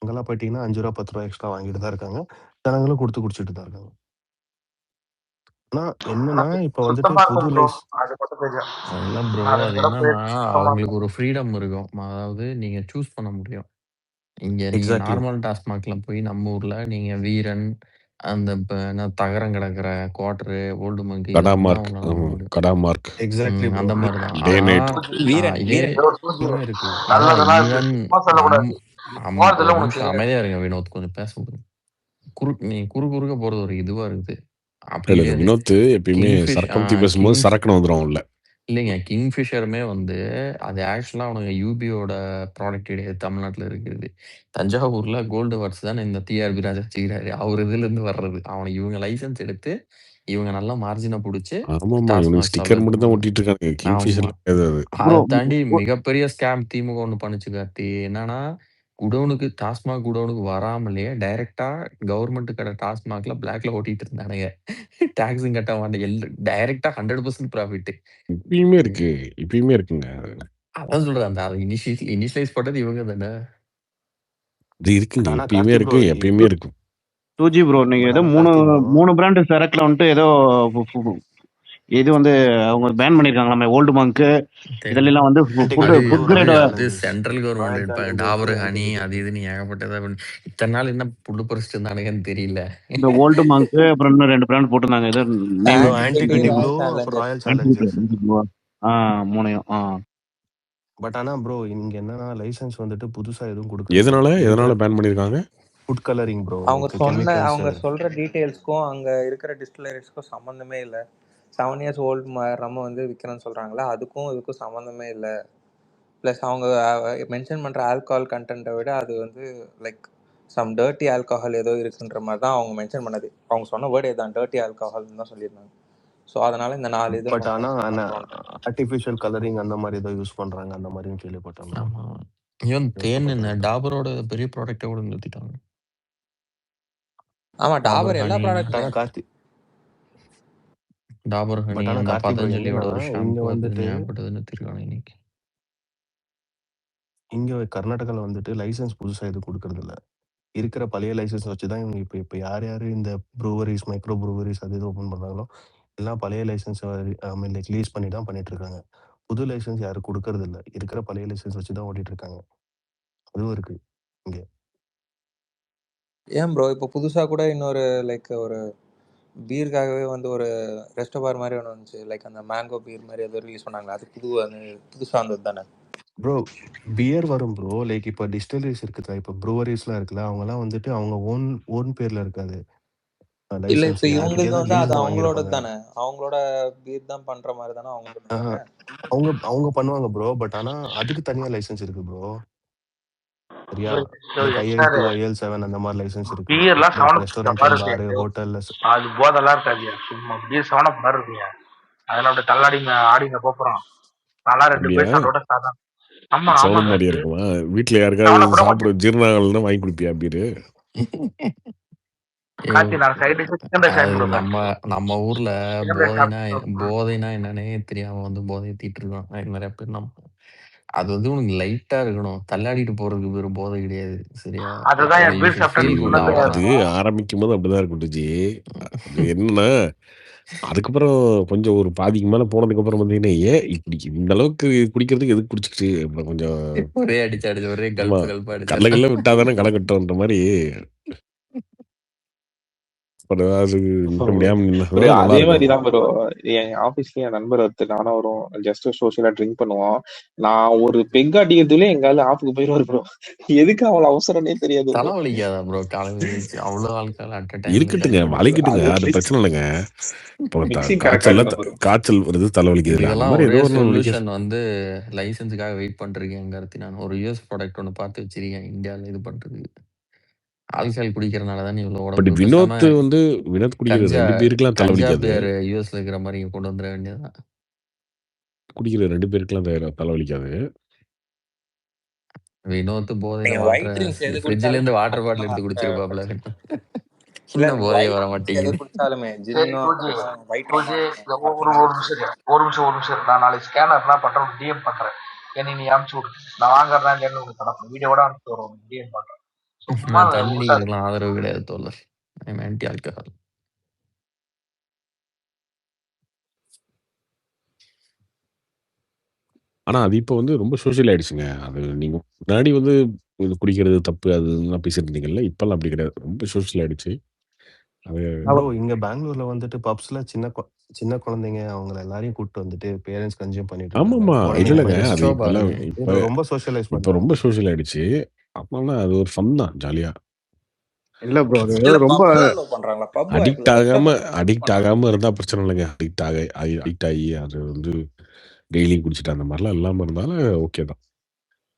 அங்கெல்லாம் போயிட்டீங்கன்னா 5 ரூபா 10 ரூபா எக்ஸ்ட்ரா வாங்கிட்டு தான் இருக்காங்க. ஜனங்களும் கொடுத்து குடிச்சிட்டு தான் இருக்காங்க. ஆனால் என்னன்னா இப்போ வந்துட்டு சுத்தமா புது இருக்கும் ப்ரோ. லைஸ் அது மட்டும் தெரியும். இல்ல ப்ரோ. நான் அது 2 தடவை என்னன்னா போயிட்டு சுத்தமா அவங்களுக்கு இருக்கும். ஒரு ஃப்ரீடம் இருக்கும். அதாவது நீங்க சூஸ் பண்ண முடியும். இங்க நீங்க எக்ஸாக்ட்லி நார்மல் டாஸ்மாக்ல போய் நம்ம ஊர்ல நீங்க வீரன், அந்த என்ன தகரம் கிடக்குற குவார்டரு, ஓல்டு மங்க் கடா இதெல்லாம் தான் மார்க். உங்களால நம்ப முடியும். கடா மார்க். Exactly bro. அந்த மாதிரி தான். டே ஆனா நைட். வீரன் இதே வீரன் இப்பவுமே இருக்கு. ஆனா நல்லதெல்லாம் இருக்கு. ஈவன் சும்மா சொல்லக்கூடாது. போறதுல ஒரு உனக்கு நிமிஷம் தெரியாது. அமைதியா இருங்க வினோத். கொஞ்சம் பேச விடுங்க. நீ குறுக்க போறது ஒரு இதுவா இருக்குது. அப்படி இல்ல கிடையாது. வினோத் எப்பயுமே சரக்கு பத்தி பேசும்போது சரக்குன்னு வந்துடும் உள்ள. இல்லைங்க. கிங்ஃபிஷருமே வந்து அது ஆக்சுவலா அவனுங்க யூபியோட ப்ராடக்ட் கிடையாது. தமிழ்நாட்டுல இருக்கிறது. தஞ்சாவூர்ல கோல்டு வாட்ஸ் தானே இந்த டிஆர்பி ராஜா வச்சுக்கிறாரு. அவர் இதுலேருந்து வர்றது. அவனுக்கு இவங்க லைசென்ஸ் எடுத்து இவங்க நல்லா மார்ஜினை பிடிச்சி ஆமாமா இவனுக்கு டாஸ்மாக் ஸ்டிக்கர் மட்டும் தான் ஸ்டால் ஒட்டிட்டு இருக்காங்க. கிங்ஃபிஷர்ல ஆமா. கிடையாது அது. அதை ப்ரோ தாண்டி மிகப்பெரிய ஸ்கேம் திமுக ஒண்ணு பண்ணுச்சு கார்த்தி. என்னன்னா குடோனுக்கு டாஸ்மாக் குடோனுக்கு வராமலேயே டைரக்டா கவர்மெண்ட் கடை டாஸ்மாக்ல பிளாக்ல ஓட்டிட்டு இருந்தானுங்க. டாக்ஸும் கட்ட மாட்டேன். டைரக்டா 100% ப்ராஃபிட். இப்பயுமே இருக்குங்க. அதான் சொல்றேன். அந்த இனிஷியலைஸ் பண்ணது இவங்க தானே. இது இருக்குங்க. ஆனா எப்பயுமே கார்த்தி ப்ரோ இருக்கு. எப்பயுமே இருக்கும். 2G ப்ரோ நீங்க பட் ஏதோ ஆனா மூணு கார்த்தி ப்ரோ மூணு பிராண்ட் சரக்குல வந்துட்டு ஏதோ இது வந்து அவங்க பேன் பண்ணிருக்காங்களாமே. ஓல்டு மங்க் இதெல்லாம் வந்து ஆன்டிகா அது ப்ளூ ஃபுட் அது கிரேட். ராயல் அது சேலஞ்சர்ஸ் சென்ட்ரல் கவர்மெண்ட் ராயல் எடுப்பாங்க. சேலஞ்சர்ஸ் டாபர் ஹனி ஆன்டிகா அது ப்ளூ. இதுன்னு ஏகப்பட்டதா இத்தனை நாள் என்ன புல்லு பறிச்சுட்டு இருந்தானுங்கன்னு தெரியல. இந்த ஓல்டு மங்க் அப்புறம் இன்னும் 2 பிராண்ட் போட்டிருந்தாங்க. ஏதோ நேம் ப்ரோ ஆன்டிகிரிட்டி ஆன்டிகிட்டி ப்ளூ ராயல் அப்புறம் சேலஞ்சர்ஸ். Royal Challengers. மூணையும். பட் ஆனா ப்ரோ இங்க என்னன்னா லைசென்ஸ் வந்துட்டு புதுசா எதுவும் கொடுக்கறது இல்ல. எதனால இருக்கிற பேன் பண்ணிருக்காங்க? Food colouring bro. அவங்க சொல்ற டீட்டெயில்ஸ்க்கும் அங்க இருக்கிற டிஸ்டிலரிஸ்க்கும் சம்மந்தமே இல்லை. 7 இயர்ஸ் ஓல்டு நம்ம வந்து விற்கிறேன்னு சொல்றாங்களா, அதுக்கும் இதுக்கும் சம்மந்தமே இல்லை. ப்ளஸ் அவங்க மென்ஷன் பண்ற ஆல்கஹால் கண்டென்ட்டை விட அது வந்து லைக் சம் டர்ட்டி ஆல்கஹால் ஏதோ இருக்குன்ற மாதிரி தான் அவங்க மென்ஷன் பண்ணது. அவங்க சொன்ன வேர்டு தான் டர்ட்டி ஆல்கஹால்னு தான் சொல்லியிருந்தாங்க. ஸோ அதனால இந்த 4 இதை பட் ஆனா பண்ணுறோன்ட்டு. ஆர்டிஃபிஷியல் கலரிங் அந்த மாதிரி ஏதோ யூஸ் பண்றாங்க அந்த மாதிரியும் கேள்விப்பட்டேன் ப்ரோ. ஆமா. ஈவன் தேன் என்ன டாபரோட பெரிய ப்ராடக்டை கூட நிறுத்திட்டாங்க. ஆமா டாபர் டாபர் எல்லா ஹனி பட் ஆனா ப்ராடக்ட்லையும். டாபர் ஹனி பட் ஆனா அந்த கார்த்தி ப்ரோ பதஞ்சலியோட என்னன்னா ஒரு இங்க ஷாம்பு அது வந்துட்டு ஞாபகப்பட்டது நிறுத்திருக்காங்க இன்னைக்கு. இங்க கர்நாடகால வந்துட்டு லைசென்ஸ் புதுசா எதுவும் கொடுக்கறது இல்ல. இருக்கிற பழைய லைசென்ஸ் வச்சு தான் இவங்க இப்போ யார் இந்த ப்ரூவரிஸ் மைக்ரோ ப்ரூவரிஸ் அது இது ஓப்பன் பண்றாங்களோ எல்லாம் பழைய லைசென்ஸ் லைக் லீஸ் பண்ணி தான் பண்ணிட்டு இருக்காங்க. புது லைசென்ஸ் யாரும் கொடுக்கறது இல்ல. இருக்கிற பழைய லைசென்ஸ் வச்சு தான் ஓட்டிட்டு இருக்காங்க. அதுவும் இருக்கு இங்க. ஏன் ப்ரோ இப்போ புதுசா கூட இன்னொரு லைக் ஒரு பீருக்காகவே வந்து ஒரு ரெஸ்டோ பார் மாதிரி ஒன்று வந்துச்சு. லைக் அந்த மேங்கோ பீர் மாதிரி ஏதோ ரிலீஸ் பண்ணாங்களா, அது புதுசாக வந்தது தானே ப்ரோ? பியர் வரும் ப்ரோ. லைக் இப்போ டிஸ்டிலரிஸ் இருக்குதா, இப்போ ப்ரூவரிஸ்லாம் இருக்குல்ல, அவங்கலாம் வந்துட்டு அவங்க ஓன் பேர்ல இருக்காது இல்லை. லைசென்ஸ். இப்போ இவங்களுக்கு யார்கிட்டயாவது வந்து லீஸ் அது தான் அவங்களோட வாங்கியிருப்பாங்க. தானே, அவங்களோட பீர் தான் பண்ற மாதிரி தானே அவங்க பண்ணுவாங்க. அவங்க அவங்க பண்ணுவாங்க ப்ரோ. பட் ஆனா அதுக்கு தனியா லைசென்ஸ் இருக்கு ப்ரோ. சரியா? இந்த கையெழுத்து YL7 அந்த மாதிரி லைசன்ஸ் இருக்கு. பீர்லாம் லைக் 7 ரெஸ்டாரண்ட் பாரு அண்ட் பார், இருக்கு. ஹோட்டல்ல அது போதெல்லாம் இருக்காது. சும்மா பீர் 7 பாரு இருக்குங்க. அதெல்லாம் அப்படியே தள்ளாடிங்க ஆடிங்க போறோம். நல்லா 2 அப்படியா? பேர் சாப்பிட்டோட சாதம். ஆமா சவன ஆமாங்க. மாதிரியா இருக்குமா? வீட்ல யாருக்காவது 7 கூட சாப்பிட ஜீரணம் ஆகலைன்னா வாங்கி குடுப்பியா பீரு? கார்த்தி நான் சைடு டிஷ் சிக்கன் ரைஸ் வாங்கி அது கொடுப்பேன். நம்ம ஊர்ல சிக்கன் ரைஸ் போதைனா என்னன்னே தெரியாம வந்து போதை தீட்டு இருக்கான் நிறைய பேர். அது வந்து உனக்கு லைட்டா இருக்கணும், தள்ளாடிட்டு போறதுக்கு பேரு போதை கிடையாது. சரியா? அதுதான் என் you beer should feel good, சாப்பிட்டேன். அது அவ்வளவுதான். ஆரம்பிக்கும்போது அப்படிதான் இருக்கும் டூஜி. அது என்னன்னா அதுக்கப்புறம் கொஞ்சம் ஒரு பாதிக்கு மேல போனதுக்கு அப்புறம் பார்த்தீங்கன்னா, ஏன் இப்படி இந்த அளவுக்கு குடிக்கிறதுக்கு எதுக்கு குடிச்சிக்கிட்டு அப்புறம் கொஞ்சம் ஒரே அடிச்சு ஒரே ஆமா கல்பா கல்ல அடிச்சாதான் கல்ல விட்டா தானே களை கட்டும்ன்ற மாதிரி அப்புறம் அது நிக்க முடியாம ப்ரோ நின்னா நல்லா அதே இருக்கும். மாதிரி தான் ப்ரோ. என் ஆஃபீஸ்ல என் நண்பர் ஒருத்தர் நானும் வரும் ஜஸ்ட் சோஷியலா ட்ரிங்க் பண்ணுவோம். நான் ஒரு பெக் அடிக்கிறதுல எங்கால ஆஃபுக்கு போயிடுவாரு ப்ரோ. எதுக்கு அவ்வளவு அவசரம்னே தெரியாது ப்ரோ. தலைவலிக்காதா ப்ரோ? காலையில அவ்வளவு ஆட்கள் அட் அ டைம் இருக்கட்டுங்க, வலிக்கட்டுங்க, அது பிரச்சனை இல்லைங்க. இப்போ மிக்சிங் கரெக்டா காய்ச்சல் இருக்கணும் ப்ரோ. காய்ச்சல் வருது, தலைவலிக்குது இல்லை, அந்த இதுக்கெல்லாம் மாதிரி ஒரே ஏதோ ஒன்று வலிக்க. சொல்யூஷன் வந்து லைசன்ஸுக்காக வெயிட் பண்றீங்க கருத்து. நான் ஒரு யூஎஸ் ப்ராடக்ட் ஒன்று பார்த்து வச்சிருக்கேன் இந்தியாவில் இது பண்றது. ஆல்கஹால் குடிக்கிறனால தான் இவ்வளவு பட் உடம்பு. பேசாம வினோத் குடிக்கிற கஞ்சா 2 பேருக்குலாம் கஞ்சா தலைவலிக்காது. பேர் யூஎஸ்ல இருக்கிற மாதிரி இங்க கொண்டு வந்துட வேண்டியதுதான். குடிக்கிற 2 பேருக்குலாம் தலைவலிக்காது. வினோத் போதையில நீங்க ஒயிட் ட்ரிங்க்ஸ் எது ஃப்ரிட்ஜ்ல குடிச்சாலுமே இருந்து வாட்டர் பாட்டில் எடுத்து குடிச்சிருப்பாப்ல. இன்னும் போதையே வர எது மாட்டேங்குது. குடிச்சாலுமே சரி ஜின்னும் டூஜி ஒயிட் டூஜி ரைம் ஒரு ஒரு நிமிஷம் ஒரு நிமிஷம். நான் நாளைக்கு ஸ்கேனர்லாம் பண்றேன், டிஎம் பண்றேன். என்ன நீ அனுப்பிச்சு விடு. நான் வாங்குறதா இல்லைன்னு உங்களுக்கு கணக்கு வீடியோட அனுப்பிச்சு வரும், டிஎம் பண்றேன். சும்மா நான் தண்ணி உஷார். அடிக்கிறதுலாம் ஆதரவு கிடையாது தோழர். I'm anti alcohol. ஆனா அது இப்போ வந்து ரொம்ப சோஷியல் ஆயிடுச்சுங்க. அது நீங்க முன்னாடி வந்து இது குடிக்கிறது தப்பு அதுலாம் பேசிட்டு இருந்தீங்கல்ல, இப்பலாம் அப்படி கிடையாது. ரொம்ப சோஷியல் ஆயிடுச்சு. அது ப்ரோ இங்க பெங்களூர்ல வந்துட்டு பப்ஸ்ல சின்ன குழந்தைங்க அவங்கள எல்லாரையும் கூட்டு வந்துட்டு பேரண்ட்ஸ் கன்சியூம் பண்ணிட்டு இருக்காங்க. ஆமாமா. நீங்க இல்லங்க. நம்ம அது ரெஸ்ட்ரோ இப்பலாம் பாருங்க. இப்ப ரொம்ப சோஷியலைஸ் இப்ப ரொம்ப பண்றாங்க. சோஷியல் ஆயிடுச்சு. அப்பனா அது ஒரு ஃபன் தான் ஜாலியா. இல்ல ப்ரோ அது இல்ல ரொம்ப பப் தான் லவ் பண்றாங்களா? பப் அடிக்ட் ஆகாம இருந்தா பிரச்சனை இல்லைங்க. அடிக்ட் ஆகி அது வந்து டெய்லியும் குடிச்சிட்டு அந்த மாதிரிலாம் இல்லாம இருந்தாலும் ஓகே தான்.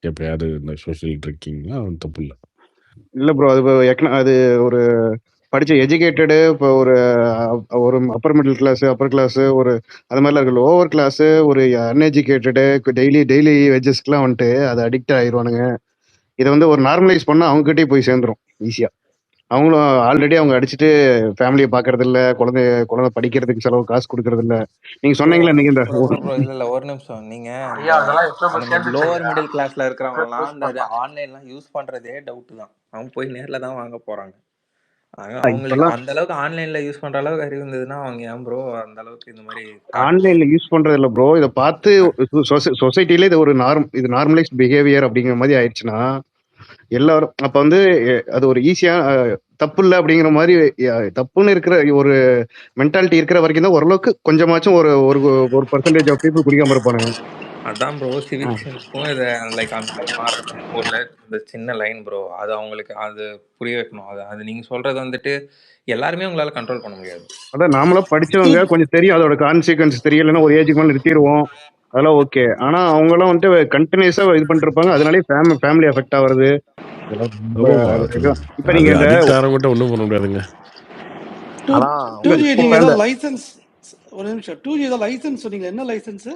எப்பயாவது இந்த சோஷியல் ட்ரிங்கிங்லாம் தப்பு இல்ல. இல்ல ப்ரோ அது அது ஒரு படிச்ச எஜுகேட்டடு இப்போ ஒரு upper middle class upper class ஒரு அது மாதிரிலாம் இருக்கு. ஓவர் கிளாஸ் ஒரு அன்எஜுகேட்டடு டெய்லி வெஜஸ்க்குலாம் வந்துட்டு அது அடிக்ட் ஆயிடுவானுங்க. இதை வந்து ஒரு நார்மலைஸ் பண்ணா அவங்ககிட்டயே போய் சேர்ந்துரும் ஈஸியா. அவங்களும் ஆல்ரெடி அவங்க அடிச்சுட்டு ஃபேமிலியை பாக்குறது இல்ல, குழந்தை படிக்கிறதுக்கு செலவு காசு கொடுக்கறது இல்ல. நீங்க சொன்னீங்களா நீங்க இந்த ப்ரோ இல்ல ஒரு நிமிஷம். நீங்க ஐயா அதெல்லாம் எப்போ அந்த சேர்ந்துச்சு லோவர் ஐயா. மிடில் கிளாஸ்ல இருக்கிறவங்க எல்லாம் யூஸ் இந்த பண்ணலாம். ஆன்லைன்லாம் யூஸ் பண்றதே டவுட் தான். அவங்க போய் நேர்ல தான் வாங்க போறாங்க. அவங்களுக்கு இப்பெல்லாம் அந்த அளவுக்கு ஆன்லைன்ல யூஸ் பண்ற அளவுக்கு அறிவு இருந்ததுன்னா அவங்க ஏன் ப்ரோ அந்த அளவுக்கு இந்த மாதிரி ஆன்லைன்ல யூஸ் பண்றது இல்ல ப்ரோ. இதை பார்த்து சொசைட்டில இது ஒரு நார்மலைஸ்ட் பிஹேவியர் அப்படிங்கிற மாதிரி ஆயிடுச்சுன்னா எல்லாரும் அப்ப வந்து அது ஒரு ஈஸியா தப்பு இல்லை அப்படிங்கிற மாதிரி தப்புன்னு இருக்கிற ஒரு மென்டாலிட்டி இருக்கிற வரைக்கும் தான் ஓரளவுக்கு கொஞ்சமாச்சும் ஒரு ஒரு பர்சன்டேஜ் ஆஃப் பீப்புள் குடிக்காம இருப்பானுங்க. அதான் ப்ரோ சிவிக் சென்ஸ்க்கும் இதை லைக் அந்த ஒரு இந்த சின்ன லைன் ப்ரோ அது அவங்களுக்கு அது புரிய வைக்கணும். அது நீங்க சொல்றது வந்துட்டு எல்லாருமே உங்களால கண்ட்ரோல் பண்ண முடியாது. அதான் நாமளா படிச்சவங்க கொஞ்சம் தெரியும் அதோட கான்சிக்வன்ஸ் தெரியலன்னா ஒரு ஏஜுக்கு மேலே நிறுத்திடுவோம், அதெல்லாம் ஓகே. ஆனா அவங்க எல்லாம் வந்துட்டு கண்டினியூஸா இது பண்ணிட்டு இருப்பாங்க. அதனாலே ஃபேமிலி அஃபெக்ட் ஆகுறது இதெல்லாம் ரொம்ப ஆமாமா. இப்ப நீங்க இந்த அடிக்ட் ஆகிறவங்ககிட்ட ஒன்றும் பண்ண முடியாதுங்க. ஆனா டூஜி நீங்க இப்ப ஏதோ இந்த லைசன்ஸ் ஒரு நிமிஷம். டூஜி ஏதோ லைசன்ஸ் சொன்னீங்க, என்ன லைசன்ஸ்?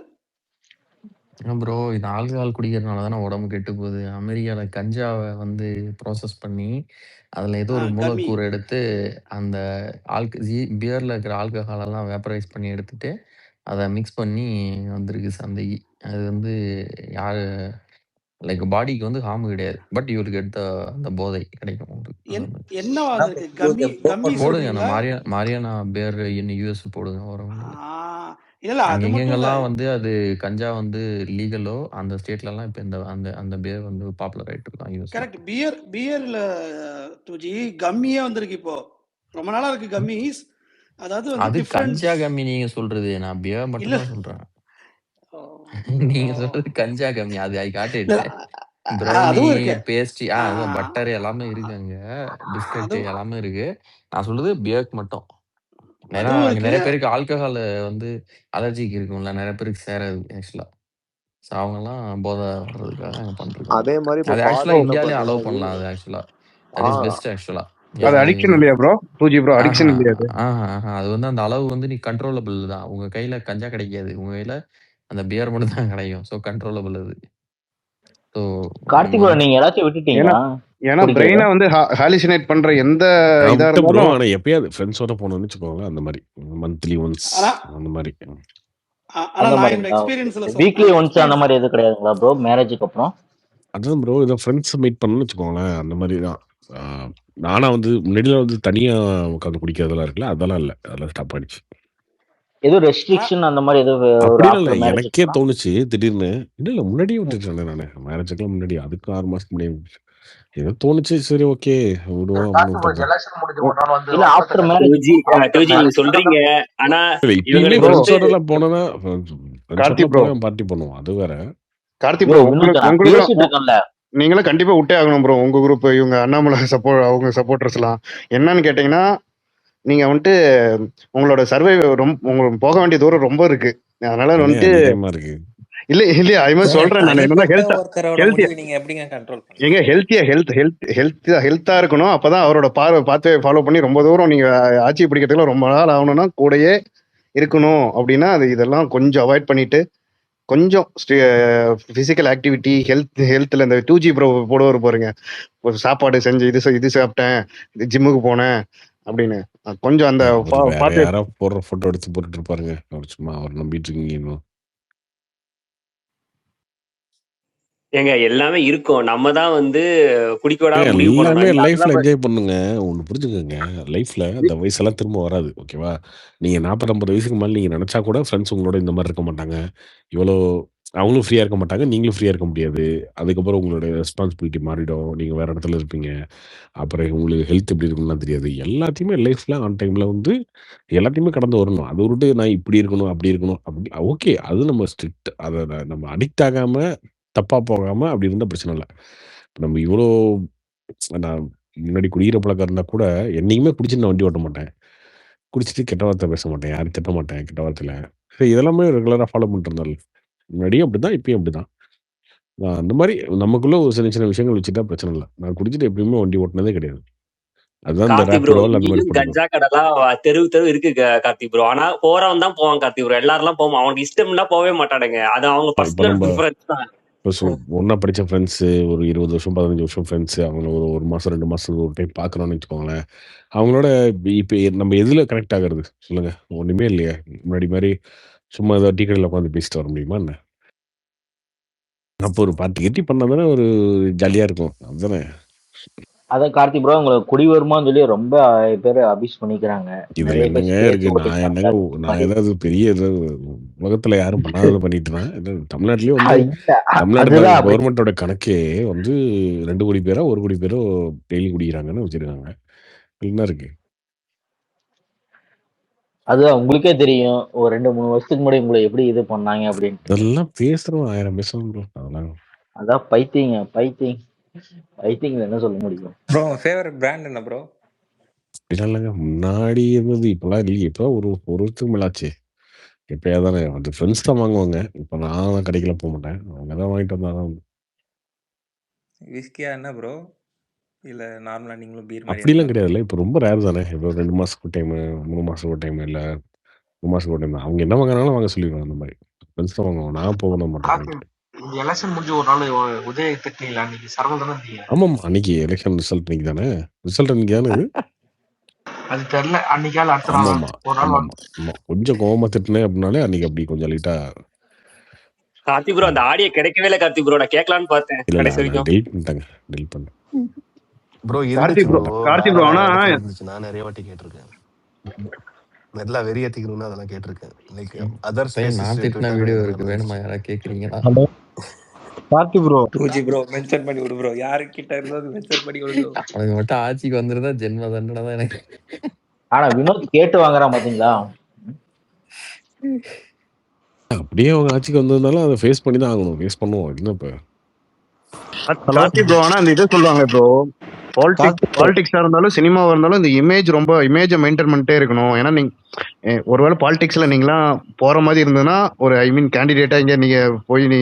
ப்ரோ இது ஆல்கஹால் குடிக்கிறதுனால தானே உடம்பு கெட்டு போகுது. அமெரிக்கால கஞ்சாவை வந்து ப்ராசஸ் பண்ணி அதில் ஏதோ ஒரு கம்மி மூலக்கூறு எடுத்து அந்த பியரில் இருக்கிற ஆல்கஹாலெல்லாம் வேப்பரைஸ் பண்ணி எடுத்துட்டு அதை மிக்ஸ் பண்ணி வந்திருக்கு சந்தைக்கு. அது வந்து யார் லைக் பாடிக்கு வந்து ஹார்ம் கிடையாது, பட் யூ வில் கெட் அந்த போதை கிடைக்கும் உங்களுக்கு. என்ன அதுக்கு கம்மி கம்மி போடுங்க, சொல்றீங்களா? மாரியானா பேர் யூஎஸ் போடுங்க வரும். இல்ல அது மட்டும் இல்ல. எங்கெங்கெல்லாம் வந்து அது கஞ்சா வந்து லீகலோ அந்த ஸ்டேட்லலாம் இப்போ இந்த அந்த அந்த பேர் வந்து பாப்புலர் ஆயிட்டு இருக்கான் யூஎஸ். கரெக்ட். பியர்ல டூஜி கம்மியே வந்திருக்கு இப்போ. ரொம்ப நாளா இருக்கு கம்மிஸ். அதாவது வந்து அது டிஃபரண்ட் கஞ்சா கம்மி நீங்க சொல்றது, நான் பியர் மட்டும் தான் சொல்றேன். நீங்க சொல்றது கஞ்சா கம்மி. அது I got it. Brownie pastry butter எல்லாமே இருக்குங்க, பிஸ்கட் எல்லாமே இருக்கு. நான் சொல்றது பியர்க்கு மட்டும். ஏன்னா நிறைய பேருக்கு ஆல்கஹால் வந்து அலர்ஜிக்கு இருக்கும்ல, நிறைய பேருக்கு சேராது ஆக்சுவலா. ஸோ அவங்கலாம் போதை வர்றதுக்காக அங்க பண்ணிருக்காங்க. அதே மாதிரி இப்போ அது ஆக்சுவலா ஃபாரின்ல இந்தியாலயும் பண்ற அலோவ் மாதிரி பண்ணலாம். அது ஆக்சுவலா ஆ தட் இஸ் பெஸ்ட் ஆக்சுவலா. அது ஏன்னா அடிக்ஷன் இல்லையா ப்ரோ? 2G ப்ரோ ஆஹா, அடிக்ஷன் இல்லையா அது? அது வந்து அந்த அளவு வந்து நீ கண்ட்ரோலபிள் தான். உங்க கையில கஞ்சா கிடைக்காது. உங்க கையில அந்த பியர் மட்டும் தான் கிடைக்கும். ஸோ கண்ட்ரோலபிள் அது. ஸோ கார்த்திக் bro, நீங்க எல்லாத்தையும் ஏன்னா விட்டுட்டீங்களா ஏன்னா குடிக்கிறத? பிரெயினை வந்து ஹாலிசினேட் பண்ற எந்த நான் இதா விட்டேன் ப்ரோ. இருந்தாலும் ஆனா எப்பயாவது ஃப்ரெண்ட்ஸோட போனோம்னு வச்சுக்கோங்களேன், அந்த மாதிரி மந்த்லி ஒன்ஸ் ஆனா அந்த மாதிரி. ஆனா அந்த நான் என்னோட மாதிரிங்களா? எக்ஸ்பீரியன்ஸ்ல வீக்லி ஒன்ஸ் அந்த எக்ஸ்பீரியன்ஸ் மாதிரி எதுவும் கிடையாதுங்களா ப்ரோ மேரேஜுக்கு அப்புறம்? அதுதான் ப்ரோ, இதை ஃப்ரெண்ட்ஸ் மீட் பண்ணணும்னு வச்சுக்கோங்களேன், அந்த மாதிரி தான். நானா வந்து முன்னாடிலாம் வந்து தனியா உட்காந்து குடிக்கிறதெல்லாம் இருக்குல்ல, அதெல்லாம் இல்லை, அதெல்லாம் ஸ்டாப் ஆயிடுச்சு. ஏதோ ரெஸ்ட்ரிக்ஷன் அந்த மாதிரி ஏதோ ஒரு அப்படிலாம் இல்லை, ஆஃப்டர் மேரேஜுக்கு எனக்கே அப்புறம்? தோணுச்சு திடீர்னு. இல்லை இல்லை, முன்னாடியே விட்டுட்டேன் நான், மேரேஜுக்குலாம் முன்னாடி, அதுக்கு 6 மாதத்துக்கு முன்னாடி விட்டுட்டேன். ஏதோ தோணுச்சு, சரி ஓகே விடுவோம் அப்படின்னு விட்டது. எலெக்ஷன் முடிஞ்ச ஒரு நாள் வந்து இல்ல ஆஃப்டர் மேரேஜ் டூஜி நீங்க சொல்றீங்க. ஆனா இல்லை இப்பயுமே இவங்களுக்கு வந்து ஃப்ரெண்ட்ஸோடலாம் போனோன்னா ஃப்ரெண்ட்ஸோடலாம் ப்ரோ போனால் பார்ட்டி பண்ணுவோம், அது வேற. கார்த்திக் ப்ரோ ப்ரோ வினோத், நான் உங்களுக்கு பேசிட்டு இருக்கேன்ல. நீங்களும் கண்டிப்பா விட்டே ஆகணும் ப்ரோ. உங்க குரூப் இவங்க அண்ணாமலை அவங்க சப்போர்ட்டர்ஸ் எல்லாம் என்னன்னு கேட்டீங்கன்னா, நீங்க வந்துட்டு உங்களோட சர்வே ரொம்ப உங்களுக்கு போக வேண்டிய தூரம் ரொம்ப இருக்கு. அதனால என்ன வந்துட்டு அதிகமா இருக்கு. இல்லையா அது மாதிரி சொல்றேன் நான். என்னன்னா தனிப்பட்ட ஒருத்தரோட ஹெல்த்தியா முடிவு நீங்க எப்படிங்க கண்ட்ரோல் பண்ணுவீங்க? எங்க ஹெல்த்தா இருக்கணும். அப்பதான் அவரோட பார்த்து ஃபாலோ பண்ணி ரொம்ப தூரம் நீங்க ஆட்சி பிடிக்கிறதுக்குள்ள ரொம்ப நாள் ஆகணும்னா கூடயே இருக்கணும். அப்படின்னா அது இதெல்லாம் கொஞ்சம் அவாய்ட் பண்ணிட்டு கொஞ்சம் பிசிக்கல் ஆக்டிவிட்டி ஹெல்த்ல இந்த 2G ப்ரோ போடுவார் பாருங்க, ஒரு சாப்பாடு செஞ்சு இது சாப்பிட்டேன், ஜிம்முக்கு போனேன் அப்படின்னு கொஞ்சம் அந்த அவர் வேற பார்த்து. யாரோ போடுற போட்டோ எடுத்து போட்டுட்டு இருப்பாருங்க, அவர் சும்மா அவர் நம்பிட்டு இருக்கீங்க இன்னும். ஏங்க எல்லாமே இருக்கும். நம்ம தான் வந்து குடிக்க விடாம முடிவு எல்லாமே பண்ணணும். லைஃப்ல என்ஜாய் பண்ணுங்க. ஒன்று புரிஞ்சுக்கோங்க, லைஃப்ல அந்த வயசெல்லாம் திரும்ப வராது, ஓகேவா? நீங்க 40-50 வயசுக்கு மேலே நீங்க நினைச்சா கூட ஃப்ரெண்ட்ஸ் உங்களோட இந்த மாதிரி இருக்க மாட்டாங்க. இவ்வளோ அவங்களும் ஃப்ரீயா இருக்க மாட்டாங்க, நீங்களும் ஃப்ரீயா இருக்க முடியாது. அதுக்கப்புறம் உங்களுடைய ரெஸ்பான்சிபிலிட்டி மாறிடும், நீங்க வேற இடத்துல இருப்பீங்க. அப்புறம் உங்களுக்கு ஹெல்த் எப்படி இருக்கும்லாம் தெரியாது. எல்லாத்தையுமே லைஃப்ல ஆன் டைம்ல வந்து எல்லாத்தையுமே கடந்து வரணும். அதை விட்டு நான் இப்படி இருக்கணும் அப்படி இருக்கணும் அப்படி ஓகே, அது நம்ம ஸ்ட்ரிக்ட், அதை நம்ம அடிக்ட் ஆகாம தப்பா போகாம அப்படி இருந்தா பிரச்சனை இல்லை. நம்ம இவ்வளோ நான் முன்னாடி குடிக்கிற பழக்கம் இருந்தா கூட என்னைக்குமே குடிச்சிட்டு நான் வண்டி ஓட்ட மாட்டேன். குடிச்சிட்டு கெட்ட வார்த்தை பேச மாட்டேன், யாரும் திட்ட மாட்டேன் கெட்ட வார்த்தையில. சரி, இதெல்லாமே ரெகுலரா ஃபாலோ பண்ணிட்டு இருந்தாலும் முன்னாடியும் அப்படிதான், இப்பயும் அப்படிதான். அந்த மாதிரி நமக்குள்ள ஒரு சின்ன சின்ன விஷயங்கள் வச்சுட்டா பிரச்சனை இல்லை. நான் குடிச்சிட்டு எப்பயுமே வண்டி ஓட்டினதே கிடையாது. அதுதான் இந்த கார்த்தி ப்ரோ, ரேப்பிடோ அந்த மாதிரி இங்கேயும் போட்டுருக்கோம். கஞ்சா கடைலாம் தெரு இருக்கு கார்த்தி ப்ரோ. ஆனா போறவன் தான் போவான் கார்த்தி ப்ரோ. எல்லாரும் போவான். அவனுக்கு இஷ்டம்னா போவே மாட்டானுங்க. அது அவங்க இப்போ பர்சனல் நம்ம ப்ரிஃபரன்ஸ் தான். ஒன்றா படித்த ஃப்ரெண்ட்ஸு, ஒரு 20 வருஷம் 15 வருஷம் ஃப்ரெண்ட்ஸு, அவங்கள ஒரு மாதம் 2 மாதத்துக்கு ஒரு டைம் பார்க்குறோன்னு வச்சுக்கோங்களேன். அவங்களோட இப்போ நம்ம எதில் கனெக்ட் ஆகிறது சொல்லுங்கள்? ஒன்றுமே இல்லையே. முன்னாடி மாதிரி சும்மா ஏதோ டீ கடையில் உட்காந்து பேசிட்டு வர முடியுமா என்ன? அப்போ ஒரு பார்ட்டி கிட்டி பண்ணால் தானே ஒரு ஜாலியாக இருக்கும், அதுதானே? அதான் கார்த்தி ப்ரோ, உங்களுக்கு குடி வருமான்னு சொல்லி ரொம்ப பேர் அபியூஸ் பண்ணிக்கிறாங்க. இதில் நிறைய பேர் என்னங்க சேர்த்து இருக்குது? நான் ஏதாவது பெரிய உலகத்தில் யாரும் பண்ணாததை பண்ணிட்டுறேன். தமிழ்நாட்டிலேயே வந்து தமிழ்நாடு கவர்மெண்ட்டோட கணக்கே வந்து 2 கோடி பேரோ 1 கோடி பேரோ டெய்லி குடிக்கிறாங்கன்னு வச்சிருக்காங்க. என்ன இருக்கு? அதுதான் உங்களுக்கே தெரியும், ஒரு 2-3 வருஷத்துக்கு முன்னாடி உங்களை எப்படி இது பண்ணாங்க அப்படின்னு. அதெல்லாம் பேசுறோம், 1000 பேசுறோம் ப்ரோ. அதெல்லாம் அதான் பைத்தியங்கள் என்ன சொல்ல முடியும் ப்ரோ? ஃபேவரட் பிராண்ட் என்ன ப்ரோ? அப்படிலாம் இல்லைங்க. முன்னாடி இருந்தது, இப்போலாம் இல்லையே. இப்போ ஒரு வருஷத்துக்கு மேலாச்சு. எப்பயா தானே வந்து ஃப்ரெண்ட்ஸ் தான் வாங்குவாங்க. இப்போ நான் கடைக்கெல்லாம் போக மாட்டேன், அவங்க தான் வாங்கிட்டு வந்தாதான். விஸ்கியா என்ன ப்ரோ? இல்ல நார்மலா நீங்களும் பீர் மாதிரி? அப்படிலாம் கிடையாதுல்ல. இப்போ ரொம்ப ரேர் தானே. இப்போ 2 மாதத்துக்கு ஒரு டைமு, 3 மாதத்துக்கு ஒரு டைம், இல்லை 3 மாதத்துக்கு ஒரு டைம் தான். அவங்க என்ன வாங்கினாலும் வாங்க சொல்லிடுவாங்க. அந்த மாதிரி ஃப்ரெண்ட்ஸ் தான் வாங்குவாங்க, நான் போக மாட்டேன். எலெக்ஷன் முடிஞ்சு ஒரு நாள் உதய திட்டிங்களா? அன்னைக்கு சரவல் தானே இருந்தீங்க? ஆமாம், அன்னைக்கு எலெக்ஷன் ரிசல்ட் அன்னைக்கு தானே. ரிசல்ட் அன்னைக்கு தானே இது. அது தெரியல. அன்னைக்கால அடுத்த நாள் ஒரு நாள் ஆமாம், கொஞ்சம் கோவமா திட்டினேன் அப்படின்னாலே அன்னைக்கு அப்படி கொஞ்சம் லைட்டா. கார்த்தி ப்ரோ, அந்த ஆடியோ கிடைக்கவே இல்லை கார்த்தி ப்ரோ. நான் கேட்கலான்னு பார்த்தேன், கடைசி வரைக்கும் டெலிட் பண்ணிட்டேன். ப்ரோ கார்த்தி ப்ரோ ஆனா நான் நிறைய வாட்டி கேட்டிருக்கேன். நல்லா வெறியத்திக்கணும்னு அதெல்லாம் கேட்டிருக்கேன். லைக் அதர் நான் திட்டின வீடியோ இருக்கு, வேணுமா? யாராவது கேட்குறீங்களா? Karthi bro, 2G bro mention பண்ணி விடு ப்ரோ. யாருக்கிட்ட இருந்தாலும் மென்ஷன் பண்ணி விடுங்க. அவனுக்கு மட்டும் ஆட்சிக்கு வந்துருந்தா ஜென்ம தண்டனை தான் எனக்கு. ஆனா வினோத் கேட்டு வாங்குறான் பாத்தீங்களா? அப்படியே அவங்க ஆட்சிக்கு வந்ததுனால அதை ஃபேஸ் பண்ணி தான் ஆகணும். ஃபேஸ் பண்ணுவோம். என்ன இப்போ கார்த்தி ப்ரோ ஆனா அந்த இதை சொல்லுவாங்க ப்ரோ, பாலிடிக்ஸா இருந்தாலும் சினிமாவா இருந்தாலும் இந்த இமேஜை மெயின்டைன் பண்ணிட்டே இருக்கணும். ஏன்னா நீங்க ஒருவேளை பாலிடிக்ஸ்ல நீங்களாம் போற மாதிரி இருந்ததுன்னா ஒரு ஐ மீன் கேண்டிடேட்டா இங்க நீங்க போய் நீ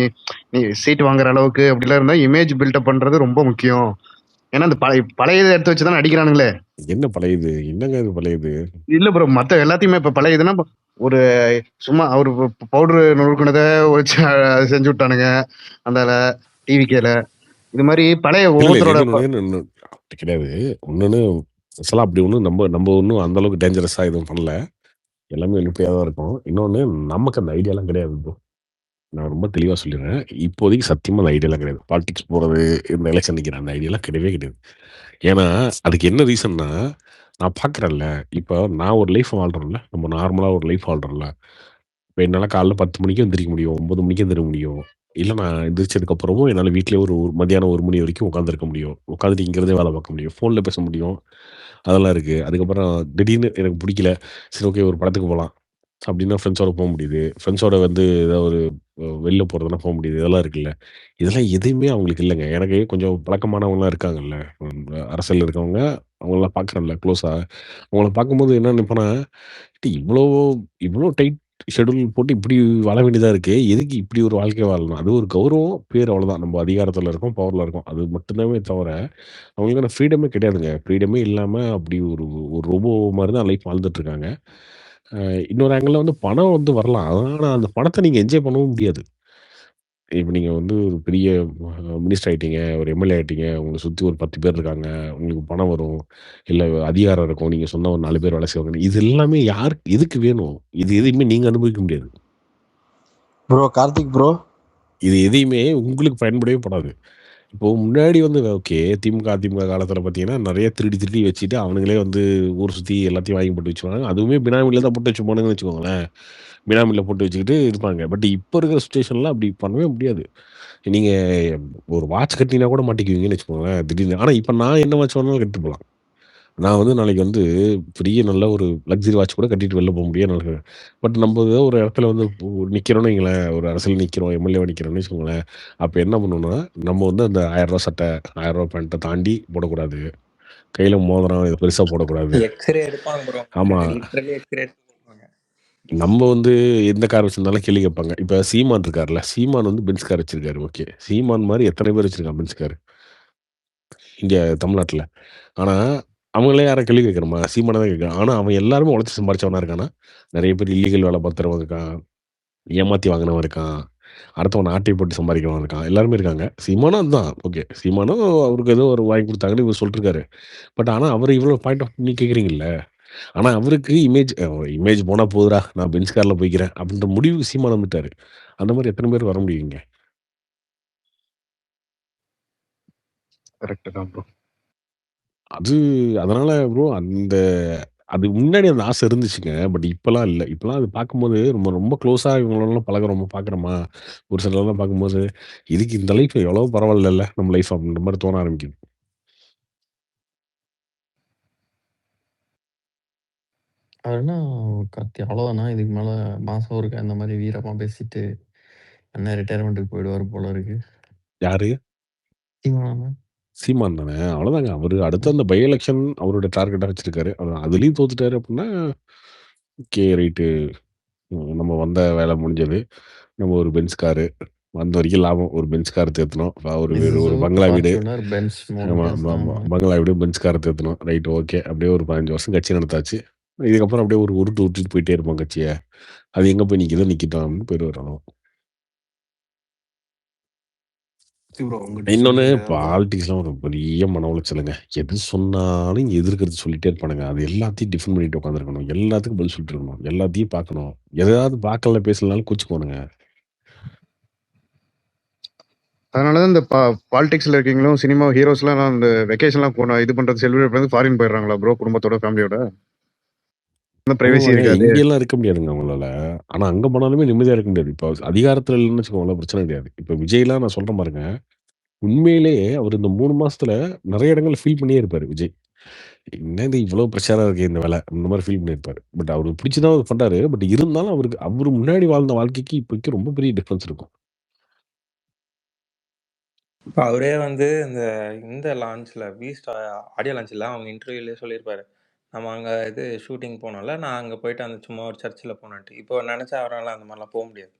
சீட் வாங்குற அளவுக்கு அப்படிலாம் இருந்தா இமேஜ் பில்டப் பண்றது ரொம்ப முக்கியம். ஏன்னா இந்த பழைய இதை எடுத்து வச்சுதான் அடிக்கிறானுங்களே. என்ன பழையது? என்னங்க இது பழையது? இல்ல ப்ரோ, மத்த எல்லாத்தையுமே இப்ப பழைய இதுன்னா ஒரு சும்மா ஒரு பவுடர் நுறுக்குனதை வச்சு செஞ்சு விட்டானுங்க அந்த டிவிக்கேல. இது மாதிரி பழைய ஒவ்வொருத்தரோட அப்படி கிடையாது. ஒன்னொன்னு அசலா அப்படி ஒன்றும் நம்ம ஒன்றும் அந்த அளவுக்கு டேஞ்சரஸா எதுவும் பண்ணல. எல்லாமே வெளிப்படையாக தான் இருக்கும். இன்னொன்று நமக்கு அந்த ஐடியாலாம் கிடையாது ப்ரோ. நான் ரொம்ப தெளிவாக சொல்லிடுறேன். இப்போதைக்கு சத்தியமாக அந்த ஐடியாலாம் கிடையாது. பாலிடிக்ஸ் போகிறது, இந்த எலெக்ஷன் நிற்கிற அந்த ஐடியாலாம் கிடையவே கிடையாது. ஏன்னா அதுக்கு என்ன ரீசன்னா, நான் பார்க்குறேன்ல, இப்போ நான் ஒரு லைஃப் வாழ்கிறேன்ல, நம்ம நார்மலாக ஒரு லைஃப் வாழ்கிறோம்ல. இப்போ என்னால் காலைல 10 மணிக்கும் எந்திரிக்க முடியும், 9 மணிக்கும் எந்திரிக்க முடியும். இல்லை நான் எந்திரிச்சதுக்கப்புறமும் என்னால் வீட்டிலே ஒரு மதியானம் 1 மணி வரைக்கும் உட்காந்துருக்க முடியும். உட்காந்துட்டு இங்கிறதே வேலை பார்க்க முடியும். ஃபோனில் பேச முடியும். அதெல்லாம் இருக்குது. அதுக்கப்புறம் திடீர்னு எனக்கு பிடிக்கல, சரி ஓகே ஒரு படத்துக்கு போகலாம் அப்படின்னா ஃப்ரெண்ட்ஸோட போக முடியுது. ஃப்ரெண்ட்ஸோட வந்து ஏதாவது ஒரு வெளில போகிறதுனா போக முடியுது. இதெல்லாம் இருக்குல்ல. இதெல்லாம் எதுவுமே அவங்களுக்கு இல்லைங்க. எனக்கு கொஞ்சம் பழக்கமானவங்களாம் இருக்காங்கல்ல, அரசியல் இருக்கவங்க, அவங்களெலாம் பார்க்குறேன்ல க்ளோஸாக. அவங்கள பார்க்கும்போது என்ன நினைப்பேன்னா, இவ்வளோ இவ்வளோ டைட் ஷெட்யூல் போட்டு இப்படி வாழ வேண்டியதா இருக்கு. எதுக்கு இப்படி ஒரு வாழ்க்கை வாழணும்? அது ஒரு கௌரவம், பேர் அவ்வளோதான். நம்ம அதிகாரத்தில இருக்கோம், பவர்ல இருக்கோம். அது மட்டும்தானே தவிர, அவங்களுக்கான ஃப்ரீடமே கிடையாதுங்க. ஃப்ரீடமே இல்லாம அப்படி ஒரு ஒரு ரோபோ மாரி தான் லைஃப் வாழ்ந்துட்டு இருக்காங்க. இன்னொரு ஆங்கிள்ல வந்து பணம் வந்து வரலாம். ஆனா அந்த பணத்த நீங்க என்ஜாய் பண்ணவும் முடியாது. இப்ப நீங்க வந்து ஒரு பெரிய மினிஸ்டர் ஆயிட்டீங்க, ஒரு எம்எல்ஏ ஆயிட்டீங்க. உங்கள சுத்தி ஒரு 10 பேர் இருக்காங்க. உங்களுக்கு பணம் வரும். இல்ல அதிகாரம் இருக்கும். நீங்க சொன்னா ஒரு 4 பேர் வேலை செய்வாங்க. இது எல்லாமே யாருக்கு எதுக்கு வேணும்? இது எதையுமே நீங்க அனுபவிக்க முடியாது. Bro Karthik bro. இது எதையுமே உங்களுக்கு பயன்படவே படாது. இப்போ முன்னாடி வந்து ஓகே திமுக, அதிமுக காலத்தில பார்த்தீங்கன்னா, நெறைய திருடி வச்சுட்டு அவனுங்களே வந்து ஊர் சுத்தி எல்லாத்தையும் வாங்கி போட்டு வச்சுருவாங்க. அதுவுமே பினாமில தான் போட்டு வச்சுப்பானுங்கன்னு வச்சுக்கோங்களேன். பினாமில போட்டு வச்சுக்கிட்டு இருப்பாங்க. பட் இப்ப இருக்கிற சிச்சுவேஷன்ல அப்படி பண்ணவே முடியாது. நீங்க ஒரு வாட்ச் கட்டினா கூட மாட்டிக்குவீங்கன்னு வச்சுக்கோங்களேன், திடீர்னு. ஆனா இப்ப நான் என்ன வாட்ச் வேணாலும் கட்டிட்டு போலாம். நான் வந்து நாளைக்கு வந்து பெரிய நல்ல ஒரு லக்ஸரி வாட்ச் கூட கட்டிட்டு வெளில போ முடியும்னு நினைக்கிறேன். பட் நம்ம ஏதோ ஒரு இடத்துல வந்து நிக்கிறோம்னு வைங்களேன், ஒரு அரசியல் நிக்கிறோம், எம்எல்ஏவா நிக்கிறோம்னு வச்சுக்கோங்களேன். அப்ப என்ன பண்ணணும்னா, நம்ம வந்து அந்த ரூ. 1000 சட்டை, ரூ. 1000 பேண்ட்ட தாண்டி போடக்கூடாது. கையில மோதிரம் இத பெருசா போடக்கூடாது. எக்ஸ்ரே எடுப்பாங்க ப்ரோ. ஆமா. லிட்டரலி எக்ஸ்ரே எடுப்பாங்க. நம்ம வந்து எந்த கார் வச்சிருந்தாலும் கேள்வி கேட்பாங்க. இப்ப சீமான் இருக்கார்ல, சீமான் வந்து பென்ஸ் கார் வச்சிருக்காரு. ஓகே. சீமான் மாரி எத்தனை பேர் வச்சிருக்கான் பென்ஸ் கார்? இங்க தமிழ்நாட்டுல. ஆனா, அவங்களே யாரும் கேள்வி கேட்கிறோமா? சீமான தான் கேட்கிறோம். ஆனா, அவன் எல்லாருமே உழைச்சு சம்பாரிச்சவனா இருக்கானா? நெறைய பேர் இல்லீகல் வேலை பார்த்துறவன் இருக்கான். ஏமாத்தி வாங்கினவன் இருக்கான். அடுத்தவன் ஆட்டை போட்டு சம்பாதிக்கிறவன் இருக்கான். எல்லாருமே இருக்காங்க. சீமானும் அதுதான். ஓகே. சீமானும் அவருக்கு ஏதோ ஒரு வாங்கி குடுத்தாங்கன்னு இவரு சொல்லிருக்காரு. பட் ஆனா, அவரு இவ்வளோ பாயிண்ட் ஆஃப் நீங்க கேட்கிறீங்கல்ல. ஆனா, அவருக்கு இமேஜ் போனா போதுடா, நான் பென்ஸ் கார்ல போய்க்கிறேன். அப்படின்ற முடிவுக்கு சீமான் வந்துட்டாரு. அந்த மாரி எத்தன பேர் வர முடியுங்க? கரெக்ட் தான் ப்ரோ. அதனால ப்ரோ அது முன்னாடி அந்த ஆசை இருந்துச்சுங்க. பட் இப்பலாம் இல்ல. இப்பலாம் அது பார்க்கும்போது ரொம்ப ரொம்ப க்ளோஸா இவங்களோடலாம் பழகுறோமா, பார்க்குறோமா, ஒரு சிலர்லாம் பார்க்கும்போது, இதுக்கு இந்த லைஃப் எவ்வளவோ பரவாயில்லல்ல நம்ம லைஃப் அப்படின்ற மாரி தோண ஆரம்பிக்குது. அதுனா கார்த்தி அவ்வளோதானா? இதுக்கு மேல மாசம் ஒருக்கா இந்த மாரி வீரமா பேசிட்டு, அண்ணன் ரிட்டயர்மென்ட்க்கு போயிடுவாரு போல இருக்கு. யாரு? சீமானா? சீமான் தானே. அவ்வளோதாங்க. அவரு அடுத்து அந்த பை எலக்ஷன் அவரோட டார்கெட்டா வச்சிருக்காரு. அதுலயும் தோத்துட்டாரு அப்படின்னா, ஓகே ரைட்டு. நம்ம வந்த வேலை முடிஞ்சது. நம்ம ஒரு பென்ஸ் காரு. வந்த வரைக்கும் லாபம். ஒரு பென்ஸ் கார் தேத்துனோம். ஒரு ஒரு இசுசு, பங்களா வீடு. ஃபார்ச்சுனர், பென்ஸ் 3 ஆமா, ஆமா. பேசுனாங்க. பங்களா வீடு, பென்ஸ் கார தேத்துனோம். Right okay. அப்படியே ஒரு 15 வருஷம் கட்சி நடத்தாச்சு. இதுக்கப்புறம் அப்படியே ஒரு உருட்டிட்டு போயிட்டே இருப்போம் கட்சிய. அது எங்க போய் நிக்குதோ நிக்கட்டும் அப்படின்னு போயிருவாரு அவ்வளவுதான். ப்ரோ உங்ககிட்ட இன்னொன்னு சொல்லிக்கிறேன். பாலிடிக்ஸ்லாம் ஒரு பெரிய மன உளைச்சலுங்க. எது சொன்னாலும் எதிர்க்கிறது சொல்லிட்டே இருப்பானுங்க. அது எல்லாத்தையும் டிஃபெண்ட் பண்ணிட்டு உட்காந்துருக்கணும். எல்லாத்துக்கும் பதில் சொல்லிட்டு இருக்கணும். எல்லாத்தையும் பார்க்கணும். எதையாவது பார்க்கல பேசலனாலும் கூச்சுக்குவானுங்க. அதனால தான் இந்த பாலிடிக்ஸ்ல இருக்கீங்களும் சினிமா ஹீரோஸ்லாம் அந்த வெக்கேஷன்லாம் போன இது பண்றது செலிப்ரேட் பண்ணி ஃபாரின் போயிடுறாங்களா ப்ரோ குடும்பத்தோட ஃபேமிலியோட? பிரைவசி போவாங்க. இருக்காது. இங்கேல்லாம் இருக்க முடியாதுங்க அவங்களால. ஆனா அங்க போனாலுமே நிம்மதியா இருக்க முடியாது. இப்போ அதிகாரத்துல இல்லன்னு வச்சுக்கோங்களேன் பிரச்சனை கிடையாது. இப்ப விஜய்லாம் நான் சொல்றேன் பாருங்க. உண்மையிலேயே அவர் இந்த 3 மாசத்துல நெறைய இடங்கள்ல ஃபீல் பண்ணியே இருப்பாரு விஜய். என்னது இவ்வளோ பிரஷரா இருக்கு இந்த வேலை. இந்த மாரி ஃபீல் பண்ணியிருப்பாரு. பட் அவருக்கு பிடிச்சு தான் அவர் பண்றாரு. பட் இருந்தாலும் அவரு முன்னாடி வாழ்ந்த வாழ்க்கைக்கு இப்போதைக்கு ரொம்ப பெரிய டிஃபரன்ஸ் இருக்கும். இப்போ அவரே வந்து இந்த லான்ச்சில் பீஸ்ட் ஆடியோ லான்ச்சில் அவங்க இன்டர்வியூலேயே சொல்லியிருப்பாரு, நம்ம அங்கே இது ஷூட்டிங் போனோம்ல, நான் அங்கே போயிட்டு அந்த சும்மா ஒரு சர்ச்சில் போனேன்ட்டு. இப்போ நினச்சா அவரால் அந்த மாதிரிலாம் போக முடியாது.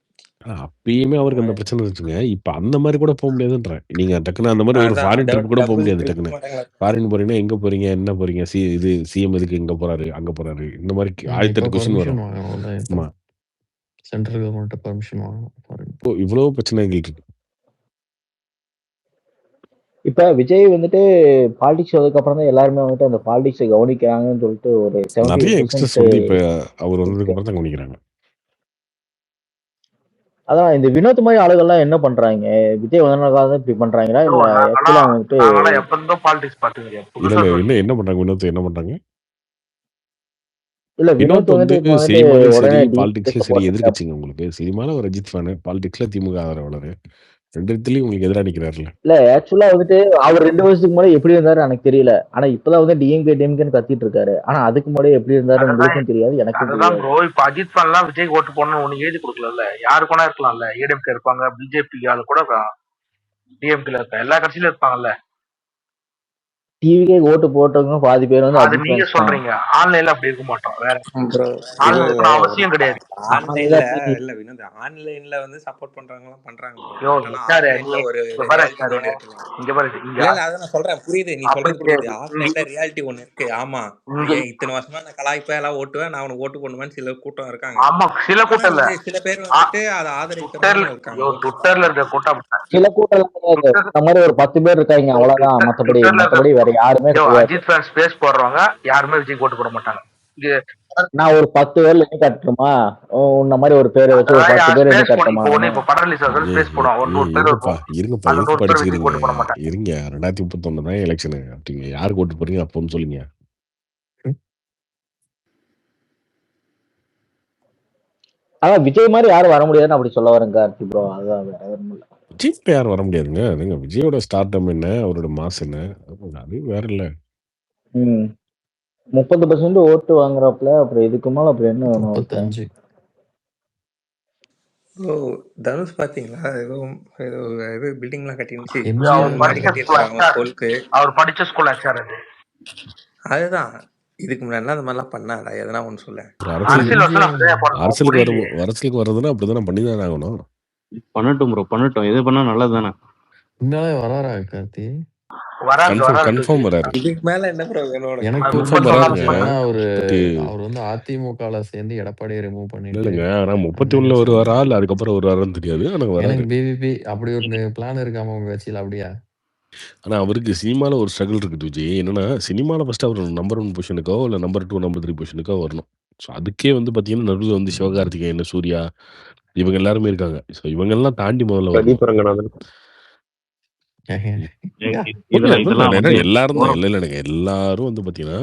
அப்பயுமே அவருக்கு அந்த பிரச்சனை இருந்துச்சுங்க. இப்ப அந்த மாரி கூட போ முடியாதுன்றேன். நீங்க டக்குனு அந்த மாரி ஒரு அதான் ஃபாரின் ட்ரிப் கூட போ டபுள் முடியாது ட்ரிபிள் டக்குனு. மடங்கு. ஃபாரின் போறீங்கன்னா, எங்க போறீங்க? என்ன போறீங்க? இது சிஎம் எதுக்கு இங்க போறாரு? அங்க போறாரு? இந்த மாரி கண்டிப்பா 1008 கொஸ்டின் பெர்மிஷன் வரும். வாங்கணும்ல. இப்போ ஆமா. சென்ட்ரல் கவர்மெண்ட்ட பெர்மிஷன் வாங்கணும் ஃபாரின் இப்போ இவ்வளோ பிரச்சனைகள் இருக்கு. இப்ப விஜய் வந்துட்டு பாலிடிக்ஸ் வந்ததுக்கு அப்புறம் தான் எல்லாருமே வந்துட்டு அந்த பாலிடிக்ஸை கவனிக்கிறாங்கன்னு சொல்லிட்டு ஒரு நெறைய 78% யங்ஸ்டர்ஸ் வந்து இப்ப அவர் வந்ததுக்கு அப்புறம் தான் கவனிக்கிறாங்க. அதான் இந்த வினோத் மாதிரி ஆளுகள்லாம் என்ன பண்றாங்க? விஜய் வந்ததுனால தான் இப்படி பண்றாங்களா ப்ரோ இல்ல ஆக்சுவலா வந்துட்டு நாங்களாம் எப்ப இருந்தோ பாலிடிக்ஸ் பாத்துக்கிறோம். இல்ல, புதுசா இல்ல. என்ன பண்றாங்க? வினோத் என்ன பண்றாங்க? இல்ல வினோத் வினோத் வந்துட்டு வந்து இப்போ வந்துட்டு சினிமாலயும் சரி, உடனே டிஎம்கே பாலிடிக்ஸ்லயும் சரி சப்போர்ட் எதிர்க்கட்சிங்க உங்களுக்கு. சினிமால ஒரு அஜித் ஃபேனு, பாலிடிக்ஸ்ல திமுக ஆதரவாளரு. 2 இடத்துலயும் உங்களுக்கு எதிரா நிக்கிறாருல்ல. இல்ல ஆக்சுவலா வந்துட்டு அவர் 2 வருஷத்துக்கு முன்னாடி எப்படி இருந்தாரு எனக்கு தெரியல. ஆனா இப்பதான் வந்து டிஎம்கேன்னு கத்திட்டு இருக்காரு. ஆனா அதுக்கு முன்னாடி எப்படி இருந்தாரு அதுதான் உங்களுக்கும் தெரியாது, எனக்கும் அதுதான் தெரியாது. ப்ரோ. இப்ப அஜித் ஃபேன்லாம் விஜய் ஓட்டு போடணும்னு ஒண்ணு எழுதி கொடுக்கல. யாருக்கு வேணா இருக்கலாம்ல. ஏடிஎம்கே இருப்பாங்க, பிஜேபி ஆளு கூட டிஎம்கேல இருக்க எல்லா கட்சியிலும் இருப்பாங்கல்ல. டிவிக்கே ஓட்டு போட்டவங்க பாதி பேர் வந்து அது அஜித் நீங்க ஃபேன்ஸ் தான். சொல்றீங்க. ஆன்லைன்ல அப்படி இருக்க மாட்டோம். வேற ப்ரோ ஆன்லைன் இல்ல இல்ல இருக்கணும் அவசியம் கிடையாது. ஆன்லைன்ல இல்ல வினோத் ஆன்லைன்ல வந்து சப்போர்ட் பண்றவங்களாம் பண்றாங்க ப்ரோ. யோ பட் ஆனா எச்சாரு நீ ஆஃப்லைன்ல ஒரு இங்க பாரு ரியாலிட்டின்னு எச்சாரு ஒன்று இருக்குல்ல. இங்க பாரு இங்க இல்ல இல்ல அதை நான் சொல்றேன், புரியுது நீ அப்படி சொல்றது புரியுது. கிடையாது. ஆஃப்லைன்ல ரியாலிட்டி ஒன்று இருக்கு. ஆமா, இங்க ஏன் இத்தனை வருஷமா நான் கலாய்ப்பேன் எல்லாம் ஓட்டுவேன், நான் அவனுக்கு ஓட்டு போடணுமான்னு சில கூட்டம் இருக்காங்க. ஆமா சில ஆனா கூட்டம் இல்ல. வந்து சில பேர் வந்துட்டு அதை ட்விட்டர்ல ஆதரிக்கிறவங்களும் இருக்காங்க. ஓகேவா? ட்விட்டர்ல இருக்க கூட்டம் சில கூட்டம் கிடையாது. ட்விட்டர் இந்த மாதிரி ஒரு 10 பேர் இருக்காங்க அவ்வளவுதான். ட்விட்டர்ல இருக்க மத்தபடி வேற யாருமே கிடையாது. அஜித் ஃபேன் ஸ்பேஸ் போடுறவங்க யாருமே விஜய் ஓட்டு போட மாட்டாங்க. இங்க நான் ஒரு 10 பேர்ல எண்ணி காட்டுமா? உன்ன மாதிரி ஒரு பேரை வச்சு ஒரு 10 பேர் எண்ணி ஸ்பேஸ் போடும். காட்டுமா இப்போ ஒண்ணு நானு? இப்போ படம் ரிலீஸ் ஆகுது ஸ்பேஸ் போடும். ஒரு 100 பேர் இருங்கப்பா, இருக்கும். இருங்கப்பா. அந்த எதுக்கு 100 பேர் விஜய் படிச்சுக்கிறீங்க? ஓட்டு போட மாட்டாங்க. இருங்க. 2031 தான் எலெக்ஷனு. அப்படிங்க யாருக்கு ஓட்டு போறீங்க அப்போன்னு சொல்லுங்க. அதான் விஜய் மாதிரி யாரும் வர முடியாதுன்னு அப்படி சொல்ல வரேன் கார்த்தி ப்ரோ. அதுதான் வேற ஒண்ணும் இல்ல. விஜய் இப்ப யாரும் வர முடியாதுங்க. அதுங்க விஜயோட ஸ்டார்டம் என்ன, அவரோட மாஸ் என்ன, அது வேற இல்ல. 30% ஓட்டு வாங்குறாப்புல, அப்புறம் இதுக்கு மேல அப்புறம் என்ன வேணும் அவருக்கு? 35. ஓ தனுஷ் பாத்தீங்களா? ஏதோ ஏதோ ஏதோ பில்டிங்லாம் கட்டிருந்துச்சு, எம்ஜிஆர் அவர் மாடி படிச்ச கட்டியிருக்காரு அவங்க ஸ்கூலுக்கு. அவர் படிச்ச ஸ்கூல் ஆச்சார் அது. அதுதான் இதுக்கு முன்னாடி அந்த மாதிரிலாம் பண்ணாதா? எதனா ஒன்று சொல்ல. ஒரு அரசியல் அரசியல் வருஷம் அரசியலுக்கு புரியுது. அரசியலுக்கு வர்றதுன்னா அப்படிதானே பண்ணி தானே ஆகணும். பண்ணட்டும் ப்ரோ, பண்ணட்டும். எது பண்ணா நல்லது தானே. உண்மையாலே வராரா கார்த்தி? கன்ஃபார்ம் வராரு. இதுக்கு மேல என்ன ப்ரோ வேணும் உனக்கு? எனக்கு கன்ஃபார்ம் வராருங்க. ஏன்னா அவரு பட் அவர் வந்து அதிமுகல சேர்ந்து எடப்பாடியை ரிமூவ் பண்ணிட்டு இல்லைங்க. ஆனா 31ல வருவாரா இல்ல அதுக்கப்புறம் வருவாரான்னு தெரியாது. ஆனா வராரு. எனக்கு பிபிபி அப்படி ஒரு பிளான் இருக்காம உங்க கட்சியில அப்படியா? ஆனா அவருக்கு சினிமால ஒரு ஸ்ட்ரகிள் இருக்குது விஜய். என்னன்னா சினிமால ஃபர்ஸ்ட் அவர் நம்பர் 1 பொசிஷனுக்கோ இல்ல நம்பர் 2 நம்பர் 3 பொசிஷனுக்கோ வரணும். ஸோ அதுக்கே வந்து பார்த்தீங்கன்னா நடுவில் வந்து சிவகார்த்திகேயன், சூர்யா இவங்க எல்லாருமே இருக்காங்க. ஸோ இவங்கெல்லாம் தாண்டி முதல்ல வரணும். பிரதீப் ரங்கநாதன். உண்மையா, இதெல்லாம் ஏன்னா வந்து எல்லாரும் தான். இல்ல இல்லைங்க. எல்லாரும் வந்து பார்த்தீங்கன்னா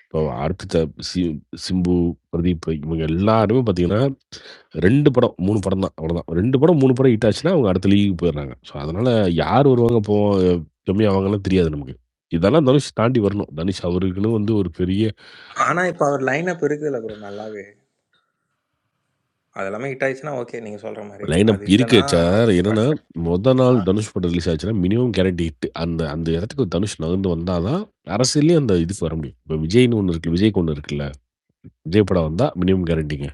இப்போ அடுத்த சிம்பு, பிரதீப் இவங்க எல்லாருமே பார்த்தீங்கன்னா 2 படம் 3 படம் தான் அவ்வளோதான். 2 படம் 3 படம் ஹிட் ஆச்சுன்னா அவங்க அடுத்த லீகுக்கு போயிடுறாங்க. ஸோ அதனால யார் வருவாங்க கம்மியாவாங்கலாம் தெரியாது நமக்கு. இதெல்லாம் தனுஷ் தாண்டி வரணும். தனுஷ் அவருக்குன்னு வந்து ஒரு பெரிய ஆனா இப்ப அவர் லைன் அப் இருக்குதுல்ல ப்ரோ நல்லாவே. அதெல்லாமே ஹிட் ஆயிடுச்சுன்னா ஓகே நீங்க சொல்ற மாதிரி. லைன் அப் அது இருக்கு இல்லைன்னா சார். என்னன்னா மொத நாள் தனுஷ் படம் ரிலீஸ் ஆச்சுன்னா மினிமம் கேரண்டி ஹிட். அந்த அந்த இடத்துக்கு தனுஷ் நகர்ந்து வந்தாதான் அரசியலே அந்த இதுக்கு வர முடியும். இப்போ விஜய்னு ஒன்று இருக்கு, விஜய்க்கு ஒன்று இருக்குல்ல. விஜய் படம் வந்தா மினிமம் கேரண்டிங்க.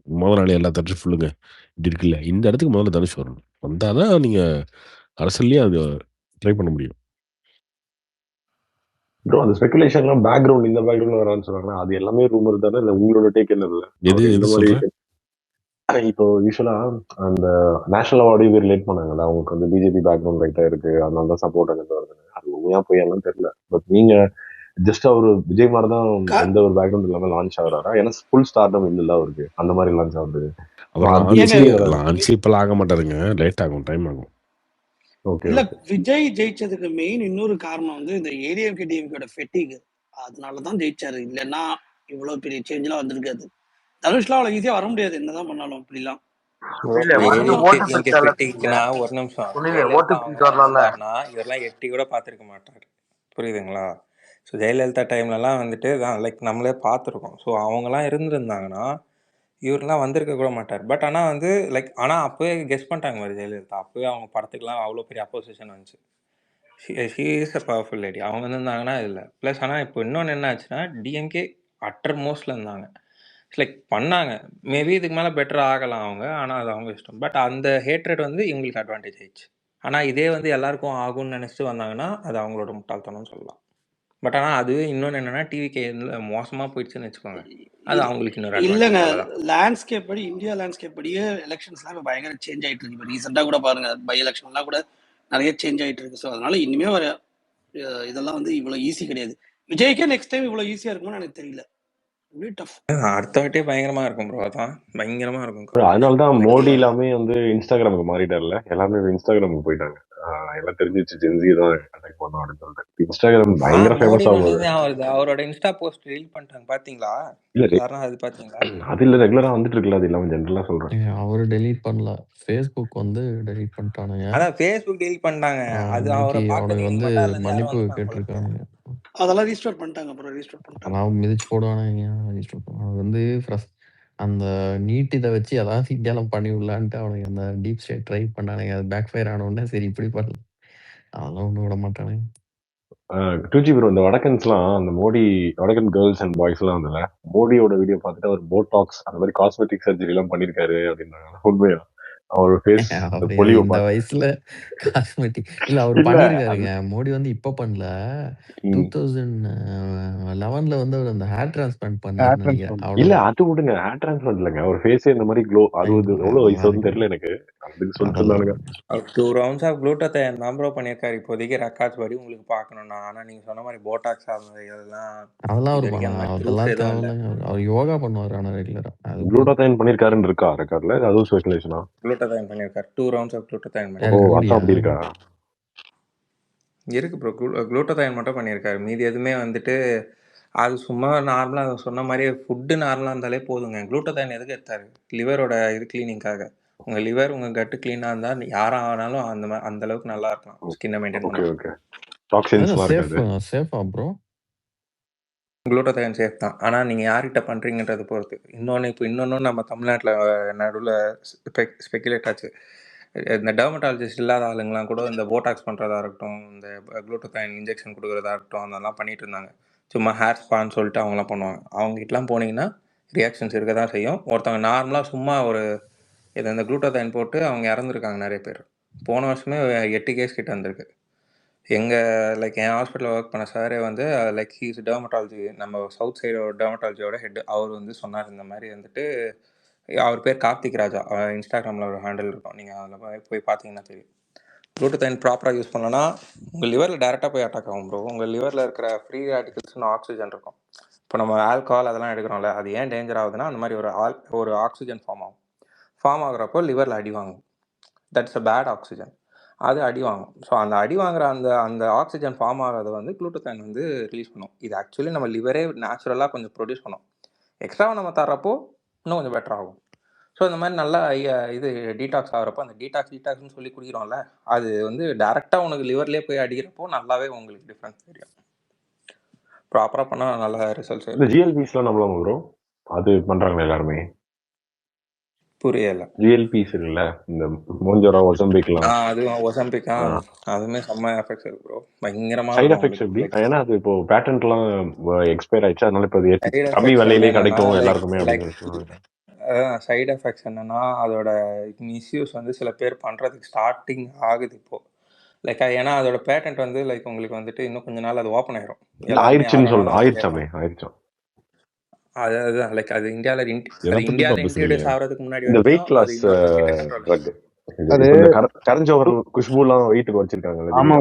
முதல் நாள் எல்லா தேட்டரும் ஃபுல்லுங்க. இப்படி இருக்குல்ல. இந்த இடத்துக்கு முதல்ல தனுஷ் வரணும். வந்தாதான் நீங்க அரசியல்லயே அது ட்ரை பண்ண முடியும். ப்ரோ அந்த ஸ்பெகுலேஷன்லாம் பேக்ரவுண்ட் இந்த பேக்ரவுண்ட்ல வரான்னு சொல்றாங்கன்னா அது எல்லாமே ரூமர் தானே. இல்லை உங்களோட டேக் என்ன? இல்லை எது இந்த எது மாதிரி சொல்ற? இப்போ யூஸ்வலா அந்த நேஷனல் அவார்டு ரிலேட் பண்ணாங்கல்ல, அவங்களுக்கு வந்து பிஜேபி பேக்ரவுண்ட் ரைட்டா இருக்கு, அதனால தான் சப்போர்ட் அங்கே வருது. அது உண்மையா போயெல்லாம் தெரியல. பட் நீங்க ஜஸ்ட் அவரு விஜய் மாதிரி தான் எந்த ஒரு பேக்ரவுண்ட் இல்லாம லான்ச் ஆகுறாரா? ஏன்னா ஃபுல் ஸ்டார்டம் இல்ல அவருக்கு அந்த மாதிரி லான்ச் ஆகுது. அவர் லான்ச் இப்பெல்லாம் ஆக மாட்டாருங்க. லேட் ஆகும், டைம் ஆகும். இல்ல விஜய் ஜெயிச்சதுக்கு மெயின் இன்னொரு காரணம் வந்து இந்த ஏடிஎம்கே டிஎம்கேட ஃபெட்டிக். அதனாலதான் ஜெயிச்சாரு. இல்லைன்னா இவ்வளவு பெரிய சேஞ்ச்லாம் வந்திருக்காது. தனுஷ்லாம் அவ்வளவு ஈஸியா வர முடியாது என்னதான் பண்ணாலும் அப்படிலாம். ஒரு நிமிஷம் இருந்தாருன்னா இதெல்லாம் எட்டி கூட பார்த்துருக்க மாட்டாரு. புரியுதுங்களா? ஸோ ஜெயலலிதா டைம்லலாம் வந்துட்டு தான் லைக் நம்மளே பார்த்துருக்கோம். ஸோ அவங்கலாம் இருந்திருந்தாங்கன்னா இவரெல்லாம் வந்திருக்க கூட மாட்டார். பட் ஆனால் வந்து லைக் ஆனால் அப்போவே கெஸ் பண்ணிட்டாங்க மாதிரி ஜெயலலிதா. அப்போவே அவங்க படத்துக்குலாம் அவ்வளோ பெரிய அப்போசிஷன் வந்துச்சு. She is a powerful lady. அவங்க இருந்தாங்கன்னா இல்லை. ப்ளஸ் ஆனால் இப்போ இன்னொன்று என்ன ஆச்சுன்னா டிஎம்கே அட்டர் மோஸ்ட்ல இருந்தாங்க. லைக் பண்ணாங்க. மேபி இதுக்கு மேலே பெட்டர் ஆகலாம் அவங்க. ஆனால் அது அவங்க இஷ்டம். பட் அந்த ஹேட்ரட் வந்து இவங்களுக்கு அட்வான்டேஜ் ஆயிடுச்சு. ஆனால் இதே வந்து எல்லாருக்கும் ஆகும்னு நினச்சிட்டு வந்தாங்கன்னா அது அவங்களோட முட்டாள்தனம்னு சொல்லலாம். பட் ஆனால் அது இன்னொன்று என்னன்னா டிவிகே மோசமாக போயிடுச்சுன்னு வச்சுக்கோங்க, அது அவங்களுக்கு இன்னொரு இல்லைங்க, அட்வான்டேஜ். அவ்வளோதான். லேண்ட்ஸ்கேப் படி இந்தியா லேண்ட்ஸ்கேப் படியே எலெக்ஷன்ஸ்லாம் இப்போ பயங்கர சேஞ்ச் ஆகிட்டு இருக்கு. இப்போ ரீசெண்டாக கூட பாருங்க, பை எலெக்ஷன்லாம் கூட நிறைய சேஞ்ச் ஆகிட்டு இருக்கு. ஸோ அதனால இனிமே வர இதெல்லாம் வந்து இவ்வளோ ஈஸி கிடையாது. விஜய்க்கே நெக்ஸ்ட் டைம் இவ்வளோ ஈஸியாக இருக்கும்னு எனக்கு தெரியல. அடுத்த வாட்டியே பயங்கரமா இருக்கும் ப்ரோ. அதான் பயங்கரமா இருக்கும். அதனாலதான் மோடி எல்லாமே வந்து இன்ஸ்டாகிராமுக்கு மாறிட்டார்ல. எல்லாமே இன்ஸ்டாகிராமுக்கு போயிட்டாங்க. எல்லாம் தெரிஞ்சிச்சு ஜென்சி தான் அட்டாக் பண்ணோம் அப்படின்னு சொல்லிட்டு. இன்ஸ்டாகிராம் பயங்கர ஃபேமஸ் ஆகுது. அவரோட இன்ஸ்டா போஸ்ட் ரீல் பண்ணிட்டாங்க பாத்தீங்களா? இல்ல அது பாத்தீங்களா? அது இல்ல, ரெகுலரா வந்துட்டு இருக்குல்ல, அது இல்லாம ஜென்ரலா சொல்றேன். அவரு டெலீட் பண்ணல, ஃபேஸ்புக் வந்து டெலீட் பண்ணிட்டானுங்க. அதான் ஃபேஸ்புக் டெலீட் பண்ணிட்டாங்க. அது அவரை அவனுக்கு வந்து மன்னிப்பு கேட்டிருக்காங்க. அதெல்லாம் ரீஸ்டோர் பண்ணிட்டாங்க ப்ரோ. ரீஸ்டோர் பண்ணிட்டாங்க. நான் மிதிச்சு போடுவானுங்க. ரீஸ்டோர் பண்ணுவாங்க. வந்து அந்த நீட் இதை வச்சு ஏதாவது இந்தியால பண்ணி விடலான்ட்டு அவனுக்கு அந்த டீப் ஸ்டேட் ட்ரை பண்ணானுங்க. அது பேக் ஃபயர் ஆன உடனே சரி இப்படி பண்ணல, அதெல்லாம் ஒன்றும் விட மாட்டானுங்க. 2G ப்ரோ, இந்த வடக்கன்ஸ்லாம் அந்த மோடி வடக்கன் கேர்ள்ஸ் அண்ட் பாய்ஸ் எல்லாம் வந்துல மோடியோட வீடியோ பார்த்துட்டு அவர் போட்டாக்ஸ் அந்த மாதிரி காஸ்மெட்டிக் சர்ஜரி எல்லாம் பண்ணிருக்காரு அப்படின்னாங்க. உண்மையா? அவர் ஃபேஸ் பொலிவு இந்த வயசுல காஸ்மெட்டிக் இல்ல அவர் பண்ணிருக்காருங்க. மோடி வந்து இப்ப பண்ணல, 2011ல வந்து அவர் அந்த ஹேர் டிரான்ஸ்பிளான்ட் பண்ணாரு. இல்ல அது விடுங்க, ஹேர் டிரான்ஸ்பிளான்ட் இல்லங்க, அவர் ஃபேஸே இந்த மாதிரி க்ளோ. 60 எவ்வளவு வயசு வந்து தெரியல எனக்கு, அதுக்கு சொல்லிட்டு இருந்தானுங்க. 2 rounds ஆஃப் குளூட்டத்தைன் தான் ப்ரோ பண்ணியிருக்காரு இப்போதைக்கு ரெக்கார்ட்ஸ் படி உங்களுக்கு பார்க்கணும்னா. ஆனா நீங்க சொன்ன மாதிரி போட்டாக்ஸ் அதெல்லாம் அதெல்லாம் தேவையில்லைங்க. அவர் யோகா பண்ணுவார். ஆனா ரெகுலரா குளூட்டத்தைன் பண்ணிருக்காருன்னு இருக்கா ரெக்கார்ட்ல? அதுவும் ஸ்பெஷலைசேஷனா? குளூட்டத்தைன் பண்ணியிருக்காரு. 2 rounds ஆஃப் குளூட்டத்தைன் அப்படி இருக்கா? இருக்கு ப்ரோ. குளூட்டத்தைன் மட்டும் பண்ணியிருக்காரு. மீதி எதுவுமே வந்துட்டு அது சும்மா நார்மலாக சொன்ன மாதிரியே ஃபுட்டு நார்மலாக இருந்தாலே போதுங்க. குளூட்டத்தைன் எதுக்கு எடுத்தாரு? லிவரோட இது கிளீனிங்காக. உங்க லிவர் உங்க கட்டு கிளீனா இருந்தா யாரா ஆனாலும் அந்த அளவுக்கு நல்லா இருக்கலாம். ஸ்கின்னை மெயின்டைன் பண்ண. ஓகே டாக்ஸின்ஸ்லாம் இருக்காது. சேஃபா ப்ரோ? குளூட்டத்தைன் சேஃப் தான். ஆனா நீங்க யார்கிட்ட பண்றீங்கன்றத பொறுத்து. இன்னொன்னு நம்ம தமிழ்நாட்டுல நடுவில் ஸ்பெகுலேட் ஆச்சு. இந்த டெர்மட்டாலஜிஸ்ட் இல்லாத ஆளுங்கலாம் கூட இந்த போட்டாக்ஸ் பண்றதா இருக்கட்டும், இந்த குளூட்டத்தைன் இன்ஜெக்ஷன் கொடுக்குறதா இருக்கட்டும், அதெல்லாம் பண்ணிட்டு இருந்தாங்க. சும்மா ஹேர் ஸ்பான்னு சொல்லிட்டு அவங்களாம் பண்ணுவாங்க. அவங்ககிட்டலாம் போனீங்கன்னா ரியாக்ஷன்ஸ் இருக்க தான் செய்யும். ஒருத்தவங்க நார்மலாக சும்மா இந்த குளூட்டத்தைன் போட்டு அவங்க இறந்துருக்காங்க நிறைய பேர். போன வருஷமே 8 கேஸ் கிட்ட வந்திருக்கு. என் ஹாஸ்பிட்டலில் ஒர்க் பண்ண சாரே வந்து ஹீஸ் டெர்மட்டாலஜி, நம்ம சவுத் சைடு டெர்மட்டாலஜியோட ஹெட். அவர் வந்து சொன்னார் இந்த மாதிரி வந்துட்டு. அவர் பேர் கார்த்திக் ராஜா. இன்ஸ்டாகிராமில் ஒரு ஹேண்டில் இருக்கும், நீங்கள் அதில் போய் பார்த்தீங்கன்னா தெரியும். குளூட்டத்தைன் ப்ராப்பராக யூஸ் பண்ணலன்னா உங்கள் லிவரில் டேரெக்டாக போய் அட்டாக் ஆகும் ப்ரோ. உங்கள் லிவரில் இருக்கிற ஃப்ரீ ராடிக்கல்ஸ்னு ஆக்சிஜன் இருக்கும். இப்போ நம்ம ஆல்கஹால் அதெல்லாம் எடுக்கிறோம்ல, அது ஏன் டேஞ்சர் ஆகுதுன்னா அந்த மாதிரி ஒரு ஆக்சிஜன் ஃபார்ம் ஆகுறப்போ லிவரில் அடி வாங்கும். That's a bad oxygen. அது அடி வாங்கும். ஸோ அந்த அடி வாங்குற அந்த ஆக்சிஜன் ஃபார்ம் ஆகிறத வந்து குளூட்டத்தைன் வந்து ரிலீஸ் பண்ணும். இது ஆக்சுவலி நம்ம லிவரே நேச்சுரலாக கொஞ்சம் ப்ரொடியூஸ் பண்ணும். எக்ஸ்ட்ராவாக நம்ம தர்றப்போ இன்னும் கொஞ்சம் பெட்டர் ஆகும். ஸோ இந்த மாதிரி நல்லா இது டீடாக்ஸ் ஆகிறப்போ அந்த டீடாக்ஸ்னு சொல்லி குடிக்கிறோம்ல, அது வந்து டேரெக்டாக உனக்கு லிவர்லேயே போய் அடிக்கிறப்போ நல்லாவே உங்களுக்கு டிஃப்ரென்ஸ் தெரியும். ப்ராப்பராக பண்ணால் நல்ல ரிசல்ட்ஸ். இந்த ஜிஎல்பிஸ்லாம் நம்பலாமா ப்ரோ? அது பண்ணுறாங்களா எல்லாருமே? புரியல. ஜிஎல்பிஸ் இருக்குல்ல, இந்த மோஞ்சரா ஒசம்பிக்லாம். அதுவும் ஒசம்பிக்கா, அதுவுமே செம்ம எஃபெக்ட்ஸ் இருக்கு ப்ரோ. பயங்கரமா சைடு எஃபெக்ட்ஸ் எப்படி? ஏன்னா அது இப்போ பேட்டன்ட்லாம் எக்ஸ்பயர் ஆயிடுச்சு, அதனால இப்போ கம்மி விலையிலே கிடைக்கும் எல்லாருக்குமே அப்படின்னு. சைடு எஃபெக்ட்ஸ் என்னன்னா அதோட மிஸ்யூஸ் வந்து சில பேர் பண்றதுக்கு ஸ்டார்டிங் ஆகுது இப்போ. ஏன்னா அதோட பேட்டன்ட் வந்து உங்களுக்கு வந்துட்டு இன்னும் கொஞ்ச நாள் அது ஓப்பன் ஆயிரும். ஆயிடுச்சுன்னு சொல்லணும். ஆயிடுச்சோம். அதுதான் அது இந்தியாவில் இன்ட்ரோடியூஸ் ஆகிறதுக்கு முன்னாடி இந்த வெயிட் லாஸ் ட்ரக், அது கரஞ்சோகர் குஷ்புலாம் வெயிட்டுக்கு வச்சிருக்காங்க. ஆமா,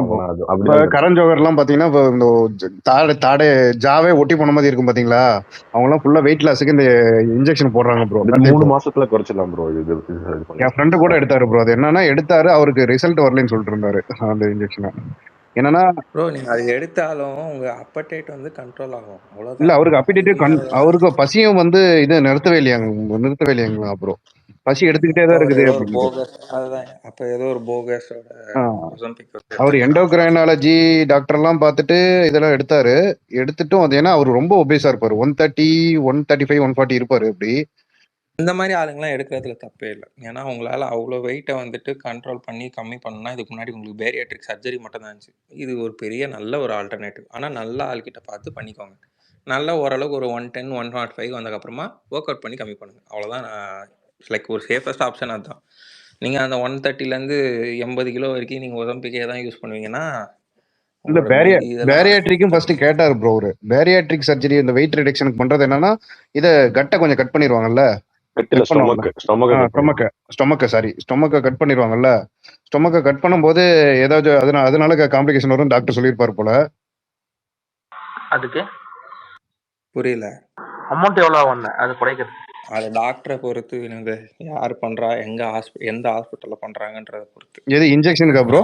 கரஞ்சோகர்லாம் பாத்தீங்கன்னா இந்த தாடை ஜாவே ஒட்டி போன மாதிரி இருக்கும் பாத்தீங்களா, அவங்க எல்லாம் ஃபுல்லா வெயிட் லாஸுக்கு இந்த இன்ஜெக்ஷன் போடுறாங்க ப்ரோ. 3 மாசத்துல குறைச்சிடலாம் ப்ரோ. இது என் ஃப்ரெண்டு கூட எடுத்தாரு ப்ரோ. அது என்னன்னா எடுத்தாரு, அவருக்கு ரிசல்ட் வரலன்னு சொல்லிட்டு இருந்தாரு அந்த இன்ஜெக்ஷனை. என்னன்னா ப்ரோ நீங்க அது எடுத்தாலும் உங்க அப்படைட் வந்து கண்ட்ரோல் ஆகும், அவ்வளவுதான். இல்ல அவருக்கு அப்படைட் அவருக்கு பசியும் வந்து இது நிறுத்தவே இல்லையாங்களா ப்ரோ? பசி எடுத்துக்கிட்டே தான் இருக்குது. அவர் எண்டோக்ரைனாலஜி டாக்டர் எல்லாம் பார்த்துட்டு இதெல்லாம் எடுத்துட்டும் அது ஏன்னா அவர் ரொம்ப ஒபேஸா இருப்பாரு. 130, 135, 140 இருப்பாரு. இப்படி இந்த மாதிரி ஆளுங்கலாம் எடுக்கிறதுல தப்பே இல்லை. ஏன்னா உங்களால் அவ்வளோ வெயிட்டை வந்துட்டு கண்ட்ரோல் பண்ணி கம்மி பண்ணணும்னா இதுக்கு முன்னாடி உங்களுக்கு பேரியாட்ரிக் சர்ஜரி மட்டும் தான் இருந்துச்சு. இது ஒரு பெரிய நல்ல ஒரு ஆல்டர்னேட்டிவ். ஆனால் நல்ல ஆள்கிட்ட பார்த்து பண்ணிக்கோங்க. நல்லா ஓரளவுக்கு ஒரு 110 105 வந்ததுக்கப்புறமா ஒர்க் அவுட் பண்ணி கம்மி பண்ணுங்கள். அவ்வளோதான். லைக் ஒரு சேஃபஸ்ட் ஆப்ஷன் அதுதான். நீங்கள் அந்த 130லேருந்து 80 கிலோ வரைக்கும் நீங்கள் ஒலிம்பிக்கே தான் யூஸ் பண்ணுவீங்கன்னா இந்த உங்களோட மீதி இதெல்லாம் பேரியாட்ரிக்கும் ஃபர்ஸ்ட் கேட்டாரு ப்ரோ. ஒரு பேரியாட்ரிக் சர்ஜரி இந்த வெயிட் ரிடக்ஷனுக்கு பண்றது என்னன்னா, இதை கட்டை கொஞ்சம் கட் பண்ணிடுவாங்கல்ல, கட் பண்ணுவாங்கல்ல, ஸ்டொமக்கை கட் பண்ணிடுவாங்கல்ல. ஸ்டொமக்கை கட் பண்ணும்போது ஏதாவது அதனால காம்ப்ளிகேஷன் வரும் டாக்டர் சொல்லியிருப்பார் போல. அதுக்கு புரியல. அமௌண்ட் எவ்வளோ வந்தேன் அது குறைக்கிறது? அது டாக்டரை பொறுத்து எனக்கு யார் பண்ணுறா, எந்த ஹாஸ்பிட்டலில் பண்ணுறாங்கன்றதை பொறுத்து. எது இன்ஜெக்ஷனுக்கா ப்ரோ?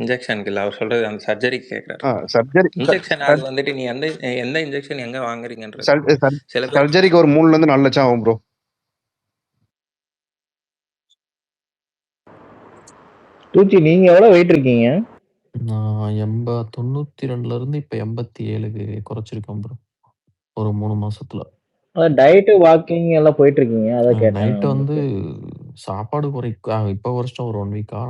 இன்ஜெக்ஷனுக்கு இல்லை, அவர் சொல்கிறது அந்த சர்ஜரிக்கு கேட்குறாரு. சர்ஜரி இன்ஜெக்ஷன் அது வந்துட்டு நீ எந்த இன்ஜெக்ஷன் எங்கே வாங்குறீங்கன்றது. சில பேர் சர்ஜரிக்கு ஒரு 3 4 லட்சம் ஆகும் ப்ரோ. டூச்சி நீங்க எவ்வளவு வெயிட் இருக்கீங்க? நான் 92ல இருந்து இப்ப 87க்கு குறைச்சிருக்கேன் ப்ரோ. ஒரு 3 மாசத்துல. டயட் வாக்கிங் எல்லாம் போயிட்டு இருக்கீங்க, அதான் கேட்டேன். நைட் வந்து சாப்பாடு இப்ப வருஷம் ஒரு 1 வீக்கா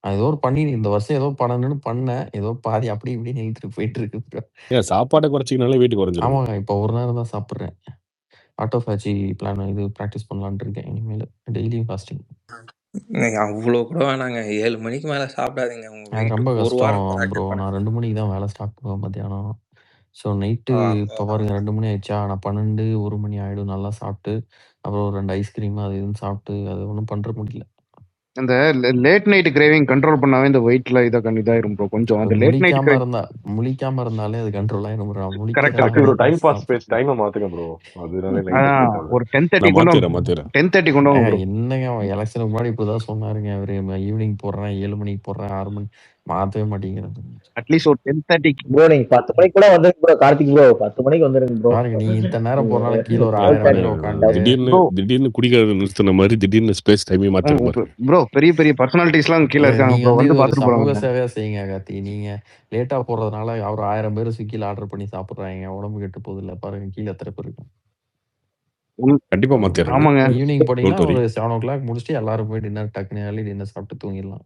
நான் ஏதோ ஒரு பண்ணி இந்த வருஷம் ஏதோ பண்ணணும்னு பண்ணேன். ஏதோ பாதி அப்படி இப்படின்னு இழுத்துட்டு போயிட்டு இருக்கு ப்ரோ. ஏன் சாப்பாடை குறைச்சிங்கனாலே வெயிட் குறைஞ்சிரும். ஆமாங்க. இப்ப ஒரு நேரம் தான் சாப்பிடுறேன். ஆட்டோஃபேஜி பிளான் இது பிராக்டிஸ் பண்ணலாம்னு இருக்கேன் இனிமேல். டெய்லியும் ஃபாஸ்டிங். அவ்வளோ கூட வேணாங்க. 7 மணிக்கு மேலே சாப்பிடாதீங்க. அது ரொம்ப கஷ்டம் ப்ரோ. நான் 2 மணிக்கு தான் வேலை ஸ்டார்ட் பண்ணுவேன் மத்தியானம். ஸோ நைட்டு இப்போ பாருங்க 2 மணி ஆயிடுச்சா, நான் 12 1 மணி ஆயிடும் நல்லா சாப்பிட்டு. அப்புறம் ஒரு 2 ஐஸ்கிரீம் அது இதுன்னு சாப்பிட்டு அது ஒன்றும் பண்ற முடியல. அந்த லேட் நைட் கிரேவிங் கண்ட்ரோல் பண்ணாவே இந்த வெயிட்ல இதாயிரும் ப்ரோ. கொஞ்சம் அந்த லேட் நைட் முழிக்காம இருந்தாலே அது கண்ட்ரோல் ஆயிரும் bro. Correct bro. Time pass space டைமை மாத்துங்க ப்ரோ. அதனால ஒரு 10:30 கொண்டு வாங்க ப்ரோ. என்னங்க எலெக்ஷனுக்கு முன்னாடி இப்படிதான் சொன்னாருங்க அவரு. ஈவினிங் போடுறேன், 7 மணிக்கு போடுறேன், 6 மணி மாத்தவே மாட்டேங்கிறது. அட்லீஸ்ட் ஒரு 10:30 ப்ரோ. நீங்க 10 மணிக்கு கூட வந்துருங்க ப்ரோ. கார்த்திக் ப்ரோ 10 மணிக்கு வந்துருங்க ப்ரோ. பாருங்க நீ இந்த நேரம் போறனால கீழ ஒரு 1000 பேர் உட்கார்ந்து திடீர்னு குடிக்கிறது நிறுத்தின மாதிரி திடீர்னு ஸ்பேஸ் டைமே மாத்திருப்பாரு ப்ரோ. பெரிய பர்சனாலிட்டிஸ்லாம் கீழ இருக்காங்க ப்ரோ. வந்து பாத்துட்டு போறாங்க. சமூக சேவையா செய்யுங்க கார்த்தி. நீங்க லேட்டா போறதுனால அவர் 1000 பேர் ஸ்விக்கில ஆர்டர் பண்ணி சாப்பிடுறாங்க. உடம்பு கெட்டு போகுது இல்ல. பாருங்க கீழ எத்தனை பேர் இருக்கும். கண்டிப்பா மாத்திடுறாங்க. ஆமாங்க. ஈவினிங் போனீங்கன்னா ஒரு 7 o'clock முடிச்சுட்டு எல்லாரும் போய் டின்னர் டக்குனு டின்னர் சாப்பிட்டு தூங்கிடலாம்.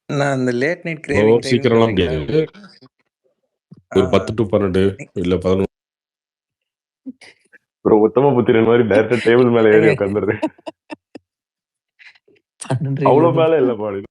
நான் அந்த லேட் நைட் கிரேவிங் சீக்கிரம்லாம் முடியாது. ஒரு 10 to 12 இல்ல 11 ப்ரோ. உத்தம புத்திரன் மாதிரி டைரக்டா டேபிள் மேல ஏறி உட்கார்ந்துரு. 12 அவ்வளவு மேல இல்ல பாடு.